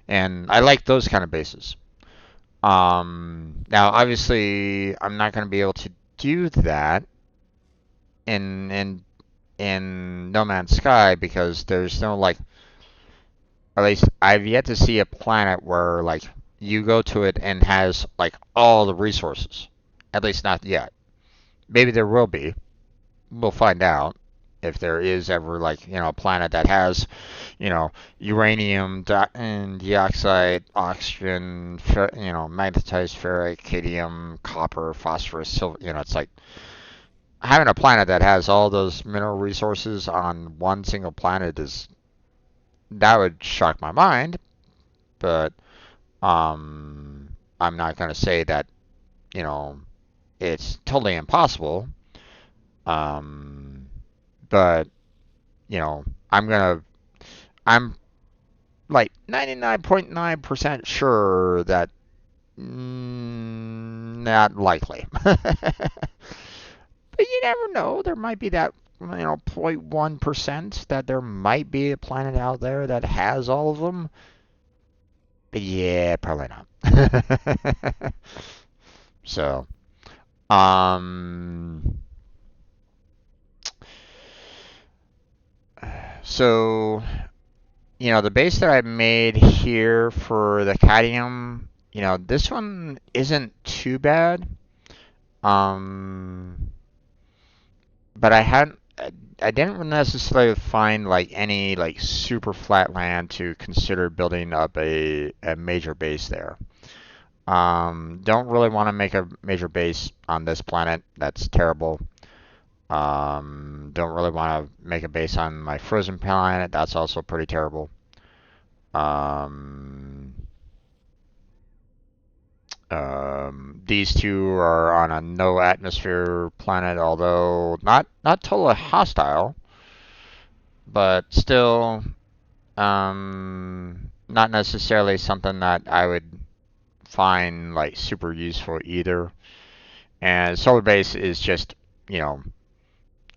And I like those kind of bases. Now obviously I'm not going to be able to do that in No Man's Sky because there's no like, at least I've yet to see a planet where like you go to it and has like all the resources. At least not yet. Maybe there will be. We'll find out if there is ever like a planet that has uranium and dioxide, oxygen, magnetized ferrite, cadmium, copper, phosphorus, silver. It's like having a planet that has all those mineral resources on one single planet is that would shock my mind, but I'm not going to say that you know it's totally impossible. Um, but I'm gonna I'm like 99.9% sure that not likely. But you never know. There might be that, 0.1% that there might be a planet out there that has all of them. But yeah, probably not. So, um, so, the base that I made here for the cadmium, this one isn't too bad. But I didn't necessarily find like any like super flat land to consider building up a major base there. Don't really want to make a major base on this planet. That's terrible. Don't really want to make a base on my frozen planet. That's also pretty terrible. Um, these two are on a no atmosphere planet, although not totally hostile, but still not necessarily something that I would find like super useful either. And solar base is just, you know,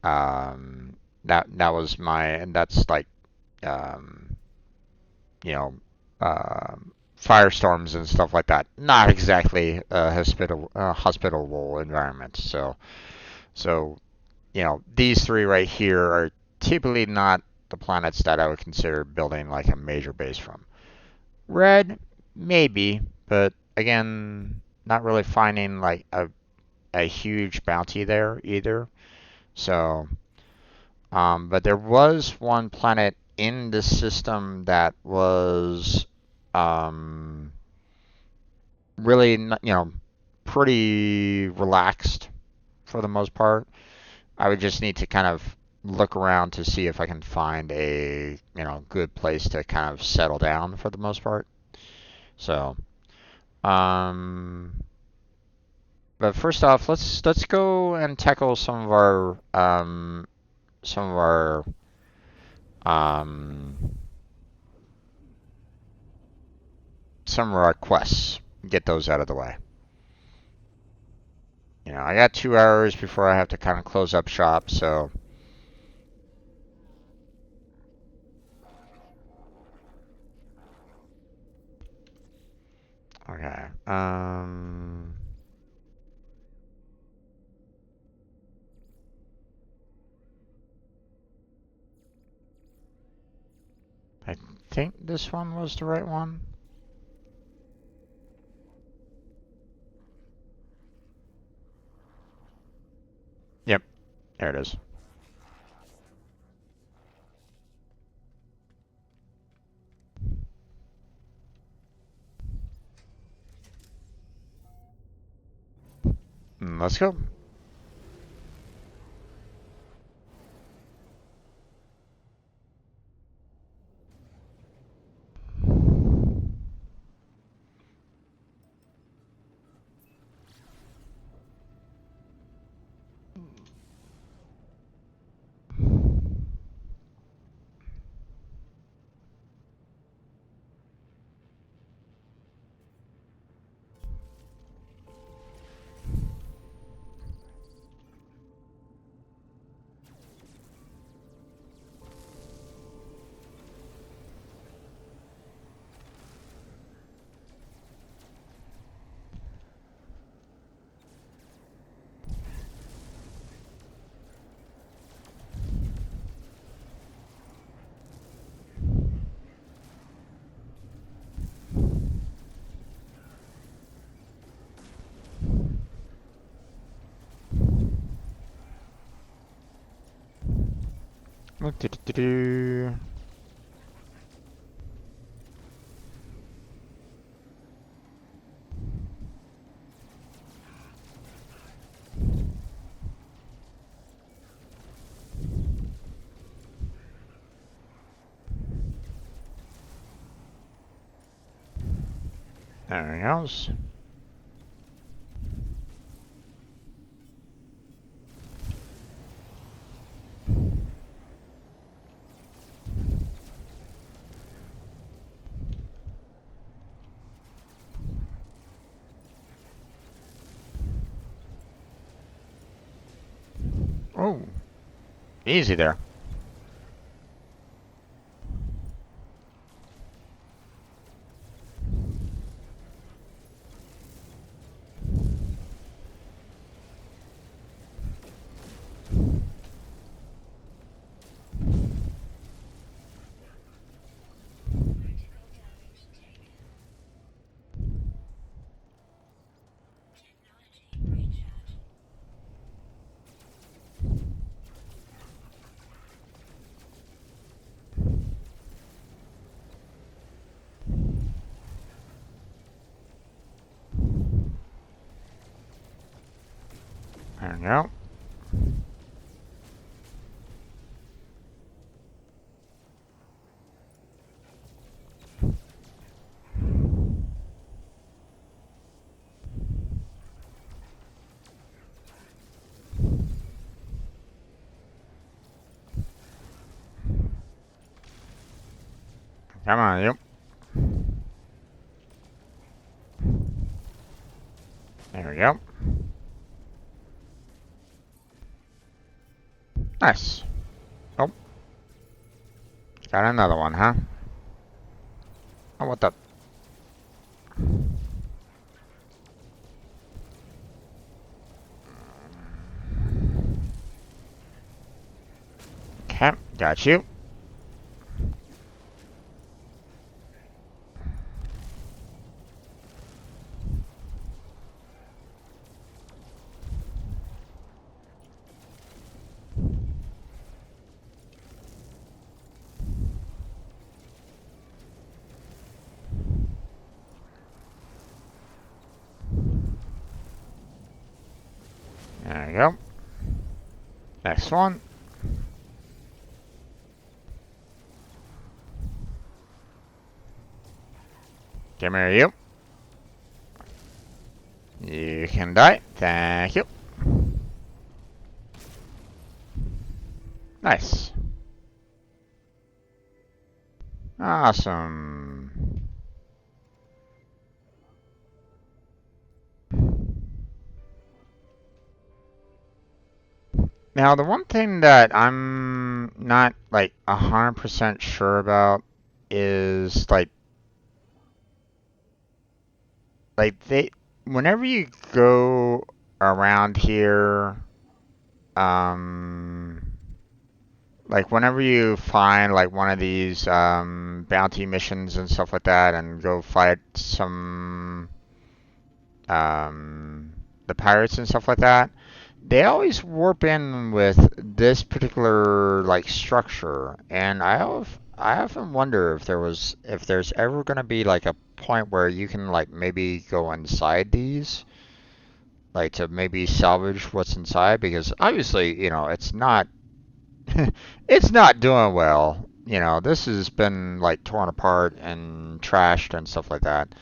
that was my, and that's like, um, you know, firestorms and stuff like that. Not exactly a hospitable environment. So these three right here are typically not the planets that I would consider building like a major base from. Red, maybe, but again, not really finding like a huge bounty there either. So, but there was one planet in the system that was um, really, pretty relaxed for the most part. I would just need to kind of look around to see if I can find a good place to kind of settle down for the most part. So, um, but first off, let's go and tackle some of our um, some of our quests. Get those out of the way. I got 2 hours before I have to kind of close up shop, so. Okay. I think this one was the right one. Yep, there it is. Let's go. Do-do-do-do. There it goes. Easy there. There we go. Come on, you. There we go. Nice. Oh. Got another one, huh? Oh, what the? Okay, got you. There we go. Next one. Come here, you. You can die. Thank you. Nice. Awesome. Now, the one thing that I'm not like 100% sure about is like they whenever you go around here, um like whenever you find like one of these bounty missions and stuff like that and go fight some the pirates and stuff like that, they always warp in with this particular like structure, and I often wonder if there's ever gonna be like a point where you can like maybe go inside these, like to maybe salvage what's inside, because obviously it's not it's not doing well. This has been like torn apart and trashed and stuff like that.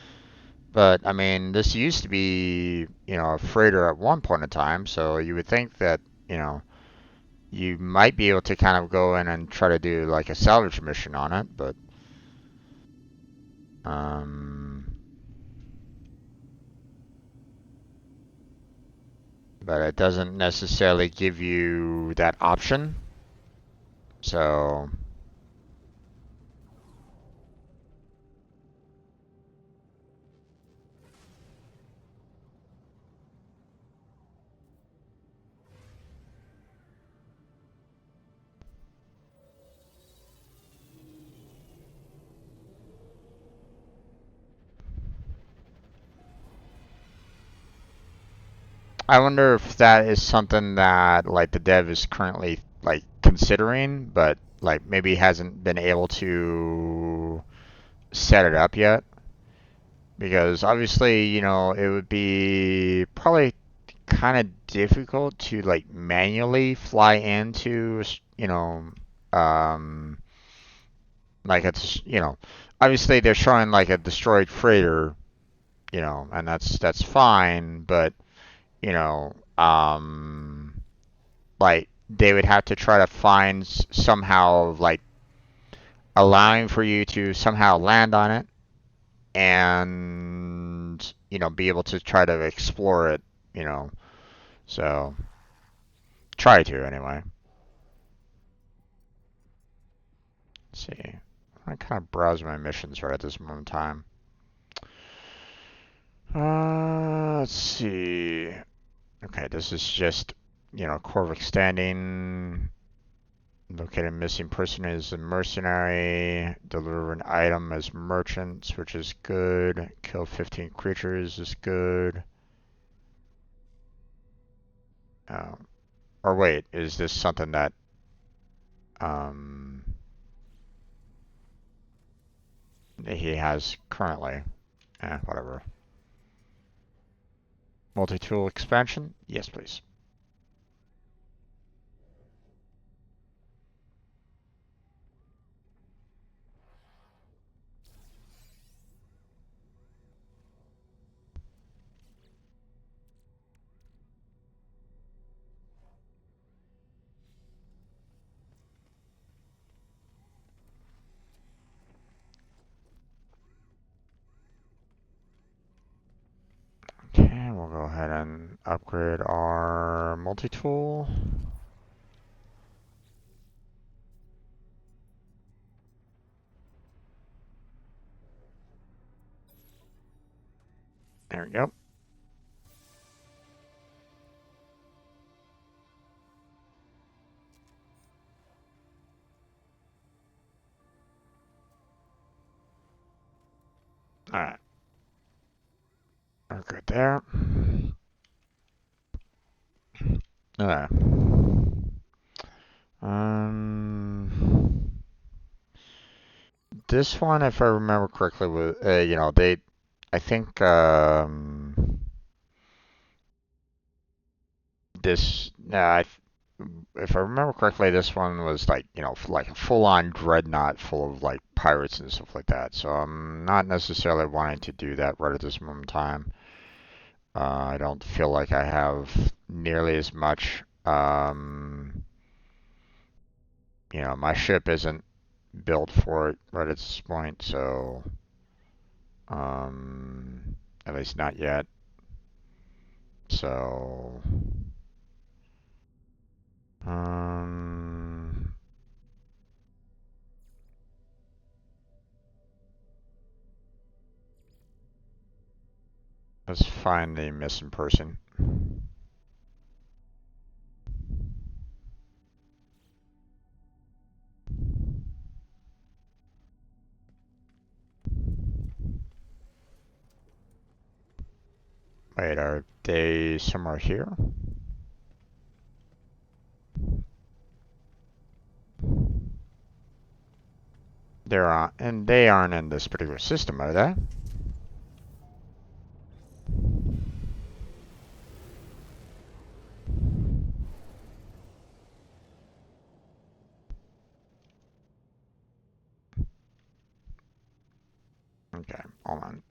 But I mean, this used to be, a freighter at one point in time, so you would think that, you know, you might be able to kind of go in and try to do like a salvage mission on it, um, but it doesn't necessarily give you that option. So, I wonder if that is something that like the dev is currently like considering, but like maybe hasn't been able to set it up yet. Because obviously, it would be probably kind of difficult to like manually fly into, um, like obviously they're showing like a destroyed freighter, and that's fine, but you know, like they would have to try to find somehow like allowing for you to somehow land on it and be able to try to explore it, you know. So try to anyway. Let's see. I kind of browse my missions right at this moment in time. Let's see. Okay, this is just, Corvic standing. Locate a missing person as a mercenary. Deliver an item as merchants, which is good. Kill 15 creatures is good. Or wait, is this something that he has currently? Whatever. Multi-tool expansion? Yes, please. Okay, we'll go ahead and upgrade our multi-tool. There we go. Alright. We're good there. Alright. This one, if I remember correctly, was, I think, if I remember correctly, this one was like, like a full-on dreadnought full of like pirates and stuff like that. So I'm not necessarily wanting to do that right at this moment in time. I don't feel like I have nearly as much. My ship isn't built for it right at this point, so at least not yet. So let's find the missing person. Wait, are they somewhere here? And they aren't in this particular system, are they? Okay, hold on.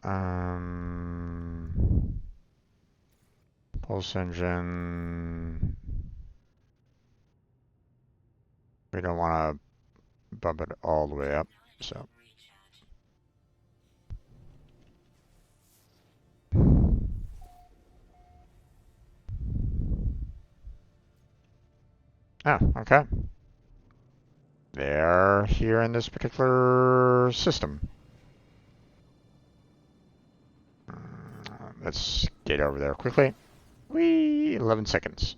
Pulse engine. We don't want to bump it all the way up, so. Oh, okay. They're here in this particular system. Let's get over there quickly. Whee! 11 seconds.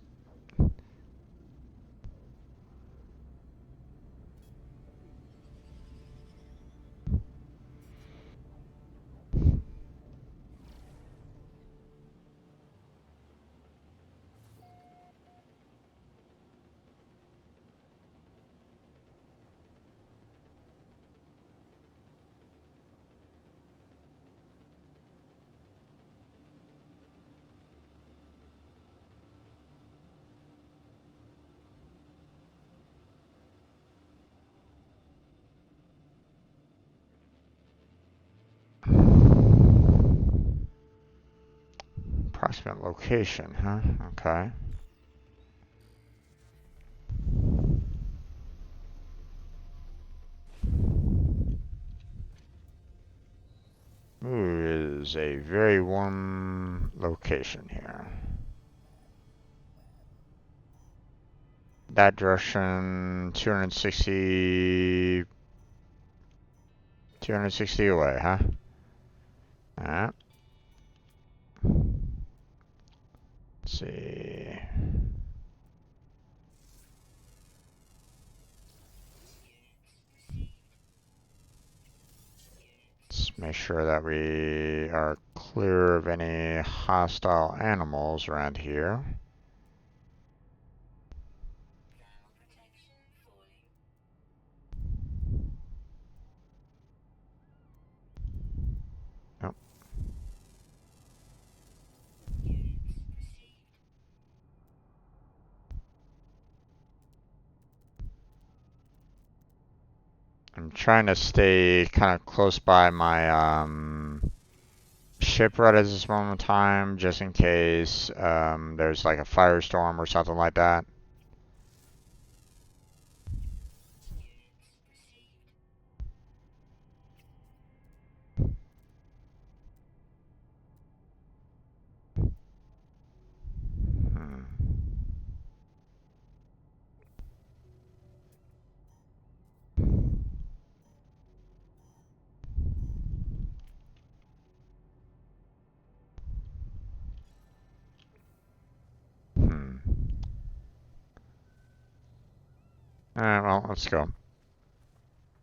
Approximate location, huh? Okay. Ooh, it is a very warm location here. That direction, 260 260 away, huh? Alright. Let's see. Let's make sure that we are clear of any hostile animals around here. Nope. I'm trying to stay kind of close by my ship right at this moment in time, just in case there's like a firestorm or something like that. Hmm. Hmm. Alright, well, let's go.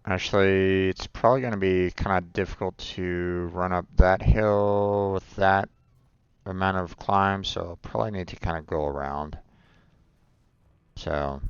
Actually, it's probably going to be kind of difficult to run up that hill with that amount of climb, so I'll probably need to kind of go around. So,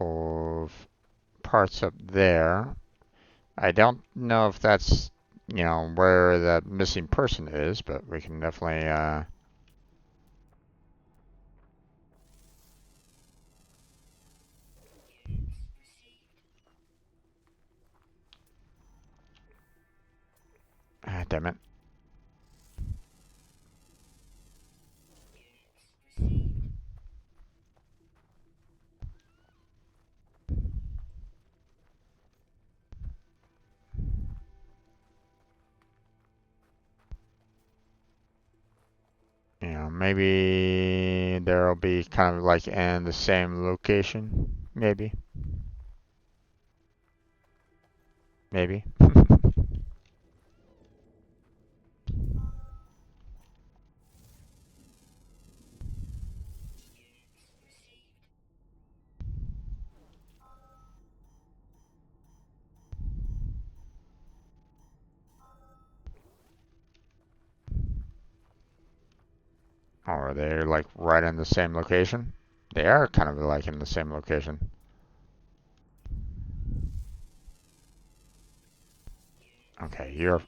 couple of parts up there. I don't know if that's, where that missing person is, but we can definitely, damn it. Maybe there'll be kind of like in the same location. Maybe. Maybe. Or are they like right in the same location? They are kind of like in the same location. Okay, you're.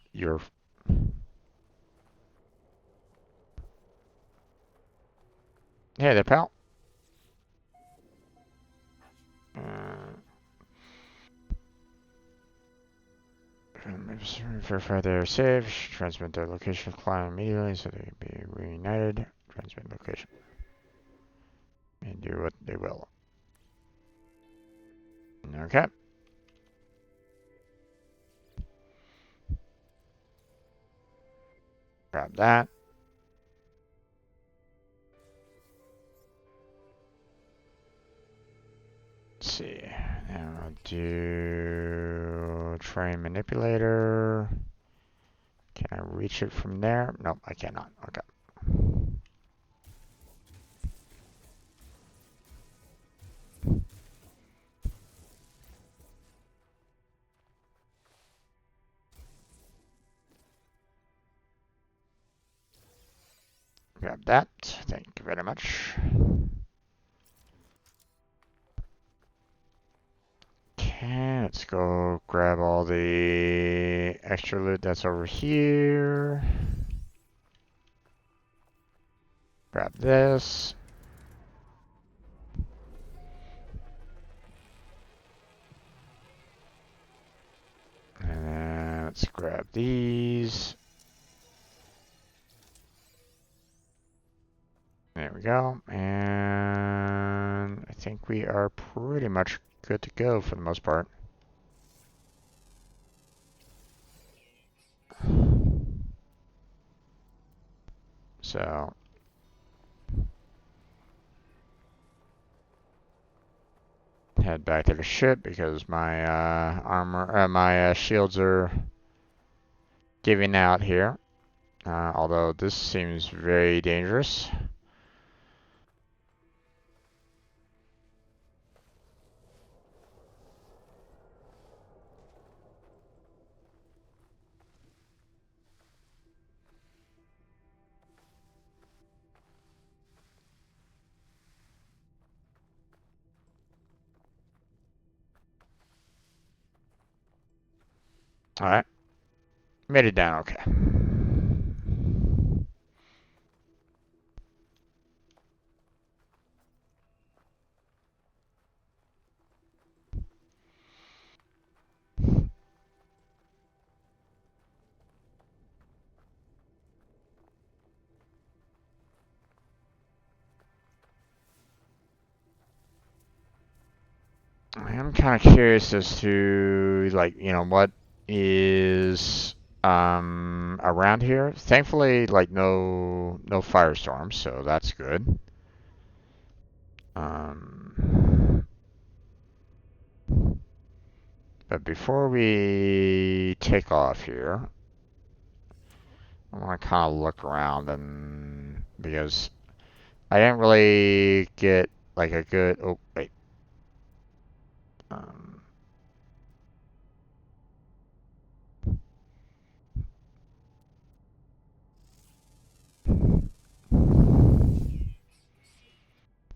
Hey there, pal. Uh, Verify they're safe. Transmit their location of client immediately so they can be reunited. Transmit location. And do what they will. Okay. Grab that. Let's see. And I'll do train manipulator. Can I reach it from there? Nope, I cannot. Okay. Grab that. Thank you very much. Okay, let's go grab all the extra loot that's over here. Grab this. And then let's grab these. There we go. And I think we are pretty much good to go for the most part. So head back to the ship because my my shields are giving out here. Although this seems very dangerous. Alright. Made it down okay. I'm kind of curious as to, like, what is around here. Thankfully, like, no firestorms, so that's good. But before we take off here, I want to kind of look around and because I didn't really get like a good. Oh wait. Um,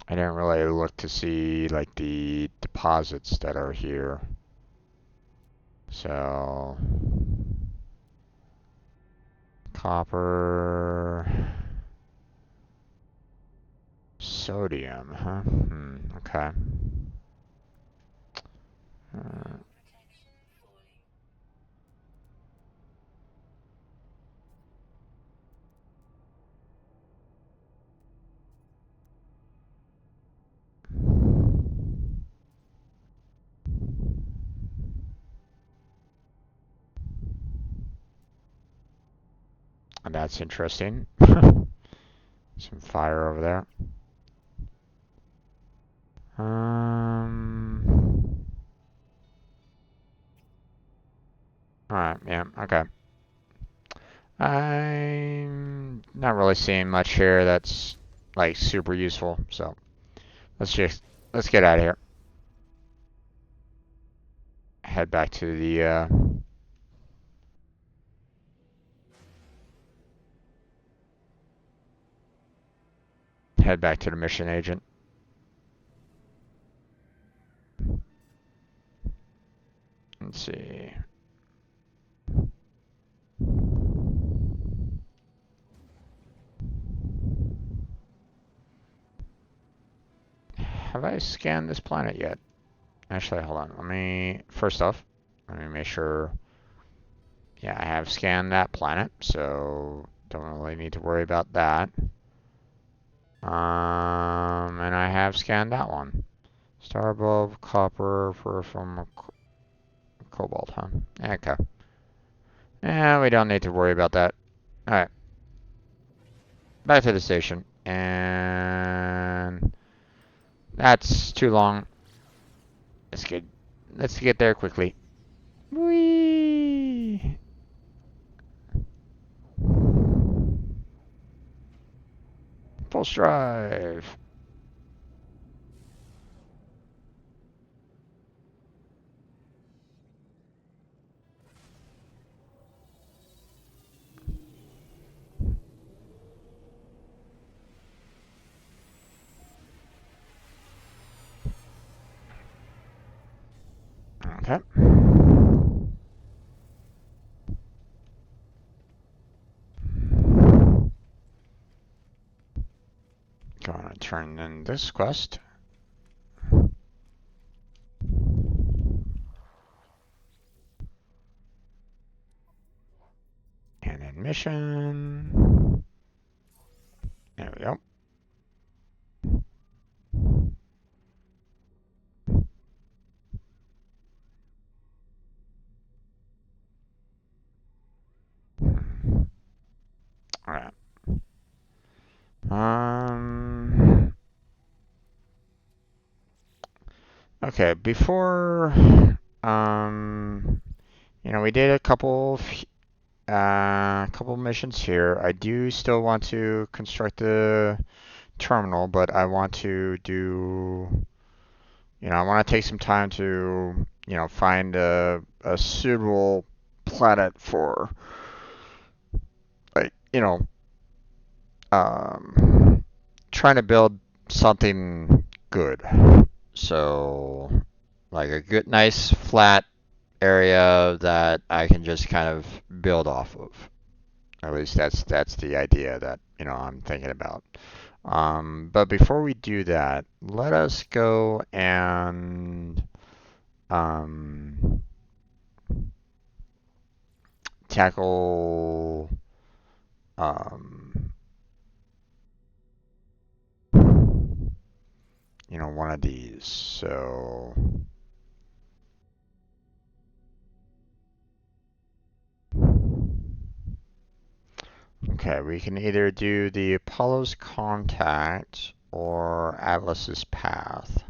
I didn't really look to see like the deposits that are here. So copper, sodium, huh? Okay. Uh, that's interesting. Some fire over there. Alright, yeah, okay. I'm not really seeing much here that's like super useful, so let's get out of here. Head back to the head back to the mission agent. Let's see. Have I scanned this planet yet? Actually, hold on. First off, let me make sure. Yeah, I have scanned that planet, so don't really need to worry about that. And I have scanned that one. Star bulb, copper, from cobalt, huh? Okay. Yeah, we don't need to worry about that. Alright. back to the station. And that's too long. Let's get there quickly. Whee! Full drive. Okay. Gonna turn in this quest. And then mission. There we go. Alright. Okay, before, we did a couple missions here. I do still want to construct the terminal, but I want to do, I want to take some time to, find a suitable planet for, like, trying to build something good. So, like a good, nice, flat area that I can just kind of build off of. At least that's the idea that I'm thinking about. But before we do that, let us go and tackle um, one of these. So okay, we can either do the Apollo's contact or Atlas's path.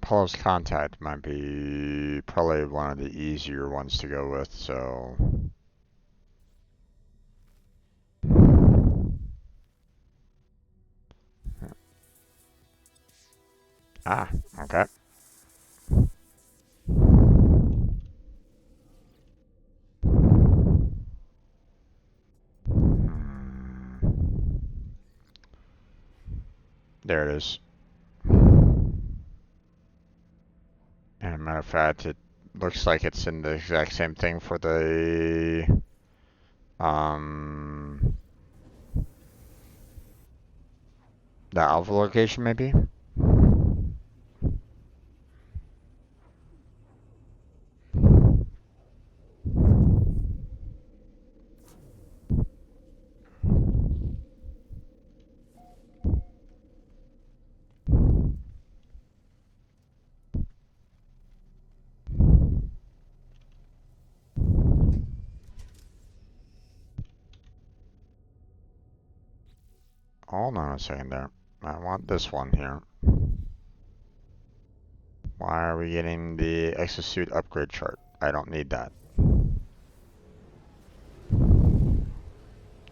Apollo's contact might be probably one of the easier ones to go with, so. Ah, okay. There it is. And a matter of fact, it looks like it's in the exact same thing for the the alpha location, maybe. Hold on a second there. I want this one here. Why are we getting the exosuit upgrade chart? I don't need that.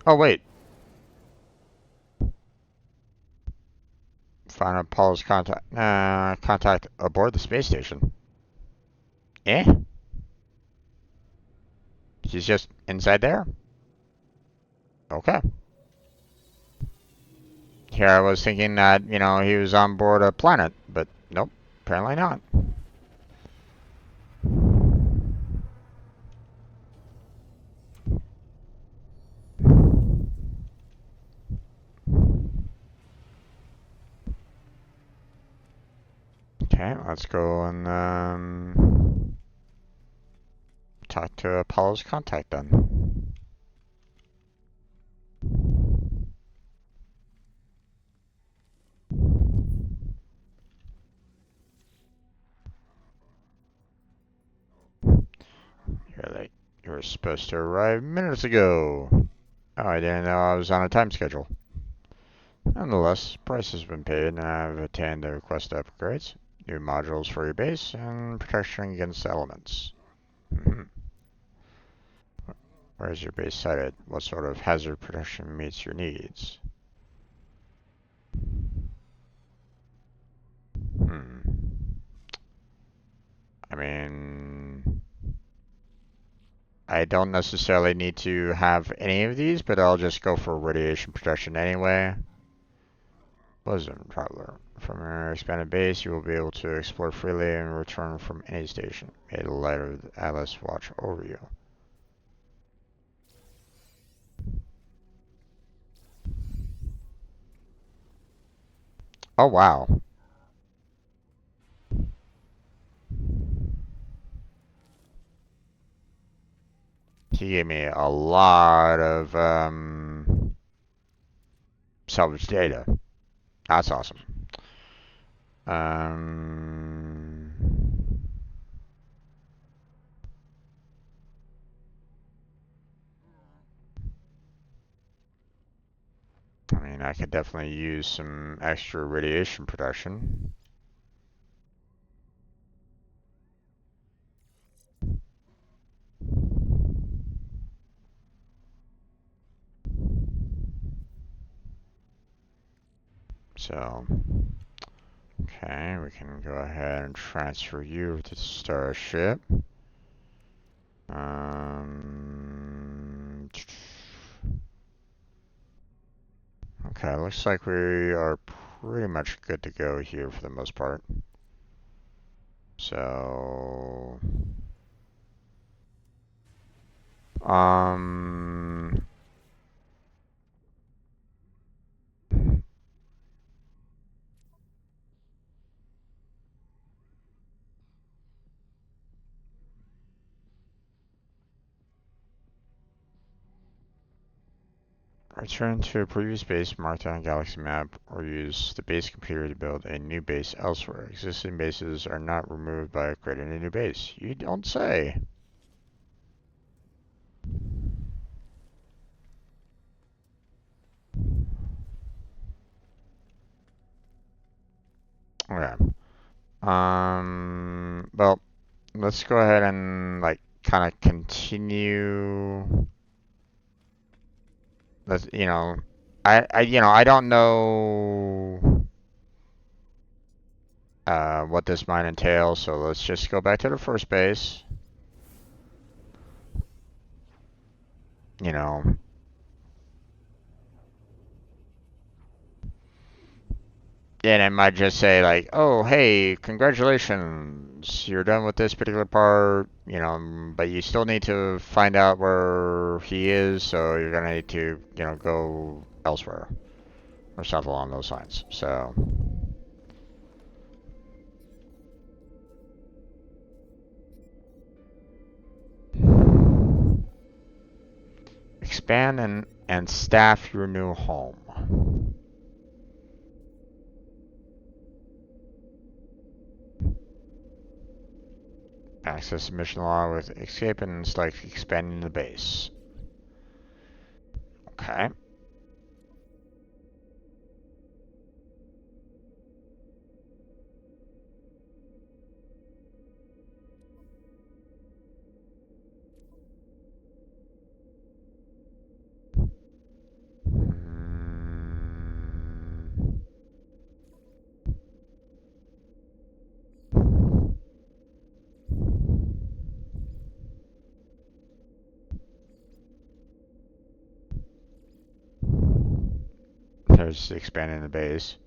Oh, wait. Find Apollo's contact aboard the space station. Eh? She's just inside there? Okay. Here I was thinking that, he was on board a planet, but nope, apparently not. Okay, let's go and talk to Apollo's contact then. You were supposed to arrive minutes ago. Oh, I didn't know I was on a time schedule. Nonetheless, price has been paid and I've obtained the requested upgrades, new modules for your base, and protection against elements. Where is your base sited? What sort of hazard protection meets your needs? I mean, I don't necessarily need to have any of these, but I'll just go for radiation protection anyway. Bosom Traveler. From your expanded base, you will be able to explore freely and return from any station. May the light of the Atlas watch over you. Oh, wow. He gave me a lot of salvage data. That's awesome. Um, I mean, I could definitely use some extra radiation protection. So, okay, we can go ahead and transfer you to the starship. Okay, looks like we are pretty much good to go here for the most part. So, return to a previous base marked on a galaxy map, or use the base computer to build a new base elsewhere. Existing bases are not removed by creating a new base. You don't say. Okay. Well, let's go ahead and like kind of continue. Let's, I don't know what this might entail, so let's just go back to the first base. You know, and it might just say like, "Oh, hey, congratulations, you're done with this particular part." But you still need to find out where he is, so you're gonna need to, go elsewhere or something along those lines. So. Expand and staff your new home. Access the mission log with escape and select expanding the base. Okay. There's expanding the base.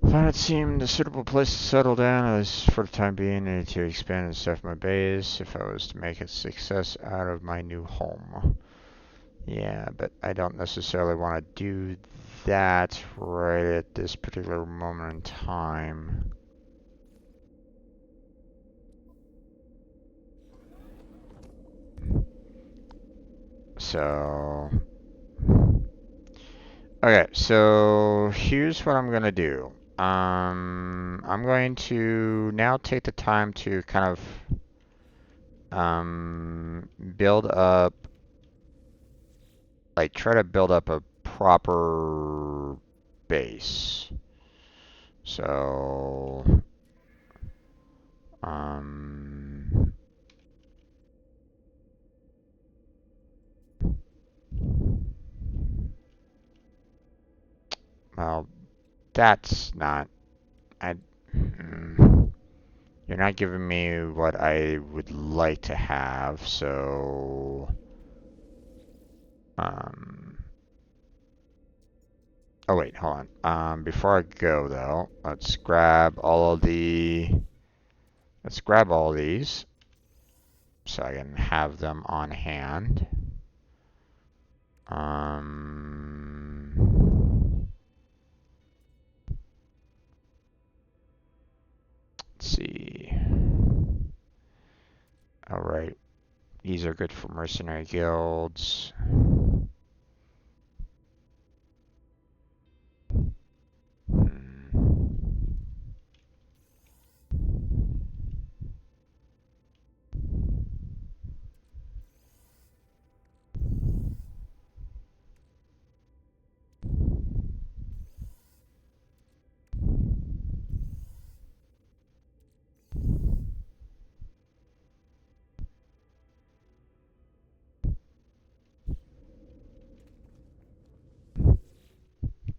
Planet seemed a suitable place to settle down, at least for the time being. I need to expand and staff my base if I was to make a success out of my new home. Yeah, but I don't necessarily want to do that right at this particular moment in time. So, okay, so here's what I'm gonna do. I'm going to now take the time to kind of build up, like try to build up a proper base. So, um, well, that's not, I, you're not giving me what I would like to have, so, um, oh wait, hold on. Before I go though, let's grab all of let's grab all these so I can have them on hand. Let's see. All right, these are good for mercenary guilds.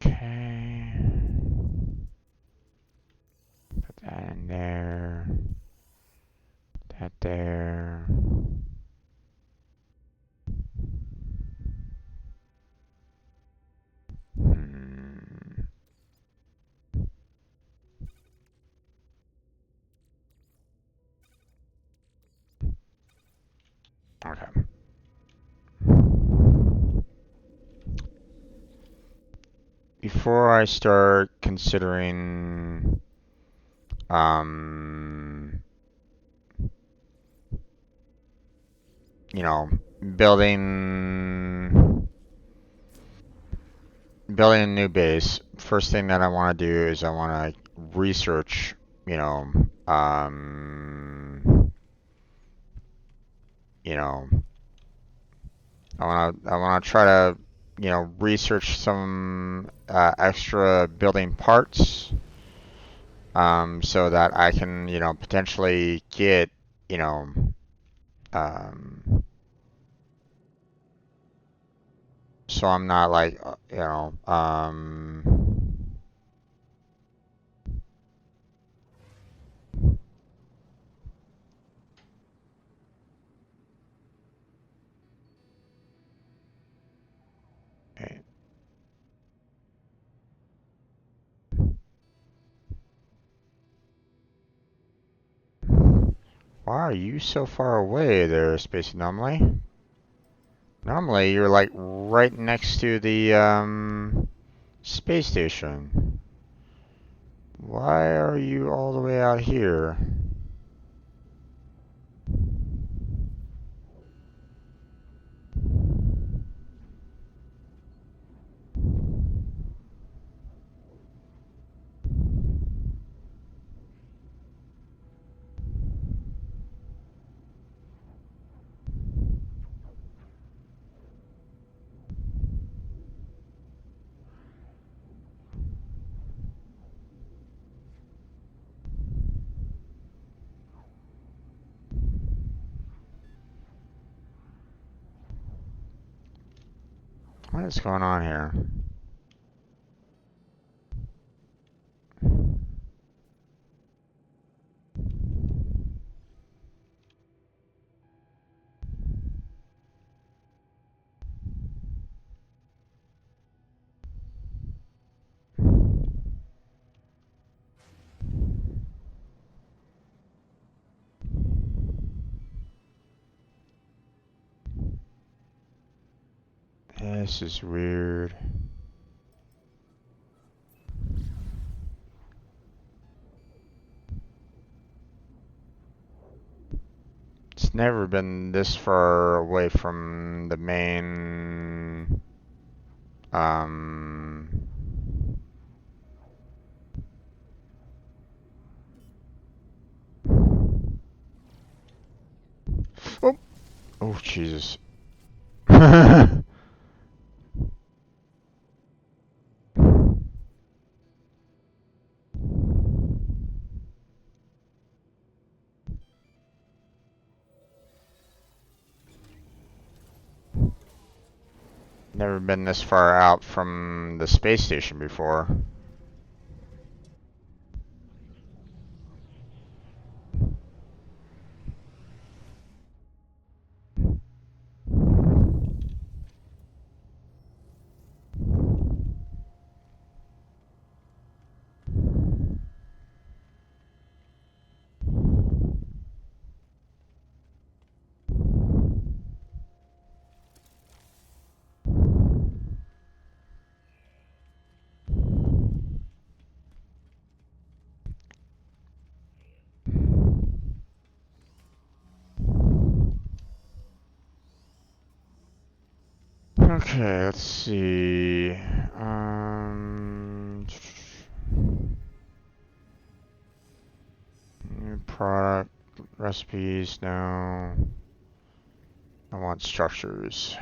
Okay. Put that in there. That there. Hmm. Okay. Before I start considering, um, you know, building building a new base, first thing that I want to do is I want to research, you know, you know, I want to try to, research some extra building parts, so that I can, potentially get, you know, um, so I'm not like, eh, why are you so far away there, Space Anomaly? Normally, you're like right next to the space station. Why are you all the way out here? What is going on here? This is weird. It's never been this far away from the main, oh, oh, Jesus. Never been this far out from the space station before. Okay, let's see. New product recipes. No. I want structures.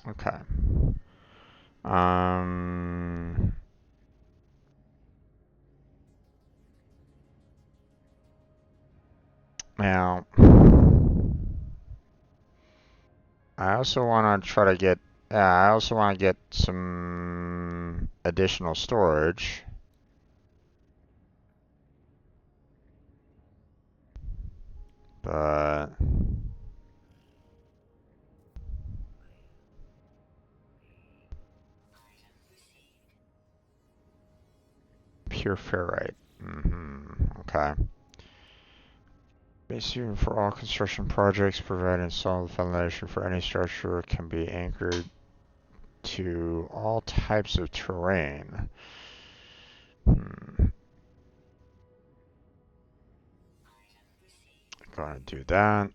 Okay. Now, I also want to try to get. I also want to get some additional storage. But pure ferrite. Okay. Basically, for all construction projects, providing solid foundation for any structure can be anchored to all types of terrain. Gonna do that.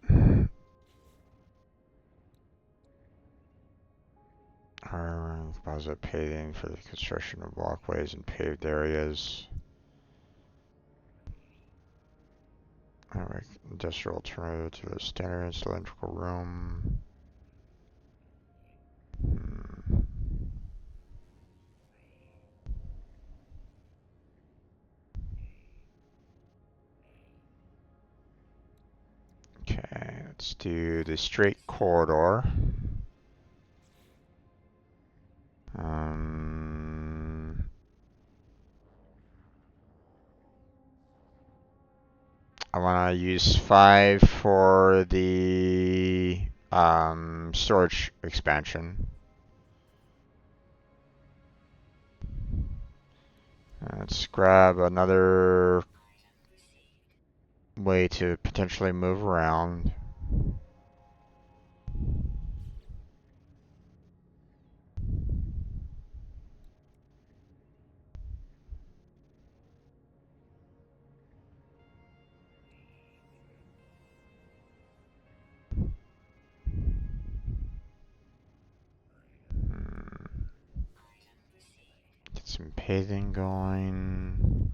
Hiring composite paving for the construction of walkways and paved areas. Industrial alternative to the standard cylindrical room. Okay, let's do the straight corridor. I want to use 5 for the storage expansion. Let's grab another way to potentially move around. Get some paving going.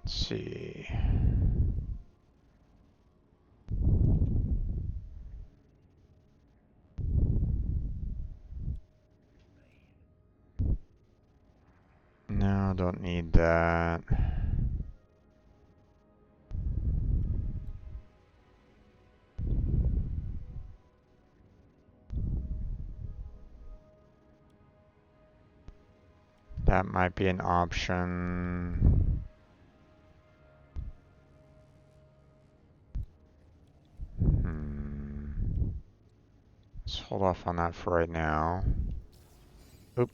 Let's see. No, don't need that. That might be an option. Let's hold off on that for right now. Oop.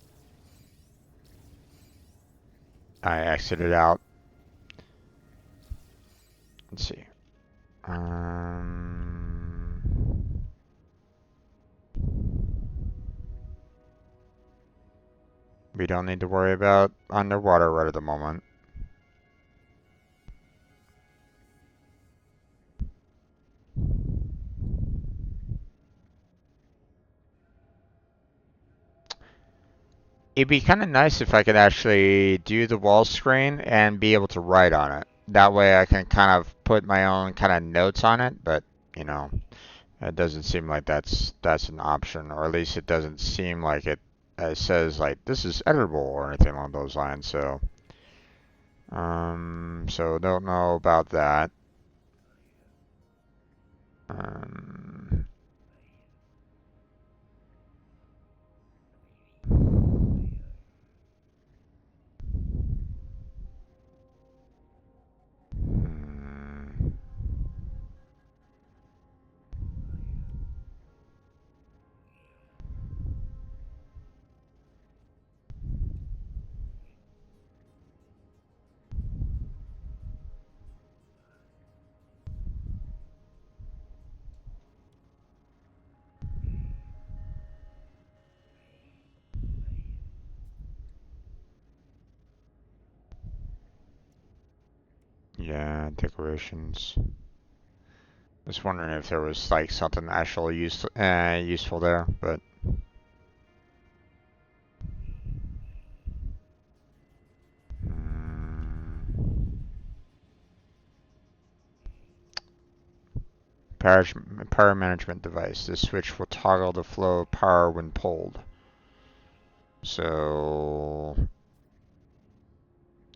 I exited out. Let's see. We don't need to worry about underwater right at the moment. It'd be kind of nice if I could actually do the wall screen and be able to write on it. That way I can kind of put my own kind of notes on it, but, you know, it doesn't seem like that's an option, or at least it doesn't seem like it says like this is editable or anything along those lines. So don't know about that. Um, hmm. Yeah, decorations. Just wondering if there was like something actually useful there, but mm, power, power management device. This switch will toggle the flow of power when pulled. So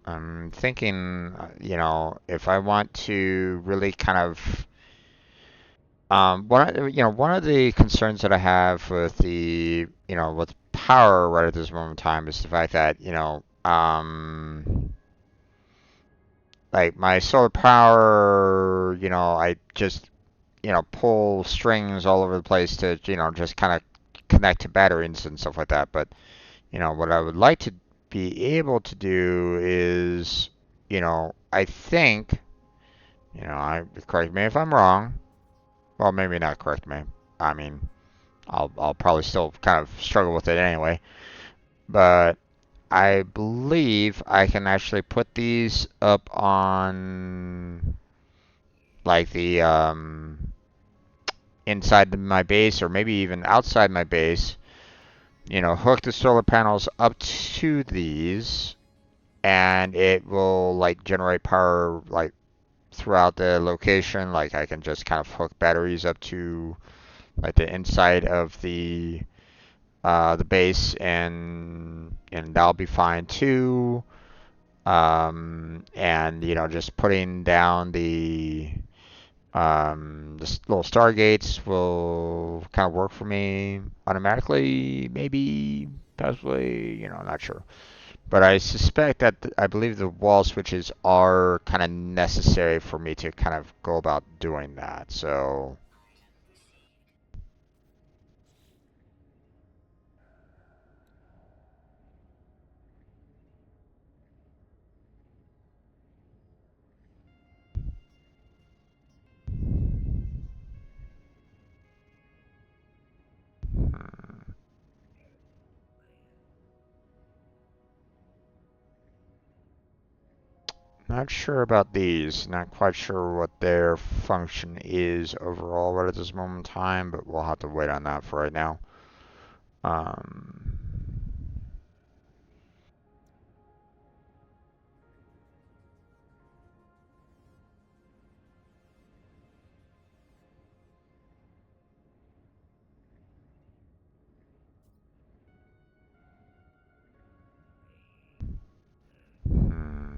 I'm thinking, you know, if I want to really kind of one of the concerns that I have with with power right at this moment in time is the fact that, like my solar power, I just, pull strings all over the place to, just kind of connect to batteries and stuff like that. But, what I would like to be able to do is, I think, correct me if I'm wrong. Well, maybe not correct me. I mean, I'll probably still kind of struggle with it anyway. But I believe I can actually put these up on like the inside my base, or maybe even outside my base. Hook the solar panels up to these, and it will like generate power like throughout the location. Like I can just kind of hook batteries up to like the inside of the base, and that'll be fine too. And just putting down the little stargates will kind of work for me automatically, maybe, possibly, not sure. But I suspect that I believe the wall switches are kind of necessary for me to kind of go about doing that. So, hmm. Not sure about these. Not quite sure what their function is overall right at this moment in time, but we'll have to wait on that for right now. Um, hmm.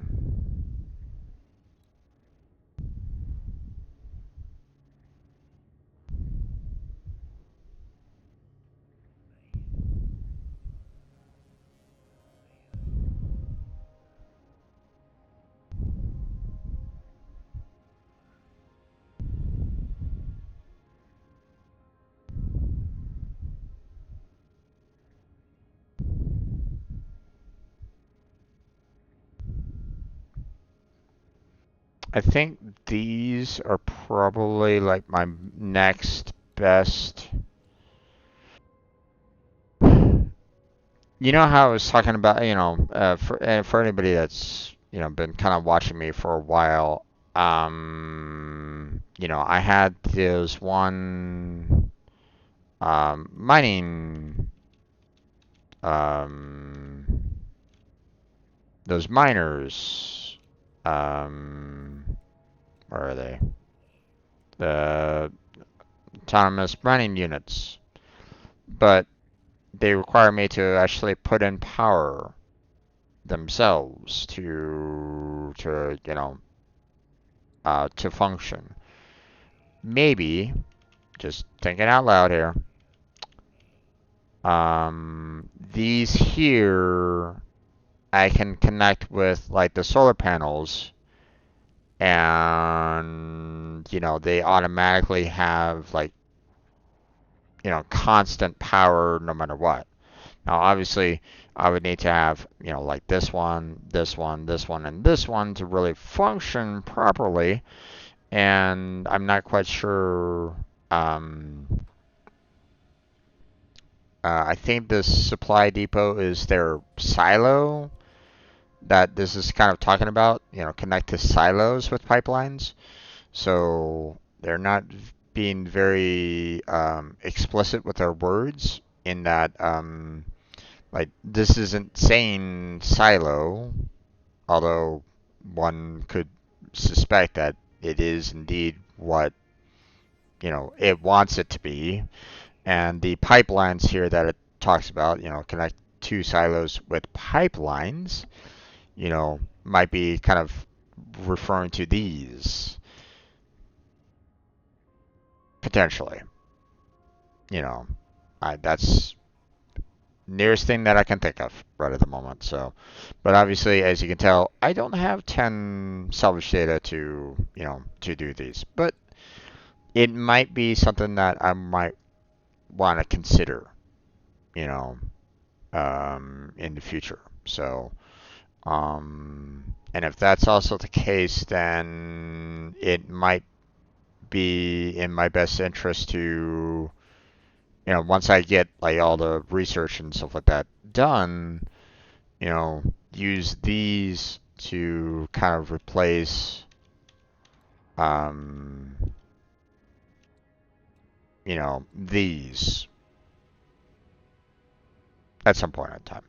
I think these are probably like my next best. You know how I was talking about, for anybody that's, been kind of watching me for a while, I had mining, um, those miners, um, where are they? The autonomous mining units, but they require me to actually put in power themselves to function. Maybe, just thinking out loud here, these here I can connect with like the solar panels, and they automatically have like constant power no matter what. Now, obviously, I would need to have, like this one, this one, this one, and this one to really function properly. And I'm not quite sure. Um, I think this supply depot is their silo that this is kind of talking about, connect to silos with pipelines. So they're not being very explicit with their words in that, like, this isn't saying silo, although one could suspect that it is indeed what, it wants it to be. And the pipelines here that it talks about, connect two silos with pipelines, might be kind of referring to these potentially. You know, that's nearest thing that I can think of right at the moment. So, but obviously, as you can tell, I don't have 10 salvage data to do these, but it might be something that I might want to consider, you know, in the future. So, and if that's also the case, then it might be in my best interest to, once I get like all the research and stuff like that done, use these to kind of replace, um, these at some point in time.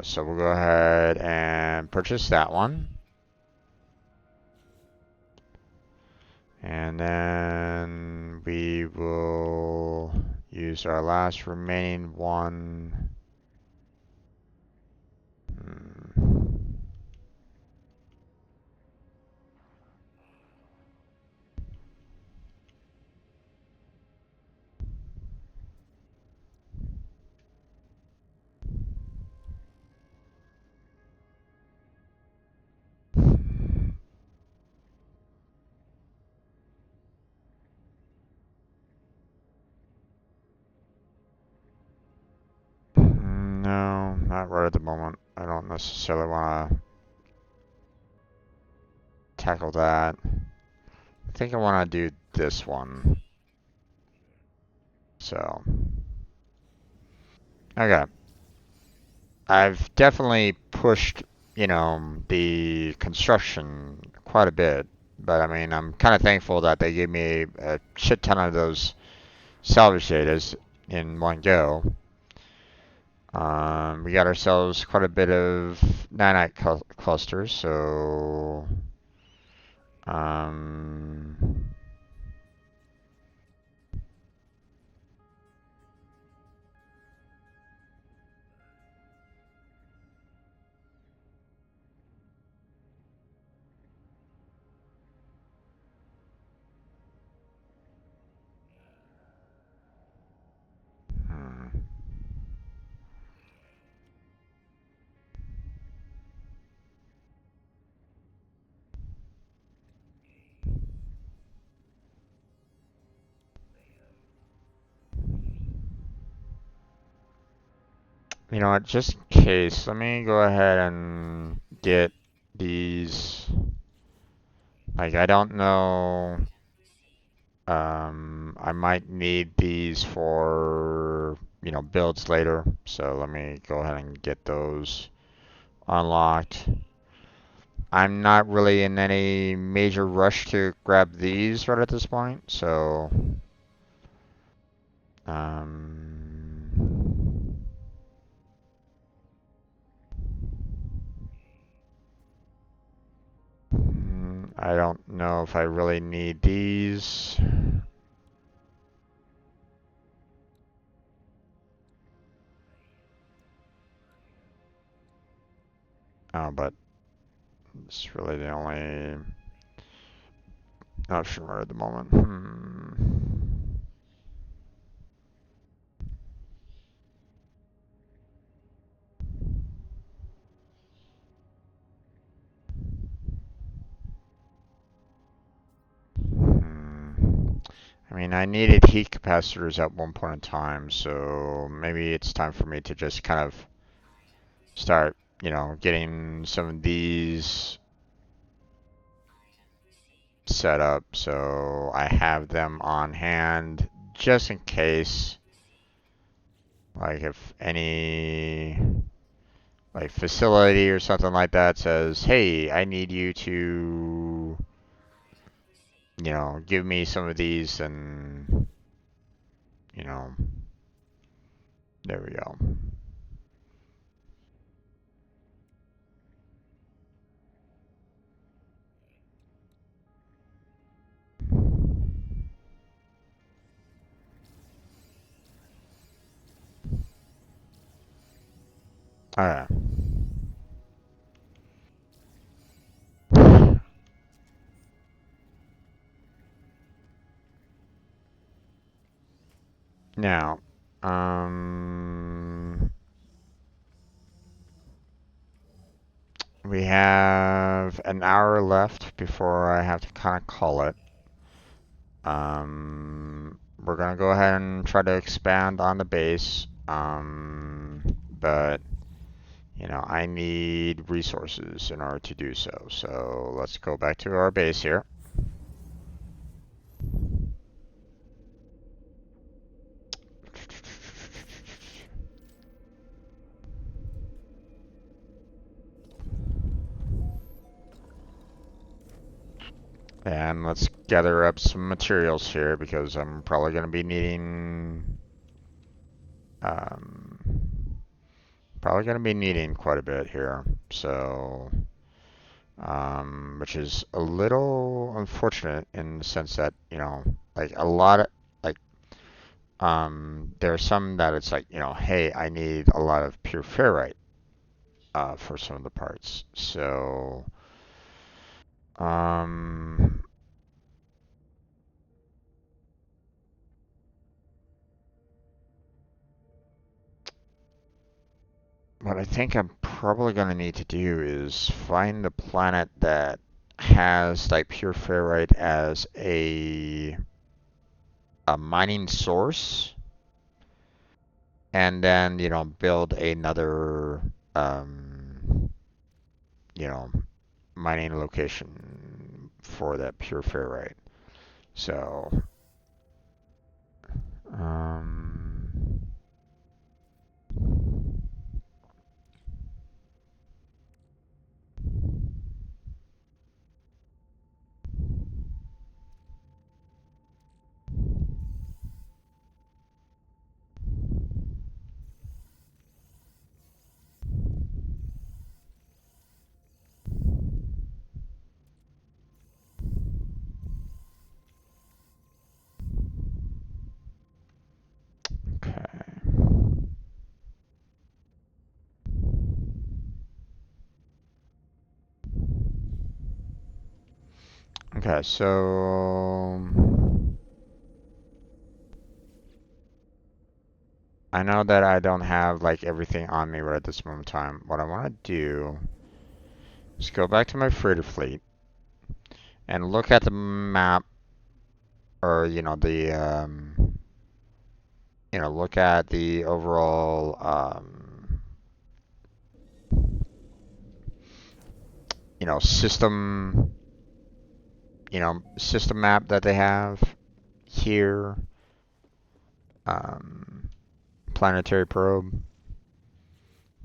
So we'll go ahead and purchase that one. And then we will use our last remaining one. No, not right at the moment. I don't necessarily want to tackle that. I think I want to do this one. So, okay. I've definitely pushed, the construction quite a bit. But I mean, I'm kind of thankful that they gave me a shit ton of those salvage datas in one go. We got ourselves quite a bit of nanite clusters, so um, hmm. You know what, just in case, let me go ahead and get these. Like, I don't know. I might need these for, builds later. So let me go ahead and get those unlocked. I'm not really in any major rush to grab these right at this point, so um, I don't know if I really need these. But it's really the only option right at the moment. I mean, I needed heat capacitors at one point in time, so maybe it's time for me to just kind of start, getting some of these set up so I have them on hand just in case, like if any like facility or something like that says, "Hey, I need you to, give me some of these," and you know, there we go. All right. Now, we have an hour left before I have to kind of call it. We're gonna go ahead and try to expand on the base. But I need resources in order to do so. So let's go back to our base here. And let's gather up some materials here because I'm probably going to be needing um, quite a bit here. So, which is a little unfortunate in the sense that, like a lot of like there are some that it's like, hey, I need a lot of pure ferrite for some of the parts. So, um, what I think I'm probably going to need to do is find the planet that has like pure ferrite as a mining source, and then build another you know mining location for that pure ferrite. So um, okay. Okay, so I know that I don't have like everything on me right at this moment in time. What I want to do is go back to my freighter fleet and look at the map, or look at the overall system, system map that they have here, um, planetary probe,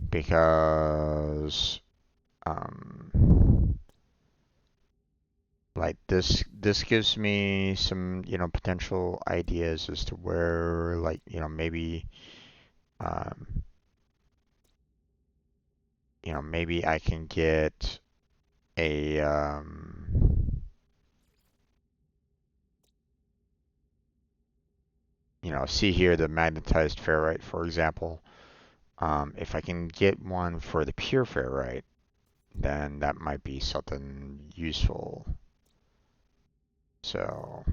because like this gives me some potential ideas as to where, like, maybe um, maybe I can get a see here the magnetized ferrite, for example. If I can get one for the pure ferrite, then that might be something useful. So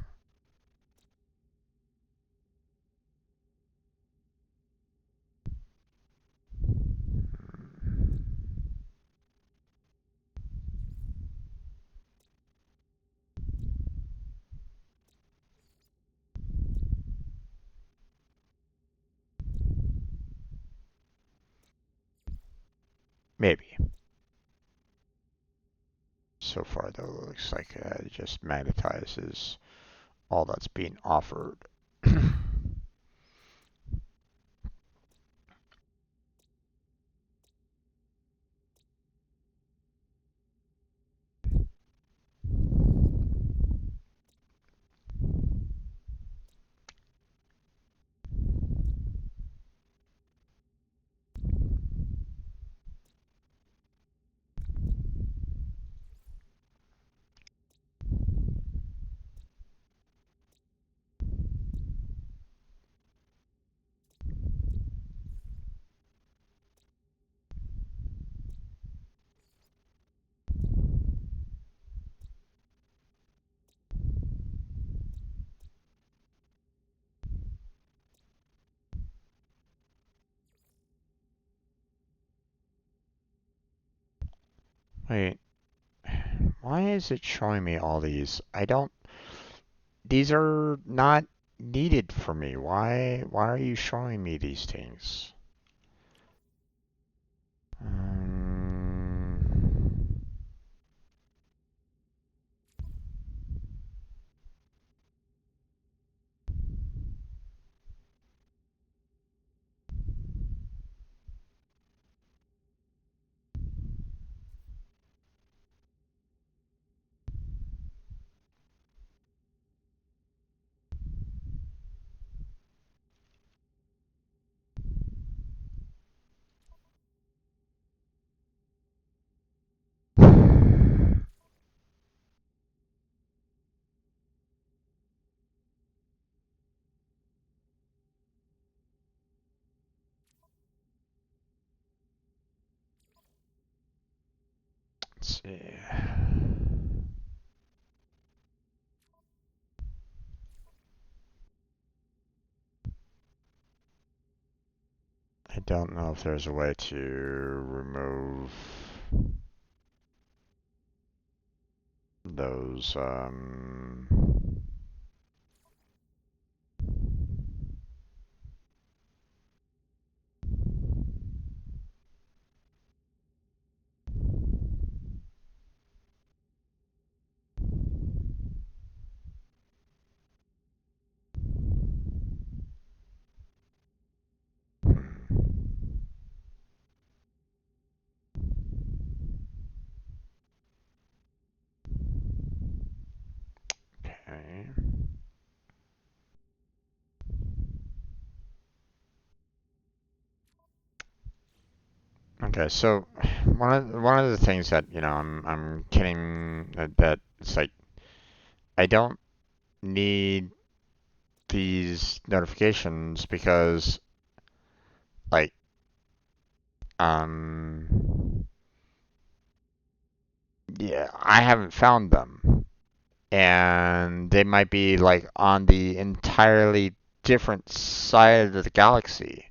maybe. So far, though, it looks like it just magnetizes all that's being offered. Wait, why is it showing me all these? I don't. These are not needed for me. Why are you showing me these things? Um, let's see. I don't know if there's a way to remove those. Okay. Okay, so one of the things that I'm getting that it's like I don't need these notifications because like um yeah, I haven't found them, and they might be like on the entirely different side of the galaxy.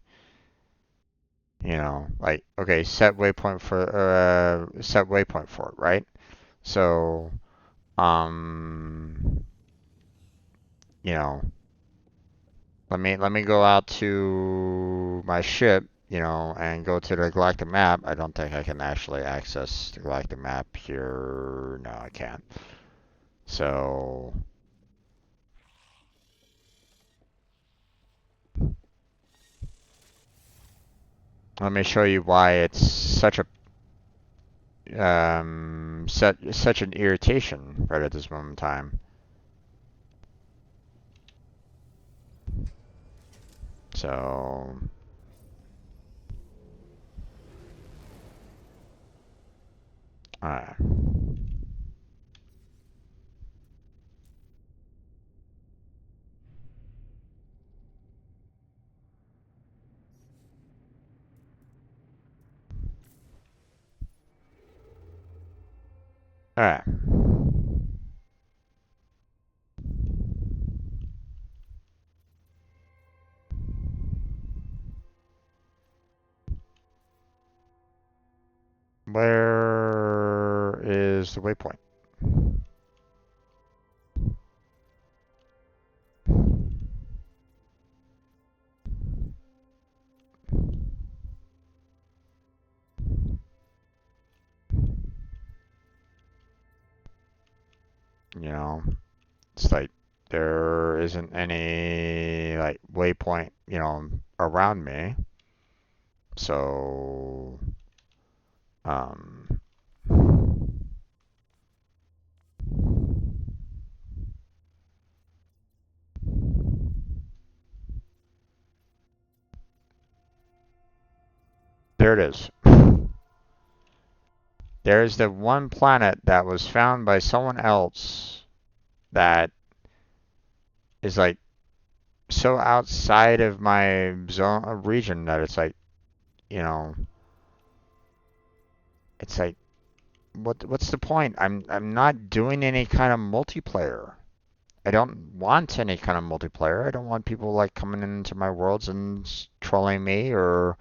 Like, okay, set waypoint for it, right? So um you know let me go out to my ship and go to the galactic map, I don't think I can actually access the galactic map here. No, I can't. So, let me show you why it's such a such an irritation right at this moment in time. So, alright. Alright. Where is the waypoint? You know, it's like there isn't any like waypoint, around me. So, um, there it is. There's the one planet that was found by someone else that is like so outside of my zone of region that it's like, you know, it's like what's the point? I'm not doing any kind of multiplayer. I don't want any kind of multiplayer. I don't want people like coming into my worlds and trolling me or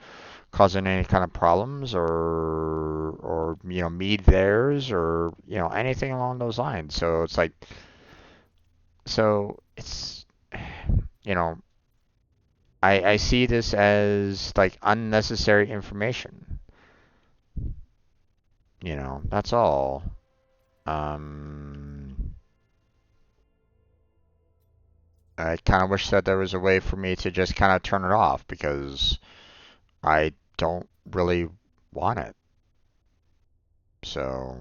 causing any kind of problems or me theirs or anything along those lines. So it's like it's you know I see this as like unnecessary information. That's all. Um, I kind of wish that there was a way for me to just kind of turn it off because I don't really want it. So,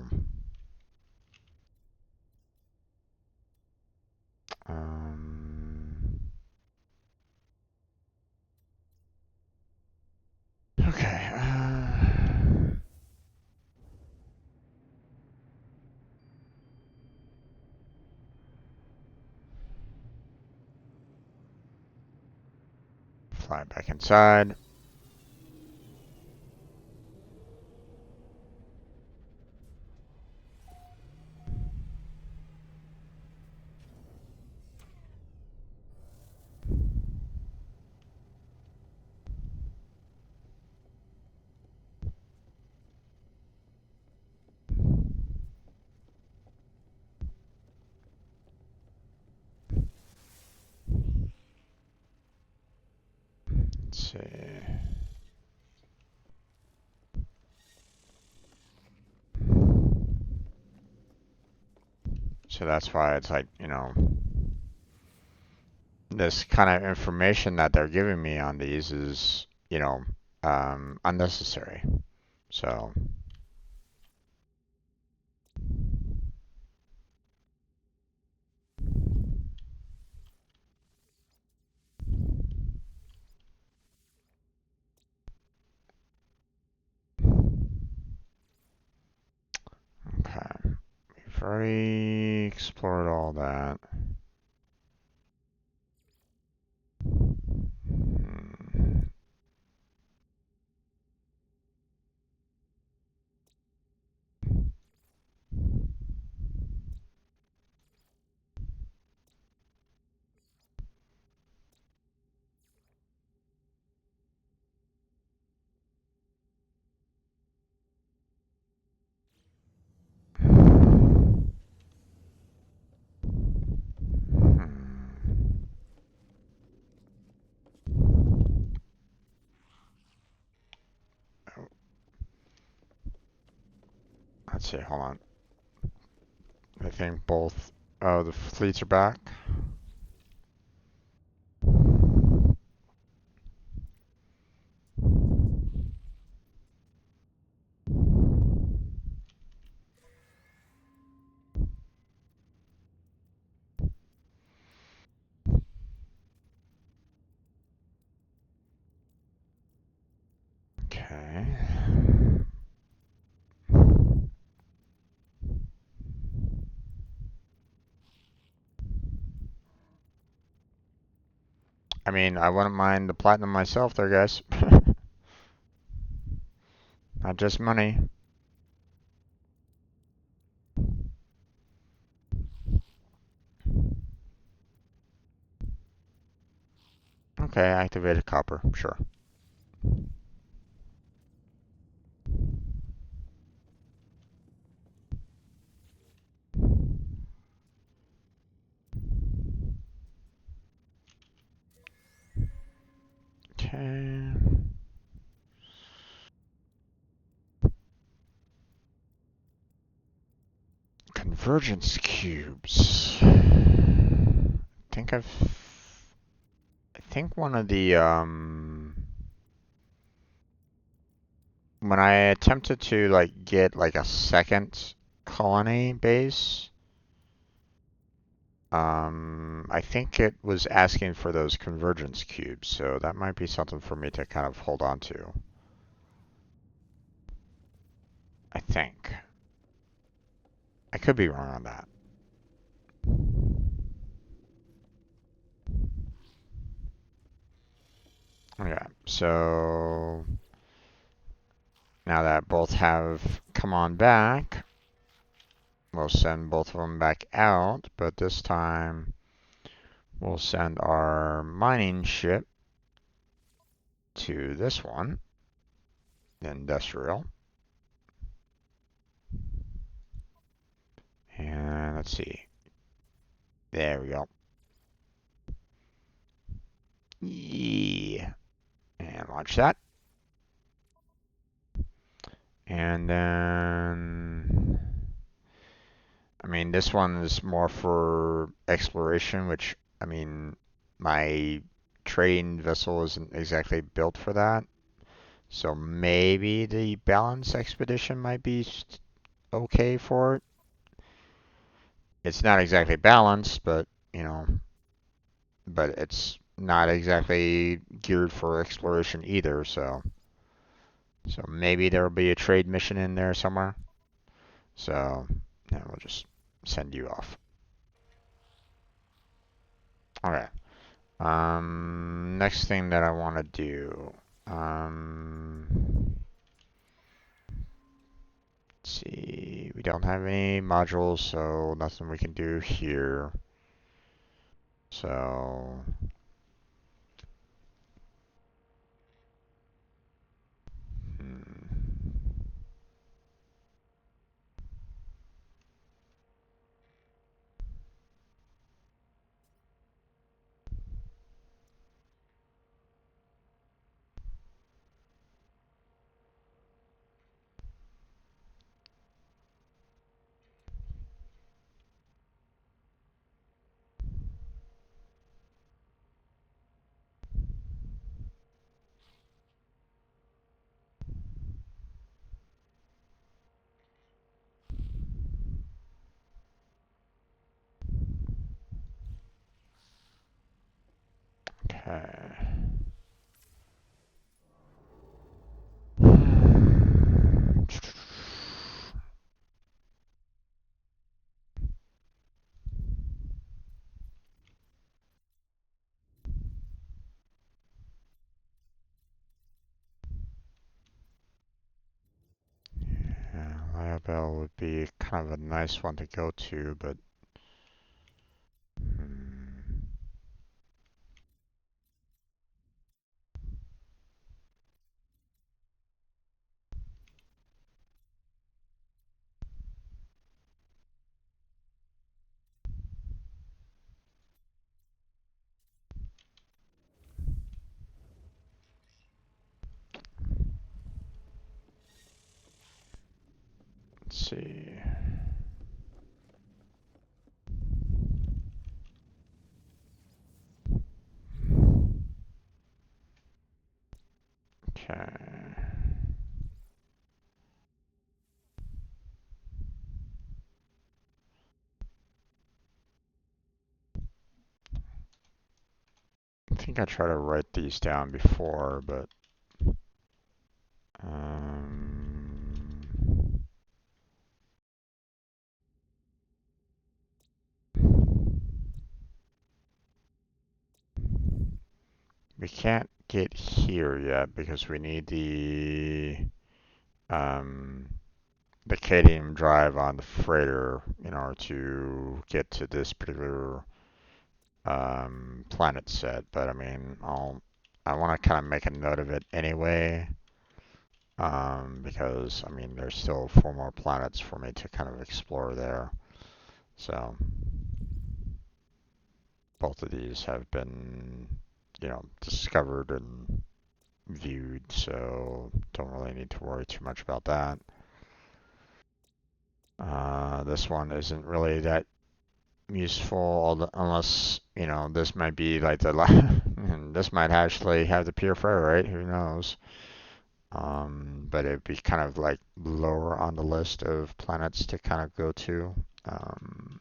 um, okay. Fly back inside. Let's see. So that's why it's like, this kind of information that they're giving me on these is, unnecessary. So, okay. We've already explored all that. Hmm. see, hold on. I think both, oh, the fleets are back. Okay. I mean, I wouldn't mind the platinum myself there, guys. Not just money. Okay, activated copper, sure. Okay. Convergence cubes. I think one of the, when I attempted to, like, get, like, a second colony base, I think it was asking for those convergence cubes, so that might be something for me to kind of hold on to. I think. I could be wrong on that. Okay, so now that both have come on back, we'll send both of them back out, but this time we'll send our mining ship to this one, industrial. And let's see. There we go. Yeah. And launch that. And then, I mean, this one is more for exploration, which, I mean, my trading vessel isn't exactly built for that. So maybe the balance expedition might be okay for it. It's not exactly balanced, but, you know, but it's not exactly geared for exploration either, so maybe there'll be a trade mission in there somewhere. So yeah, we'll just send you off. Okay. Next thing that I want to do. Let's see. We don't have any modules, so nothing we can do here. So. Okay. Yeah, Liabelle would be kind of a nice one to go to, but let's see. Okay. I think I tried to write these down before, but um, we can't get here yet because we need um, the cadmium drive on the freighter in order to get to this particular planet set. But I mean, I want to kind of make a note of it anyway, because I mean, there's still 4 more planets for me to kind of explore there. So both of these have been, discovered and viewed, so don't really need to worry too much about that. This one isn't really that useful unless, this might be like and this might actually have the pure freight, right? Who knows? But it'd be kind of like lower on the list of planets to kind of go to. Um,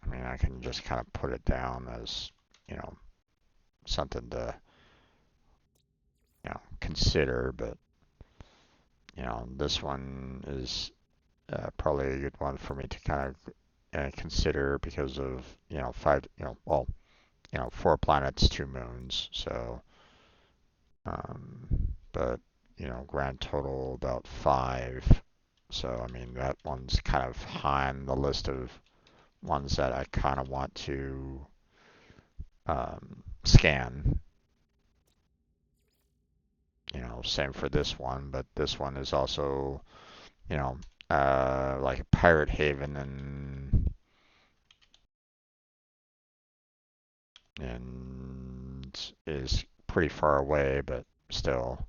I mean, I can just kind of put it down as, you know, something to, consider, but, this one is probably a good one for me to kind of consider because of, five, 4 planets, 2 moons, so, but, grand total about 5. So, I mean, that one's kind of high on the list of ones that I kind of want to scan. Same for this one, but this one is also, you know, like a pirate haven and is pretty far away, but still,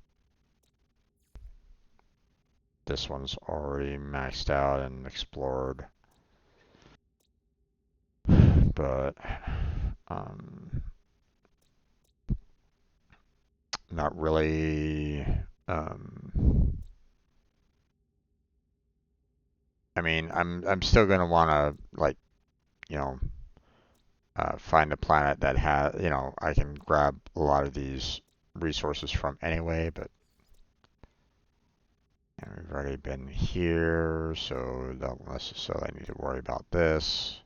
this one's already maxed out and explored. But um, not really. I mean, I'm still gonna want to like you know find a planet that has I can grab a lot of these resources from anyway. But we've already been here, so don't necessarily need to worry about this.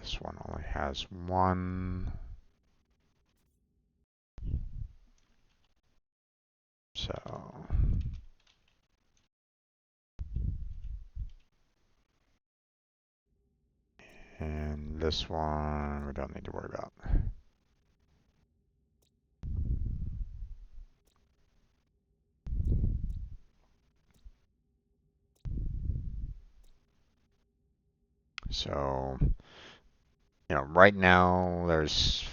This one only has one. So, and this one we don't need to worry about. So, right now there's,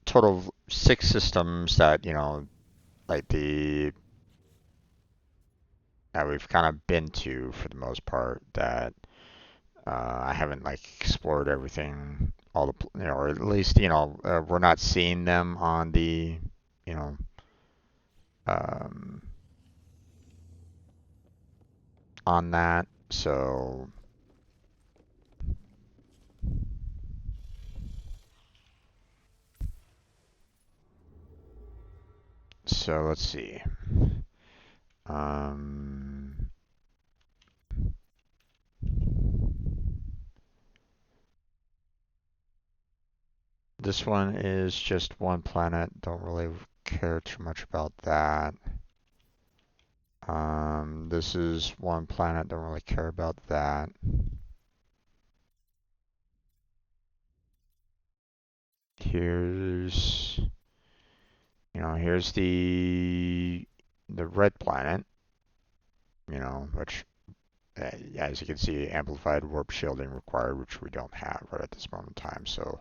total of 6 systems that, like that we've kind of been to for the most part that I haven't like explored everything, all the, or at least, we're not seeing them on the, you know, um, on that. So let's see. Um, this one is just one planet. Don't really care too much about that. This is one planet. Don't really care about that. Here's, here's the red planet. which, as you can see, amplified warp shielding required, which we don't have right at this moment in time, so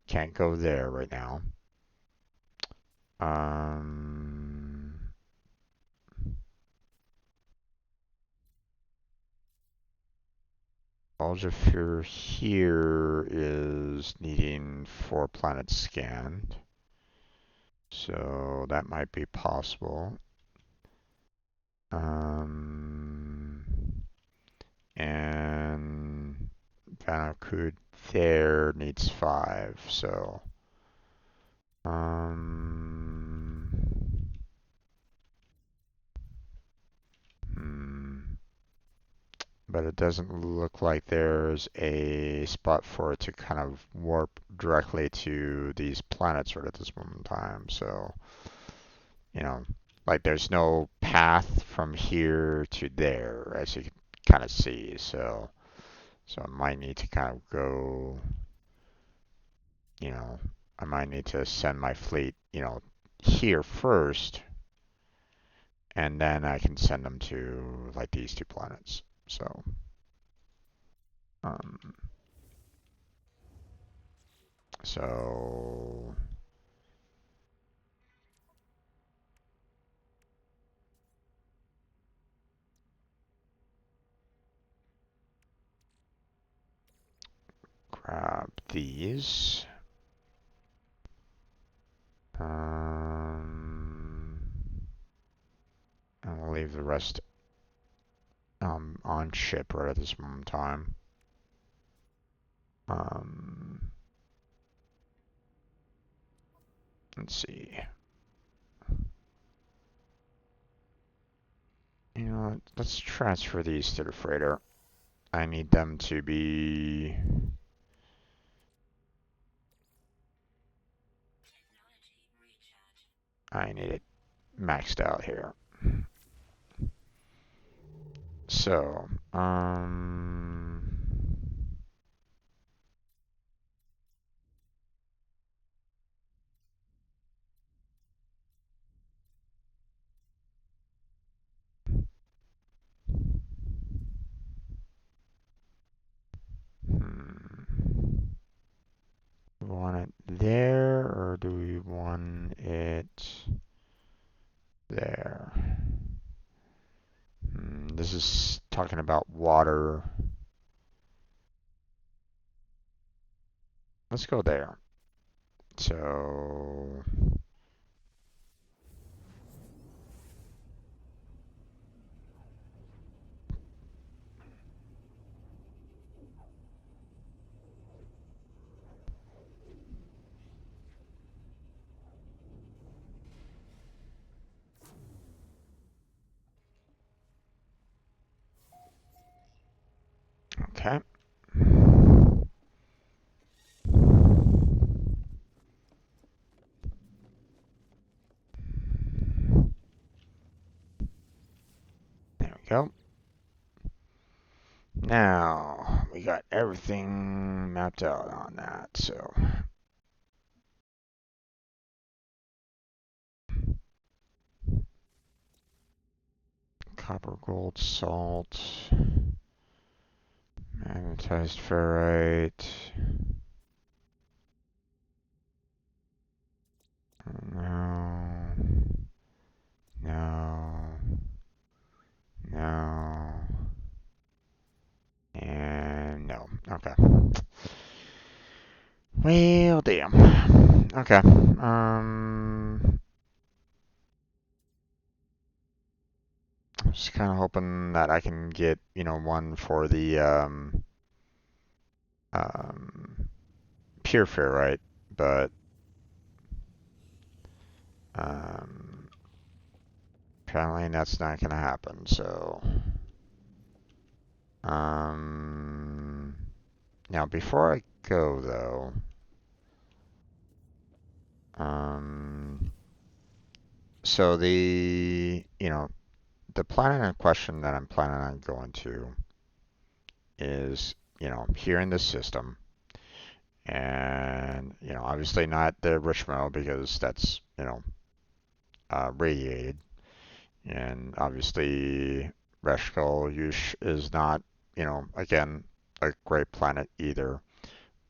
can't go there right now. Algefir here is needing 4 planets scanned, so that might be possible. And Vanakud there needs 5, so but it doesn't look like there's a spot for it to kind of warp directly to these planets right at this moment in time. So, like there's no path from here to there, as you can kind of see. So I might need to kind of go, I might need to send my fleet, here first, and then I can send them to like these 2 planets. So, um, so grab these. And we'll leave the rest on ship right at this moment in time. Let's see. Let's transfer these to the freighter. I need them to be... I need it maxed out here. So, we want it there, or do we want it there? This is talking about water. Let's go there. So, okay. There we go. Now, we got everything mapped out on that, so. Copper, gold, salt, magnetized ferrite. No. No. No. And no. Okay. Well, damn. Okay. Just kind of hoping that I can get, one for the pure ferrite, but apparently that's not gonna happen. So, now before I go though, so the planet in question that I'm planning on going to is, here in this system. And, obviously not the Richmo because that's, radiated. And obviously Reshkel is not, again, a great planet either.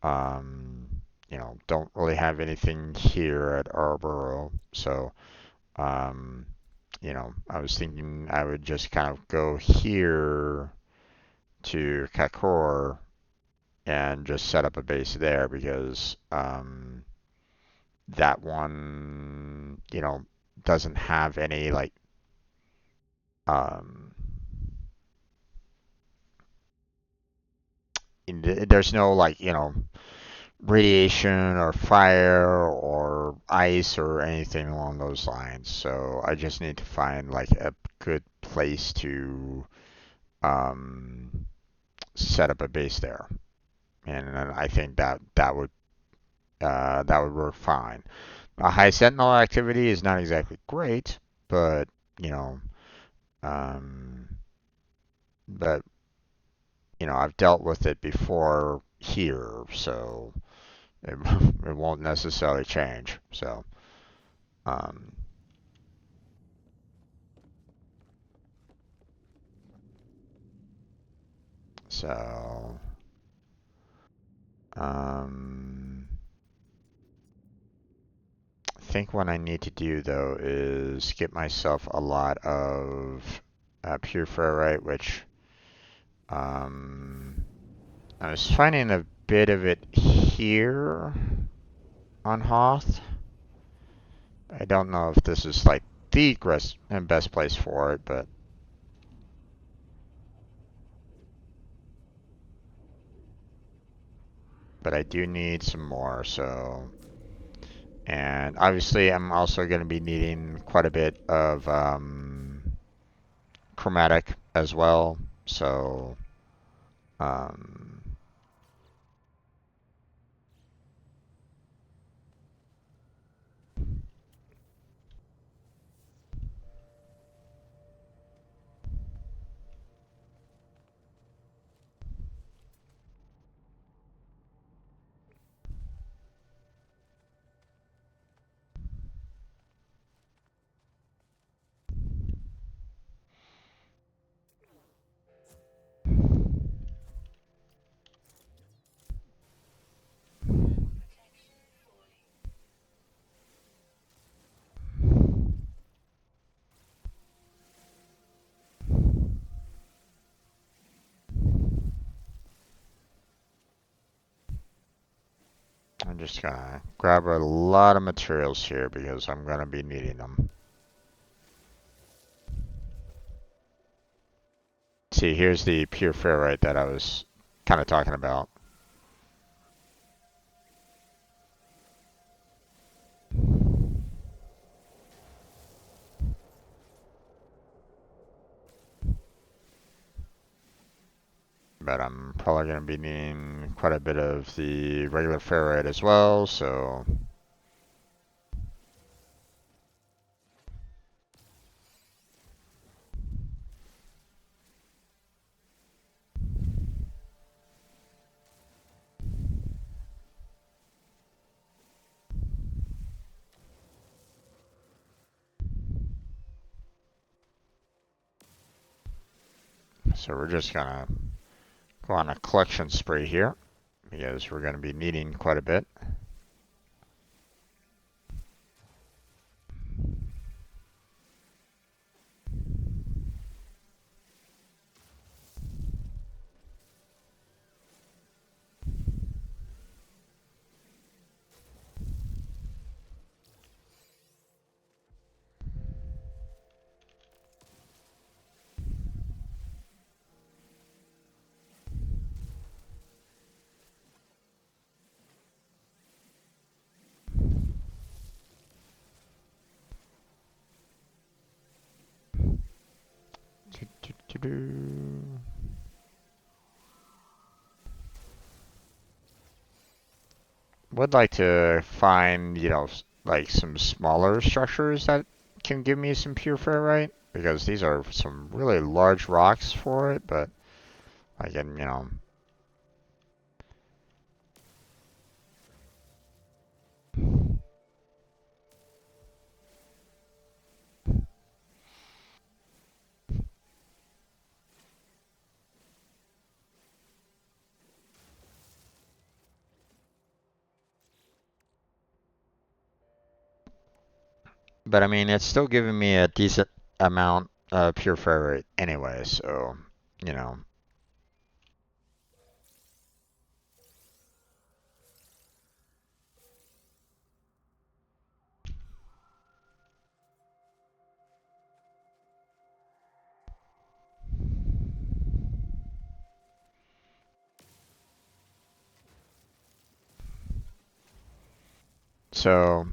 Um, don't really have anything here at Arboro, so um, I was thinking I would just kind of go here to Kakor and just set up a base there because that one, doesn't have any like um, there's no like radiation or fire or ice or anything along those lines. So I just need to find like a good place to um, set up a base there, and I think that would work fine. High Sentinel activity is not exactly great, but you know, um, but I've dealt with it before here, so it, it won't necessarily change. Um, so, um, I think what I need to do though is get myself a lot of pure ferrite, which um, I was finding a bit of it here on Hoth. I don't know if this is like the best place for it, but I do need some more. And obviously I'm also going to be needing quite a bit of chromatic as well. Um, I'm just gonna grab a lot of materials here because I'm gonna be needing them. See, here's the pure ferrite that I was kind of talking about. But I'm probably going to be needing quite a bit of the regular ferrite as well, so we're just going to go on a collection spree here because we're going to be needing quite a bit. Would like to find, like some smaller structures that can give me some pure ferrite because these are some really large rocks for it, but again, But I mean, it's still giving me a decent amount of pure ferrite anyway, so, you know. So,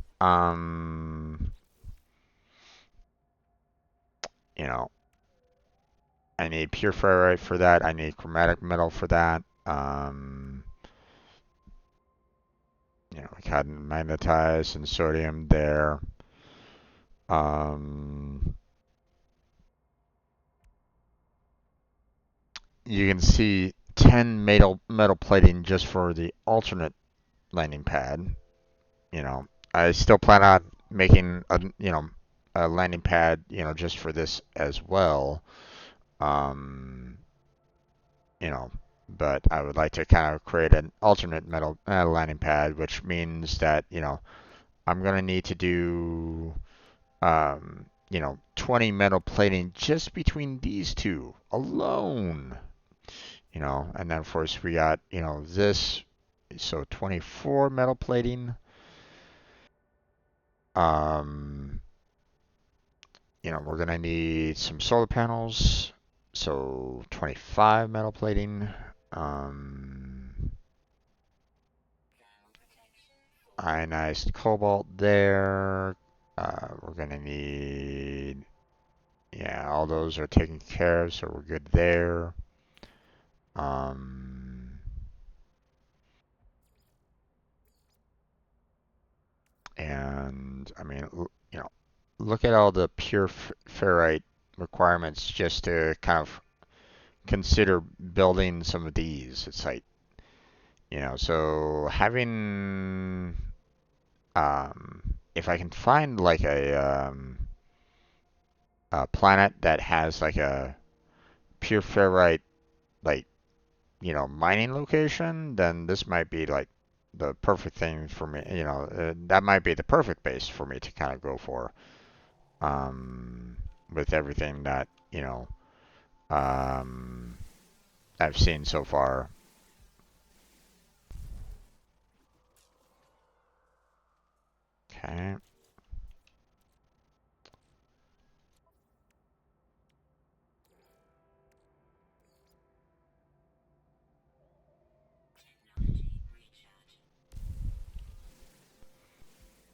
you know, I need pure ferrite for that. I need chromatic metal for that. You know, we had magnetized and sodium there. You can see 10 metal plating just for the alternate landing pad. You know, I still plan on making a landing pad, just for this as well. Um, you know, but I would like to kind of create an alternate metal landing pad, which means that, I'm gonna need to do 20 metal plating just between these two alone. And then of course we got, this, so 24 metal plating. Um, we're gonna need some solar panels, so 25 metal plating. Um, Ionized cobalt there. We're gonna need, yeah, all those are taken care of, so we're good there. Um, and I mean, look at all the pure ferrite requirements just to kind of consider building some of these. It's like, so having, if I can find like a planet that has like a pure ferrite, like, mining location, then this might be like the perfect thing for me. That might be the perfect base for me to kind of go for, with everything that, um, I've seen so far. Okay.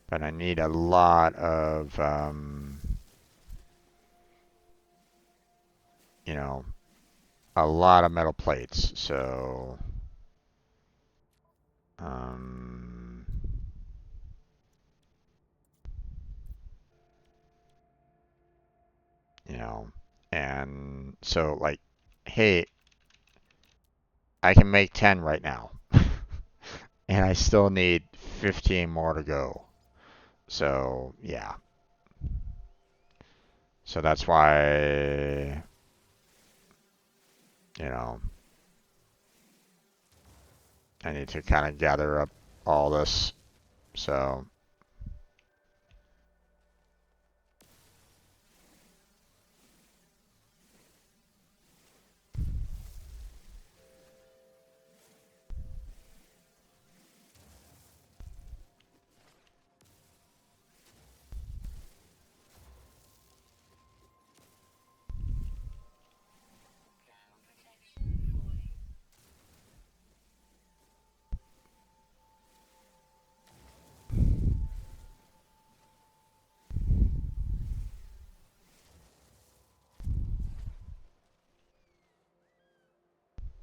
But I need a lot of, you know, a lot of metal plates. So, um, you know, and so like, hey, I can make 10 right now, and I still need 15 more to go. So, yeah. So that's why, you know, I need to kind of gather up all this. So,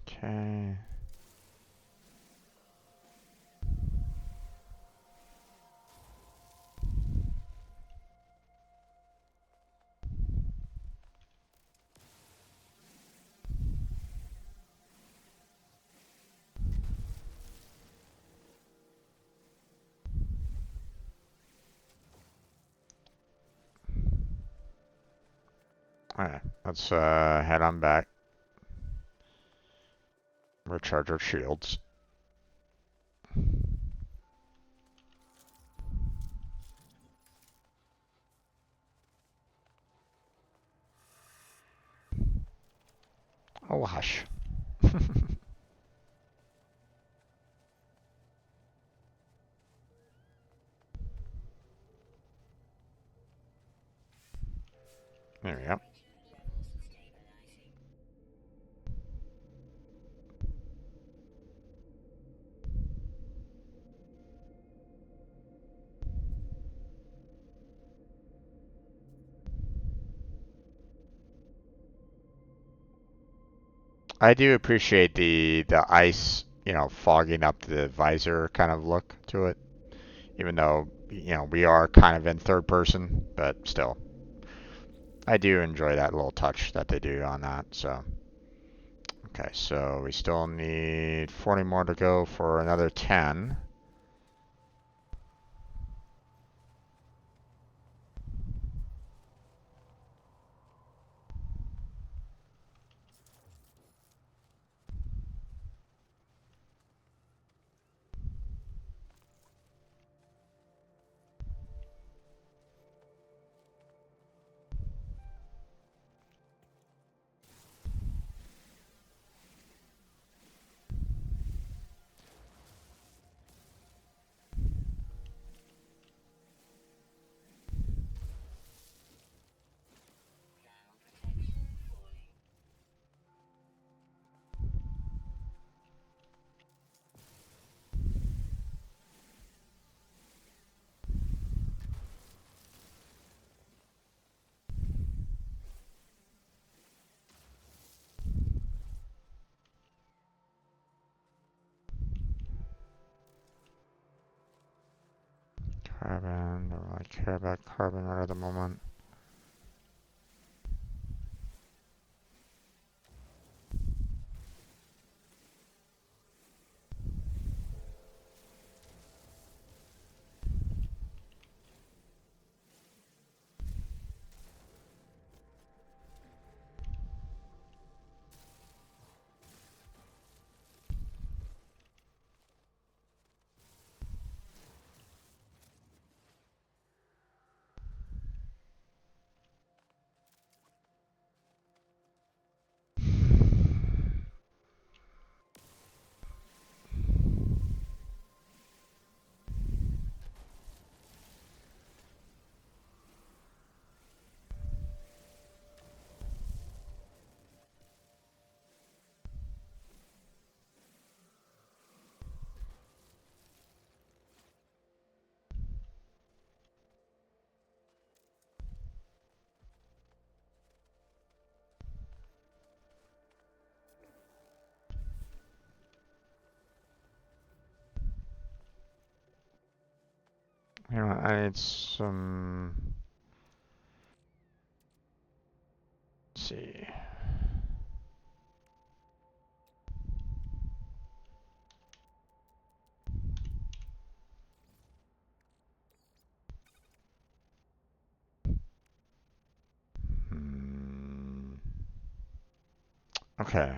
okay. Alright, let's head on back. Recharge our shields. Oh, hush. There we go. I do appreciate the ice, fogging up the visor kind of look to it, even though, we are kind of in third person, but still. I do enjoy that little touch that they do on that, so. Okay, so we still need 40 more to go for another 10. Carbon, don't really care about carbon right at the moment. I need some. Let's see. Okay.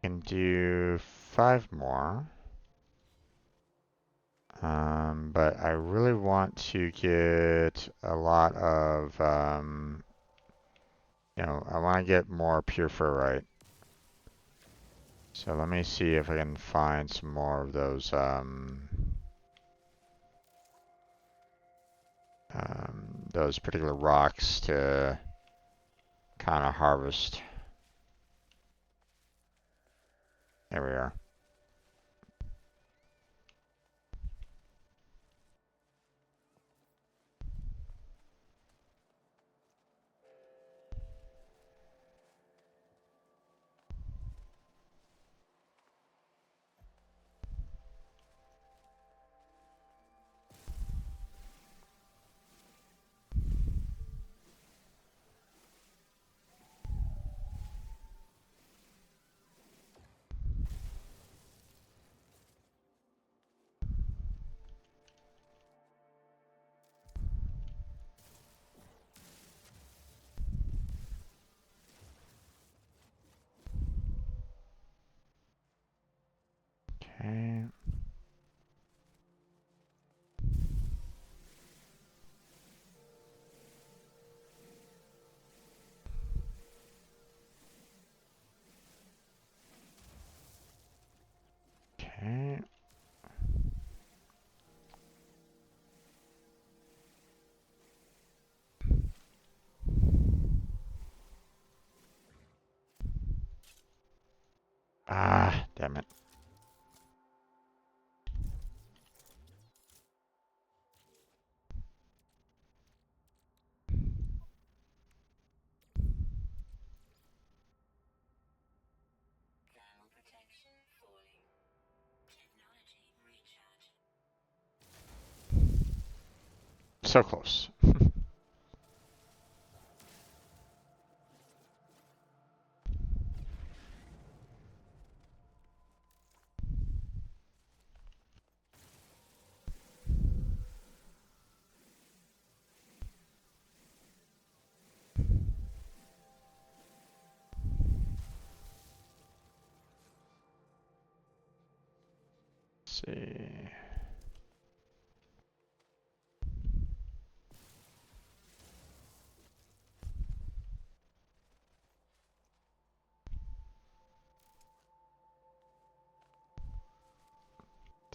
Can do 5 more. But I really want to get a lot of, I want to get more pure ferrite. So let me see if I can find some more of those particular rocks to kind of harvest. There we are. Ah, damn it. So close. Let's see.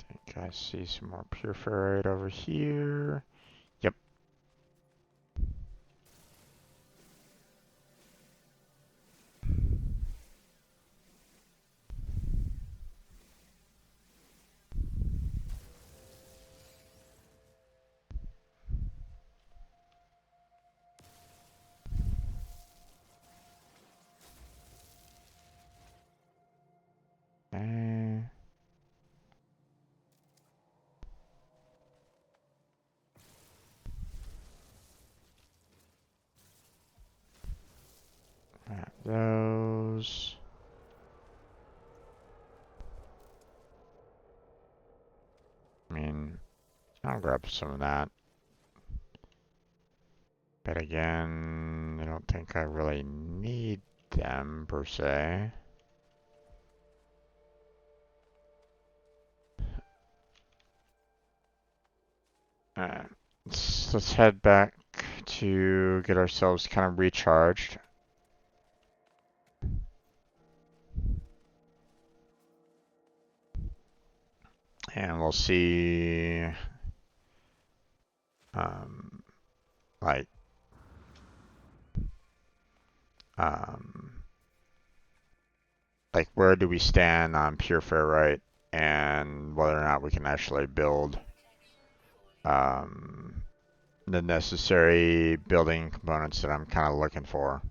Think I see some more pure ferrite over here. Yep. Okay. Got those. I mean, I'll grab some of that. But again, I don't think I really need them per se. Alright, let's head back to get ourselves kind of recharged. And we'll see, um, like, um, like where do we stand on pure ferrite and whether or not we can actually build the necessary building components that I'm kind of looking for.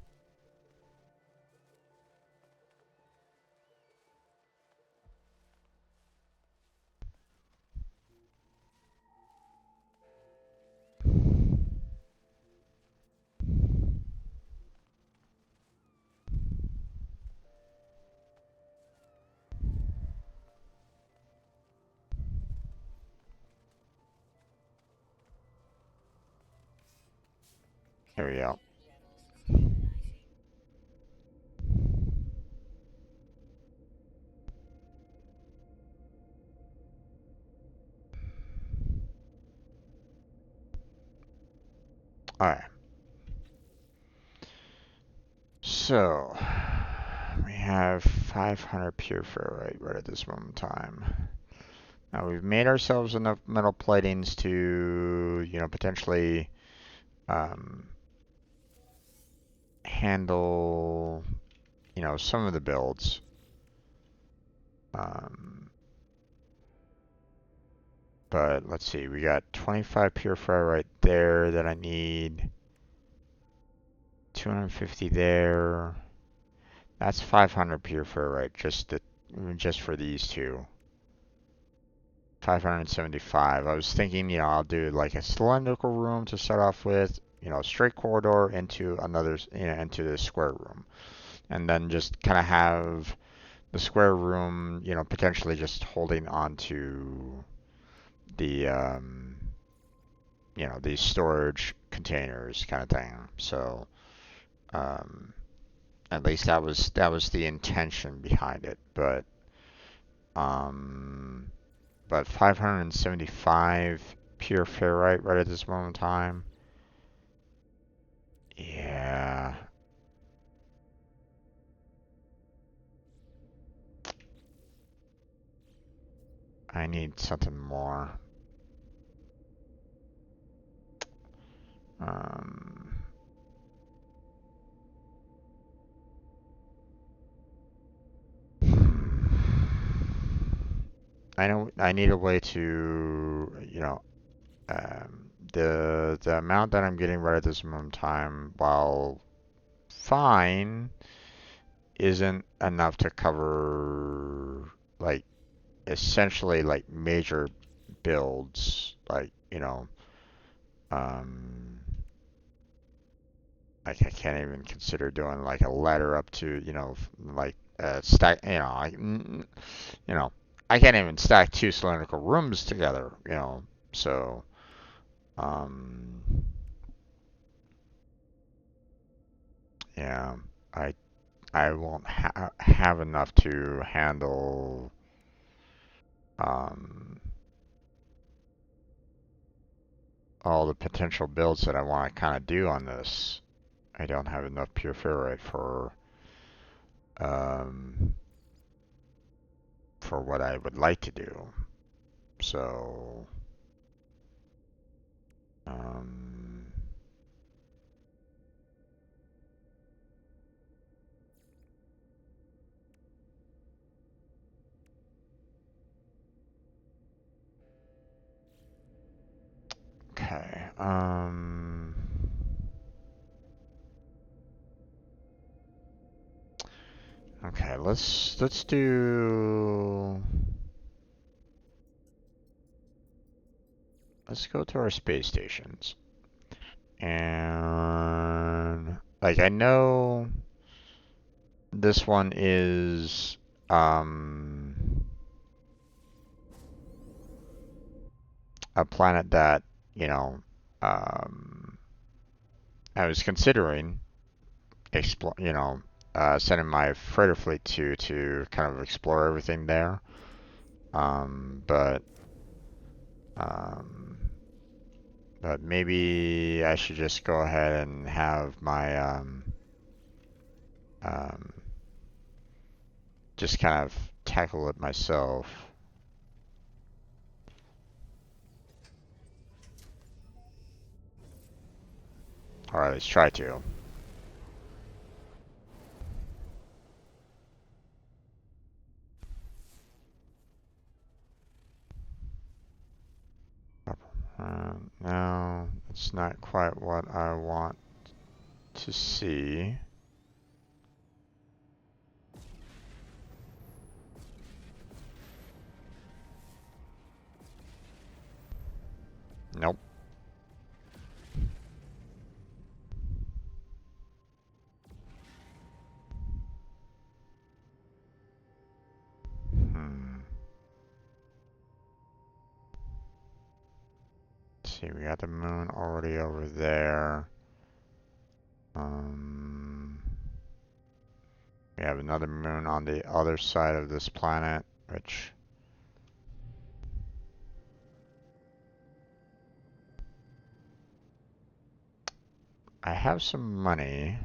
Here we go. Alright. So, we have 500 pure ferrite right at this moment in time. Now we've made ourselves enough metal platings to, potentially handle, some of the builds. But let's see, we got 25 pure ferrite there that I need. 250 there. That's 500 pure ferrite just for these two. 575. I was thinking, I'll do like a cylindrical room to start off with, straight corridor into another, into the square room. And then just kind of have the square room, potentially just holding on to the, these storage containers kind of thing. So, at least that was the intention behind it. But 575 pure ferrite right at this moment in time. Yeah. I need something more. Um, I know I need a way to, the amount that I'm getting right at this moment in time, while fine, isn't enough to cover like essentially like major builds, like um, like I can't even consider doing like a ladder up to like stack, I can't even stack two cylindrical rooms together, so um, yeah, I I won't have enough to handle um, all the potential builds that I want to kind of do on this. I don't have enough pure ferrite um, for what I would like to do. So, um, okay. Okay, let's do let's go to our space stations. And like I know this one is a planet that, you know, um I was considering explore, sending my freighter fleet to kind of explore everything there. But um but maybe I should just go ahead and have my um just kind of tackle it myself. All right, let's try to. No, it's not quite what I want to see. Nope. Hmm. Let's see, we got the moon already over there. Um, we have another moon on the other side of this planet, which I have some money.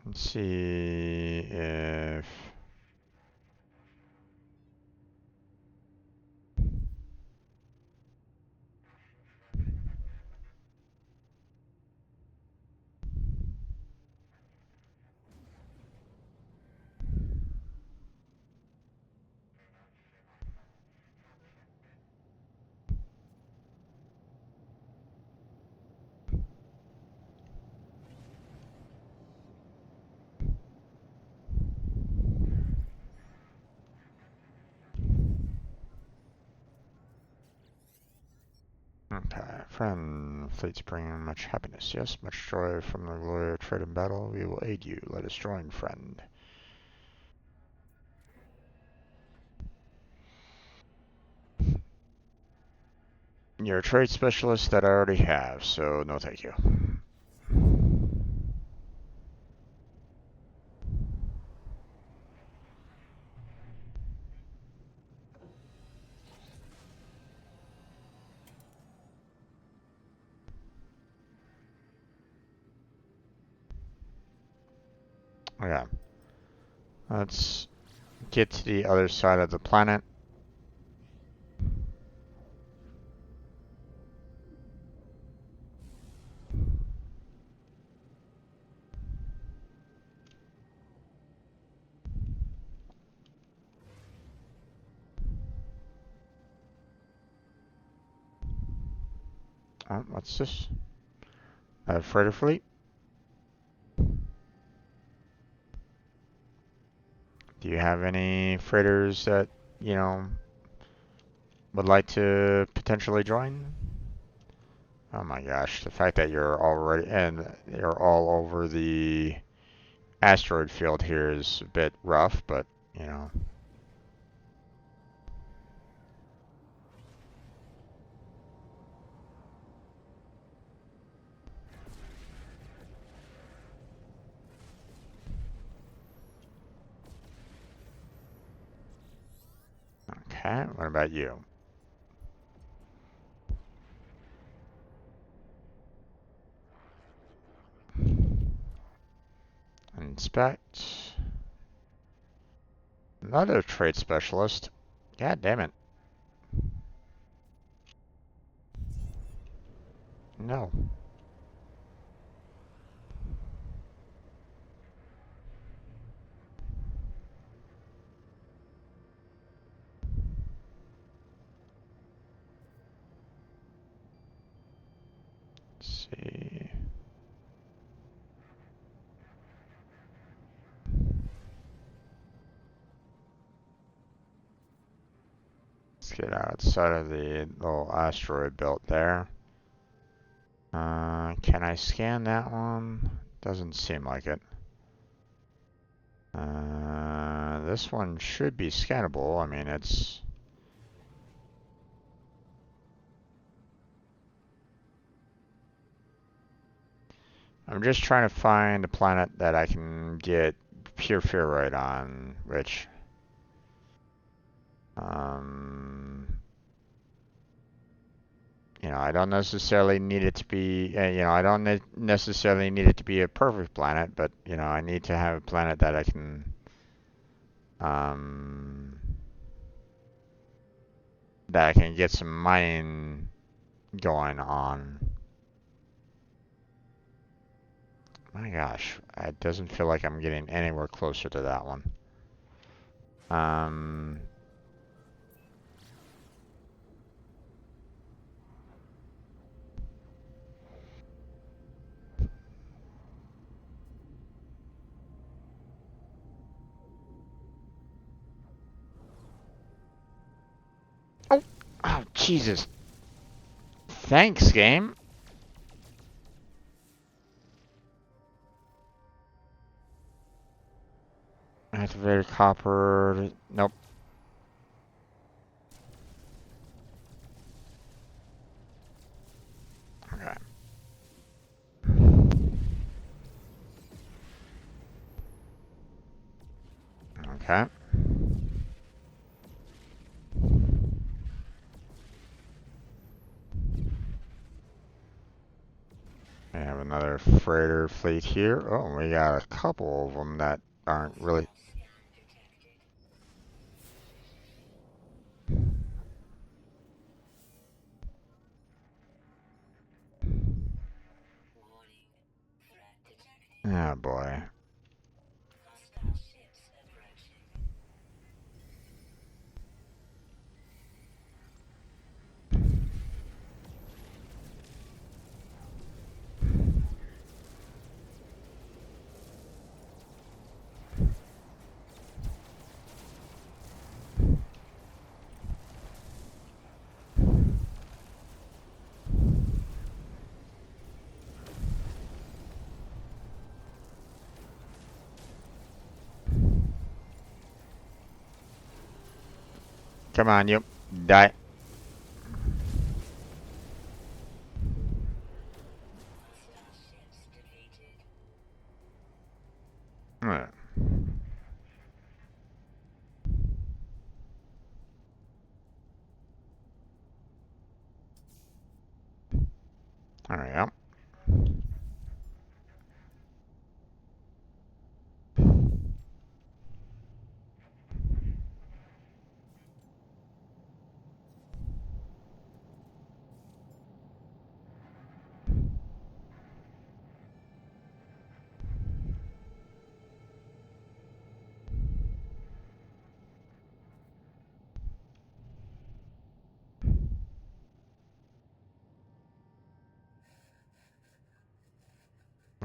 Let's see if okay, friend, fleets bring much happiness. Yes, much joy from the glory of trade and battle. We will aid you. Let us join, friend. You're a trade specialist that I already have, so no thank you. Okay, let's get to the other side of the planet. What's this? A freighter fleet? Do you have any freighters that, you know, would like to potentially join? Oh my gosh, the fact that you're already, and you're all over the asteroid field here is a bit rough, but, you know. Okay, what about you? Inspect. Another trade specialist. God damn it. No. Let's see. Let's get outside of the little asteroid belt there. Can I scan that one? Doesn't seem like it. This one should be scannable. I mean, it's... I'm just trying to find a planet that I can get pure ferrite on, which... you know, I don't necessarily need it to be, you know, I don't necessarily need it to be a perfect planet, but, you know, I need to have a planet that I can, get some mining going on. My gosh, it doesn't feel like I'm getting anywhere closer to that one. Oh, Jesus. Thanks, game. Activated copper. Nope. Okay. Okay. We have another freighter fleet here. Oh, we got a couple of them that aren't really... Oh, boy. Come on, you. Die. Alright. Alright.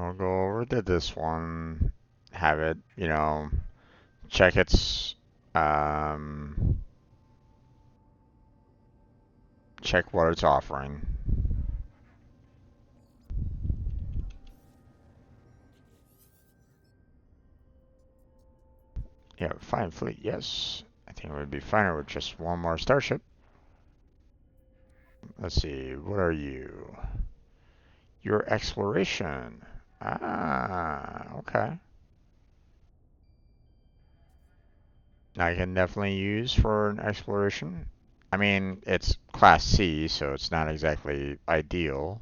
we'll go over to this one, have it, you know, check its, check what it's offering. Yeah, fine fleet, yes. I think it would be finer with just one more starship. Let's see, what are you? Your exploration. Ah, okay. I can definitely use for an exploration. I mean, it's Class C, so it's not exactly ideal,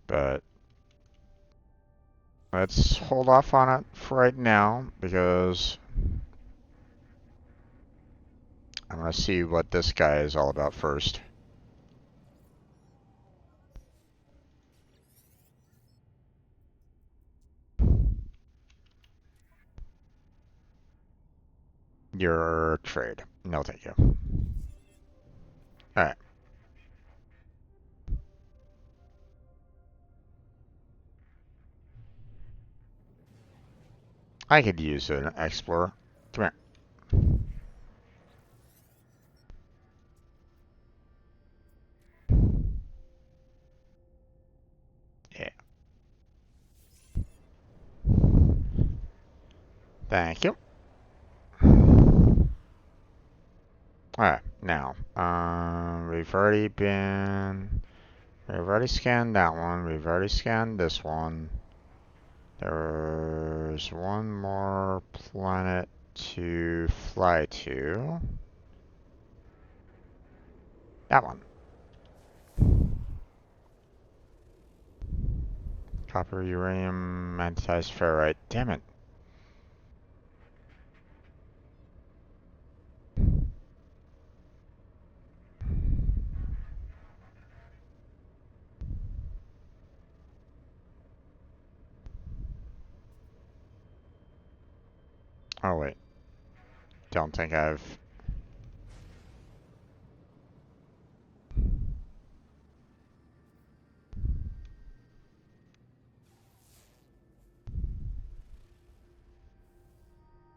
but let's hold off on it for right now because I'm going to see what this guy is all about first. Your trade. No, thank you. Alright. I could use an explorer. Come here. Yeah. Thank you. Alright, now, we've already scanned that one, we've already scanned this one. There's one more planet to fly to. That one. Copper, uranium, magnetized ferrite. Damn it. Oh, wait. Don't think I've...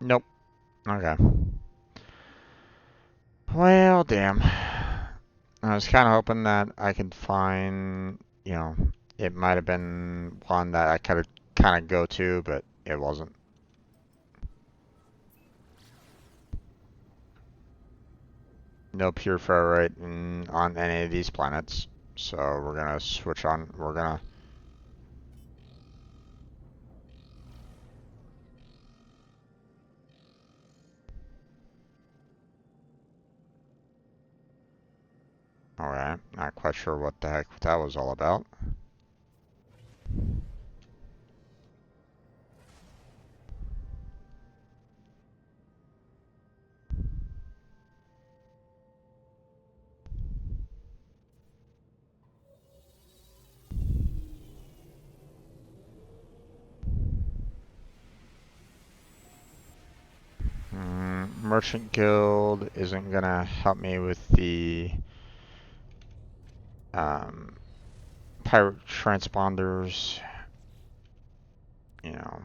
Nope. Okay. Well, damn. I was kind of hoping that I could find, you know, it might have been one that I could kind of go to, but it wasn't. No pure ferrite on any of these planets. So we're gonna switch on. We're gonna... Alright, not quite sure what the heck that was all about. Merchant Guild isn't gonna help me with the pirate transponders. You know,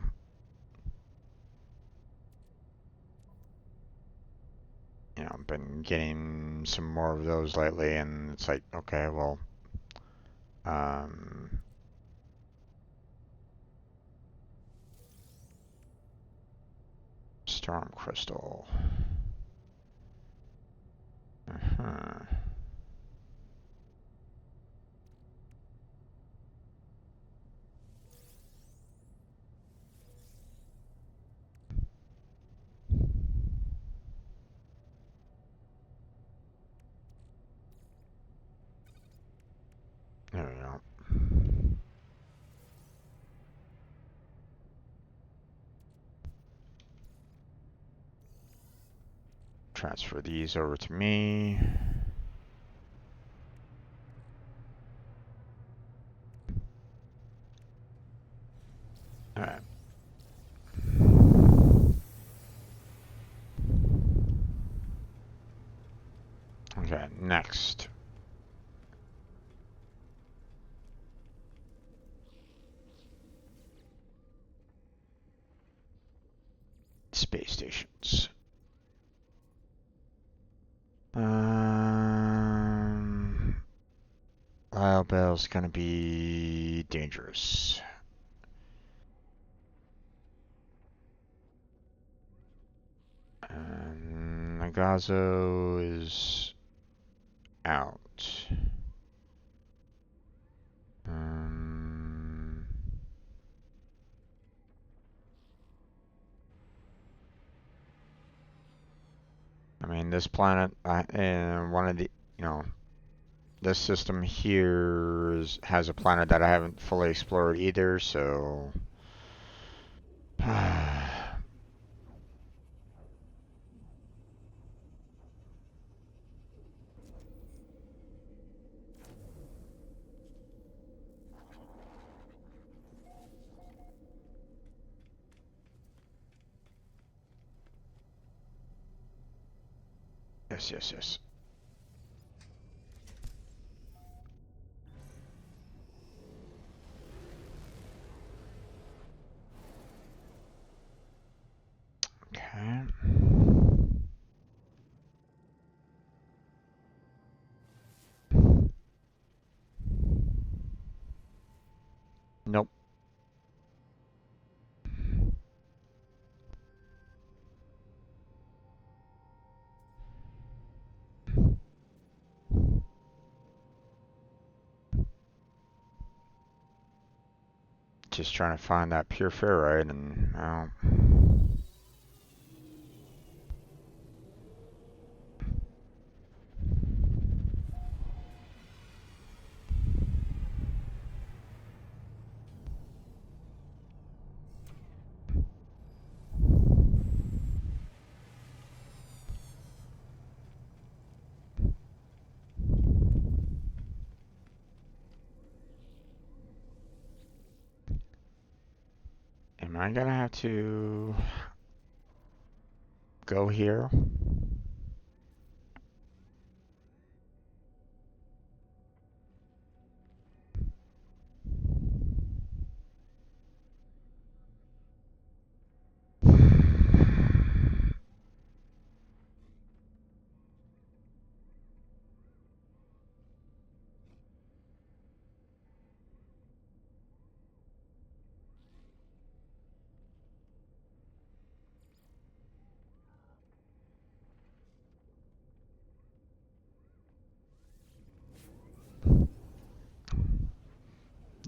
been getting some more of those lately, and it's like, okay, well, um, Storm Crystal. Uh-huh. There we go. Transfer these over to me. Alright. Okay, next. space stations. Lyle Bell's gonna be dangerous. And Nagazo is out. I mean, this planet and one of the, this system here has a planet that I haven't fully explored either, so. Yes. Okay. Nope. Just trying to find that pure ferrite and am I gonna have to go here?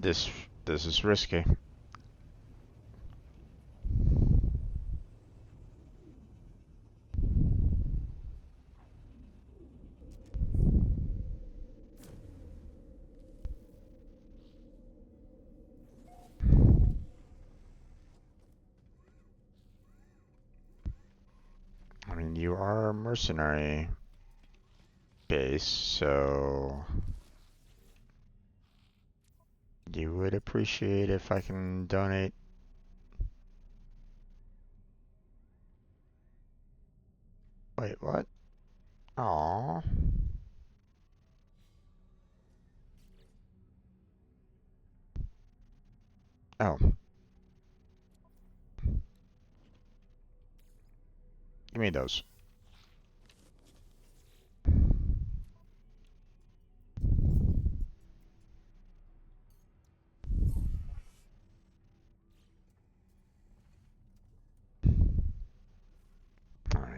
This is risky. I mean, you are a mercenary base, so you would appreciate if I can donate. Wait, what? Aww. Oh. Give me those.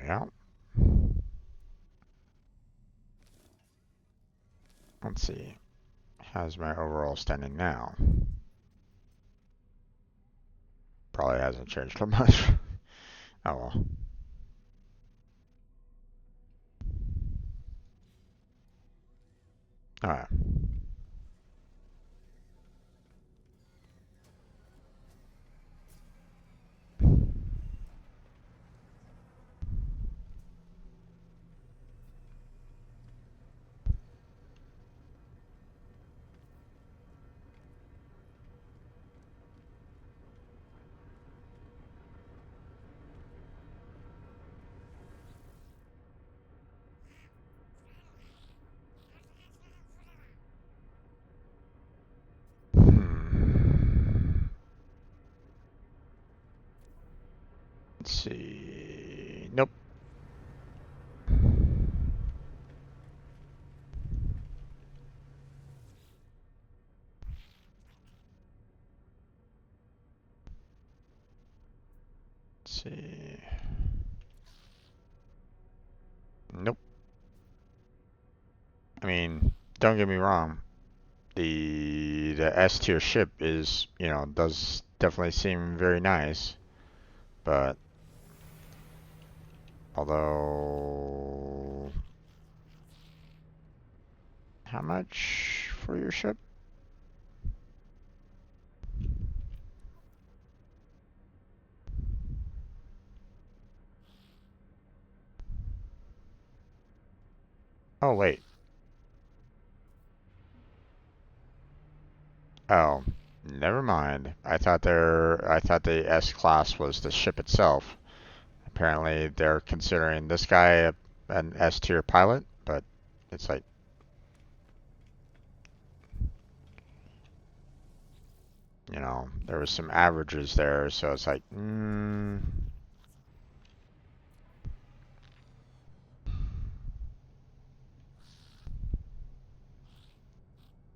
Yeah. Let's see. How's my overall standing now? Probably hasn't changed too much. Oh well. Alright. Let's see. Nope. Let's see. Nope. I mean, don't get me wrong. The S tier ship is, does definitely seem very nice, but although how much for your ship? Oh wait. Oh, never mind. I thought the S class was the ship itself. Apparently they're considering this guy an S tier pilot, but it's like there was some averages there, so it's like,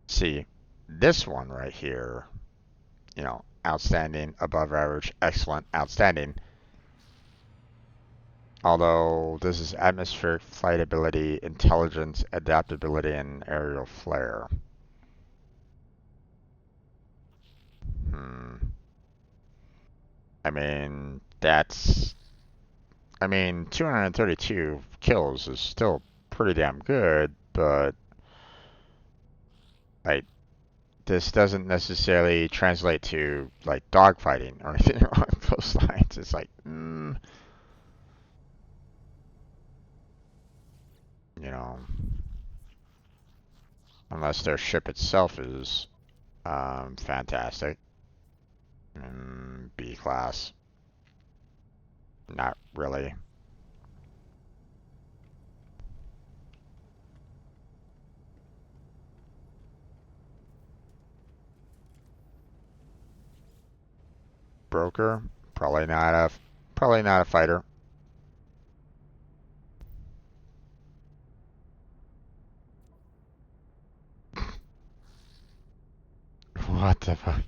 see, this one right here, outstanding, above average, excellent, outstanding. Although this is atmospheric flight ability, intelligence, adaptability, and aerial flare. Hmm. I mean, 232 kills is still pretty damn good, but like this doesn't necessarily translate to like dogfighting or anything along those lines. It's like, you know, unless their ship itself is fantastic. B class, not really. Broker, probably not a fighter. What the fuck?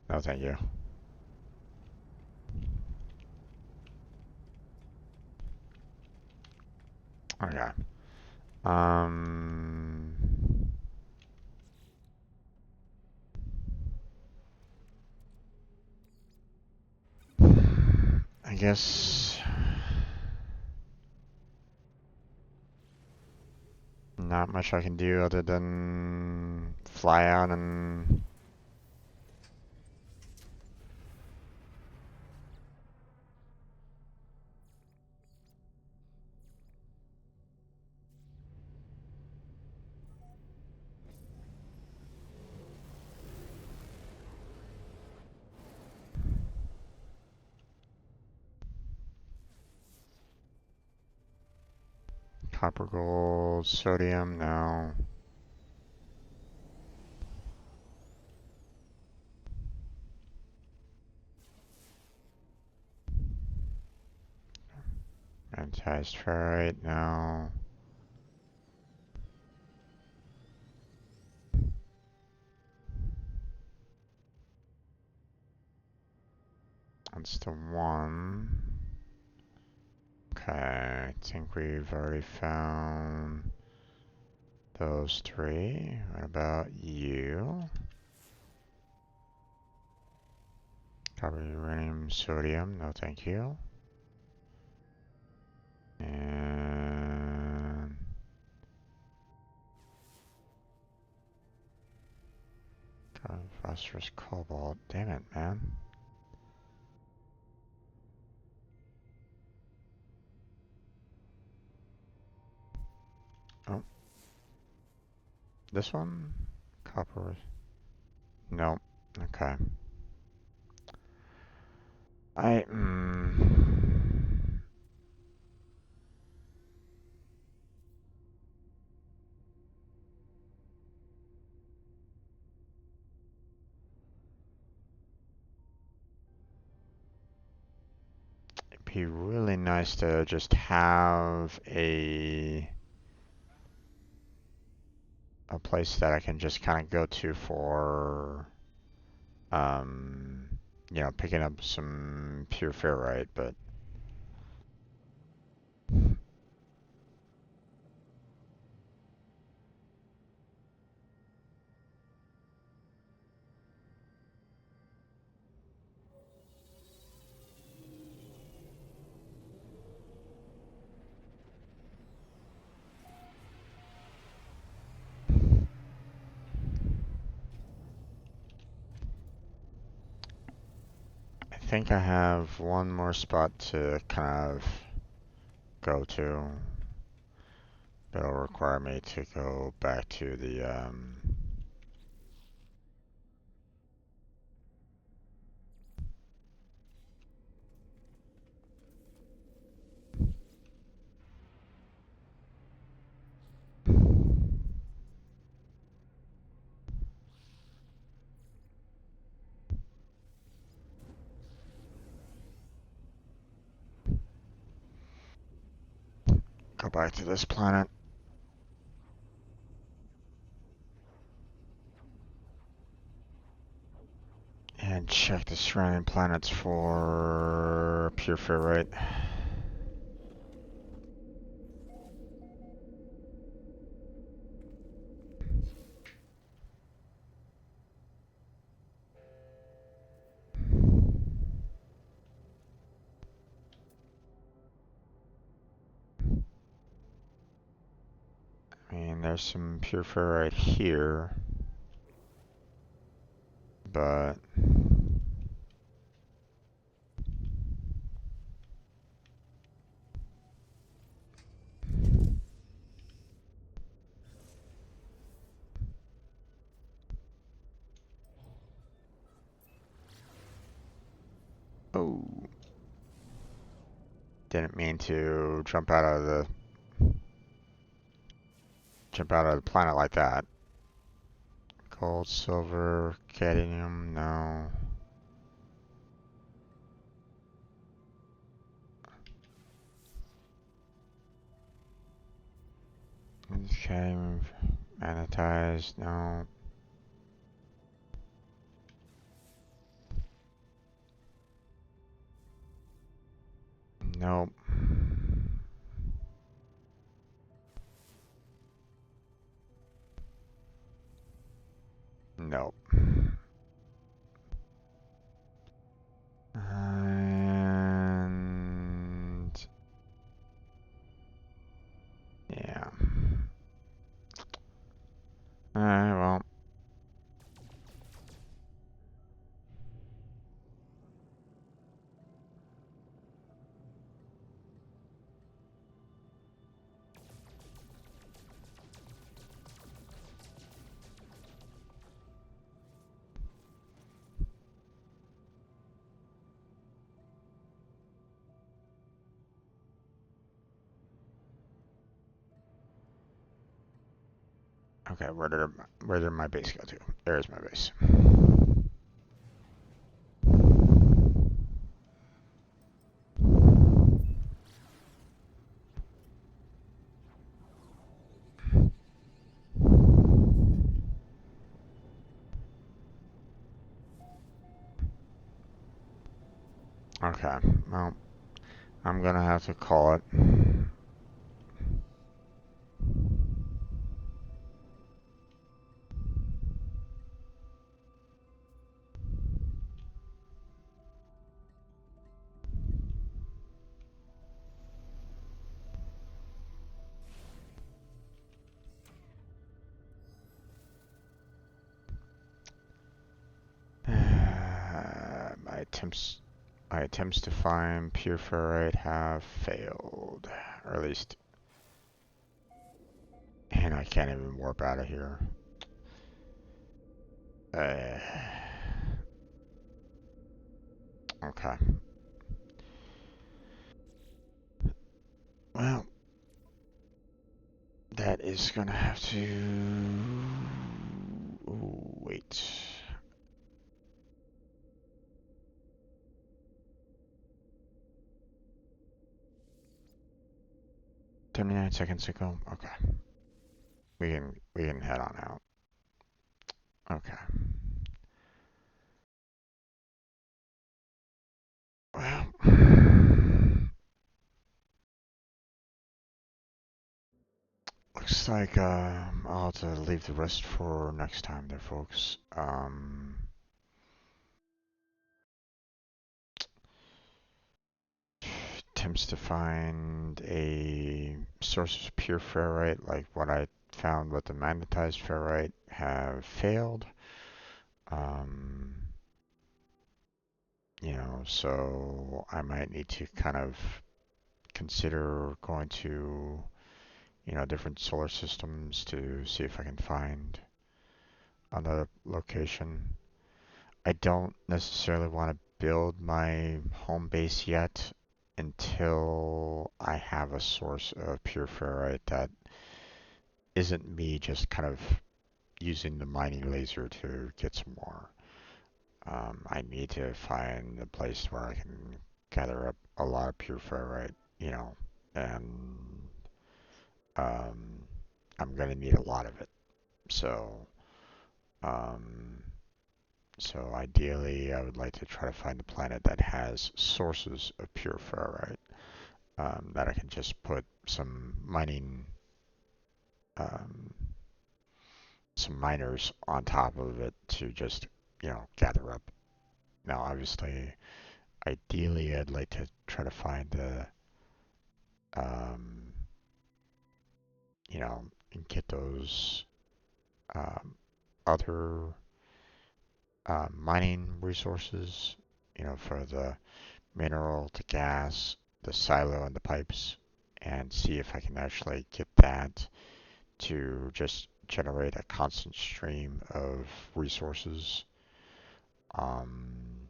No, thank you. Okay. Um, I guess not much I can do other than fly out and copper, gold, sodium. No. Anti ferrite. No. That's the one. Okay, I think we've already found those three. What about you? Copper, uranium, sodium. No, thank you. And phosphorus, cobalt. Damn it, man. Oh, this one? Copper. Nope. Okay. I, be really nice to just have a place that I can just kind of go to for, you know, picking up some pure ferrite, but I think I have one more spot to kind of go to. That'll require me to go back to the, go back to this planet. And check the surrounding planets for pure ferrite. I mean, there's some pure ferrite here, but oh, didn't mean to jump out of the planet like that. Gold, silver, cadmium, no. Okay, magnetized, no. Nope. Nope. And yeah. Alright, well. Okay, where did my base go to? There's my base. Okay, well, I'm gonna have to call it. My attempts to find pure ferrite have failed, or at least, and I can't even warp out of here. Okay. Well, that is gonna have to. Ooh, wait. 39 seconds ago. Okay. We can head on out. Okay. Well, looks like I'll have to leave the rest for next time there, folks. Attempts to find a source of pure ferrite, like what I found with the magnetized ferrite, have failed. Um, so I might need to kind of consider going to, different solar systems to see if I can find another location. I don't necessarily want to build my home base yet until I have a source of pure ferrite that isn't me just kind of using the mining laser to get some more. I need to find a place where I can gather up a lot of pure ferrite, and um, I'm gonna need a lot of it. So, um, so ideally, I would like to try to find a planet that has sources of pure ferrite, that I can just put um, some miners on top of it to just, gather up. Now, obviously, ideally, I'd like to try to find um, and get those um, other mining resources, for the mineral, the gas, the silo, and the pipes, and see if I can actually get that to just generate a constant stream of resources, um,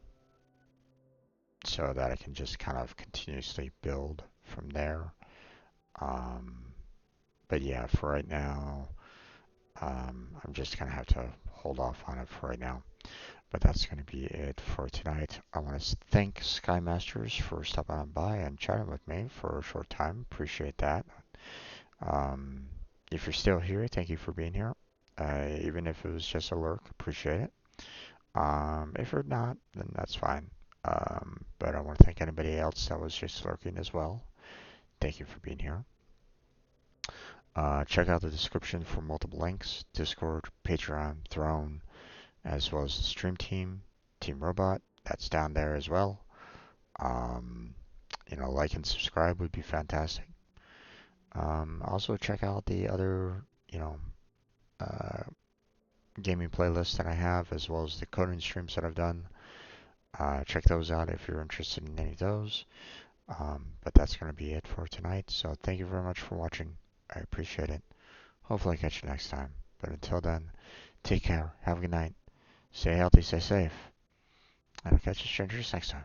so that I can just kind of continuously build from there. Um, but yeah, for right now, I'm just gonna have to hold off on it for right now. But that's going to be it for tonight. I want to thank Sky Masters for stopping on by and chatting with me for a short time. Appreciate that. Um, if you're still here, thank you for being here. Even if it was just a lurk, appreciate it. If you're not, then that's fine. But I want to thank anybody else that was just lurking as well. Thank you for being here. Check out the description for multiple links: Discord, Patreon, Throne, as well as the stream team, Team Robot. That's down there as well. Um, like and subscribe would be fantastic. Also check out the other, uh, gaming playlists that I have, as well as the coding streams that I've done. Check those out if you're interested in any of those. But that's going to be it for tonight. So thank you very much for watching. I appreciate it. Hopefully I catch you next time. But until then, take care. Have a good night. Stay healthy, stay safe. And I'll catch you strangers next time.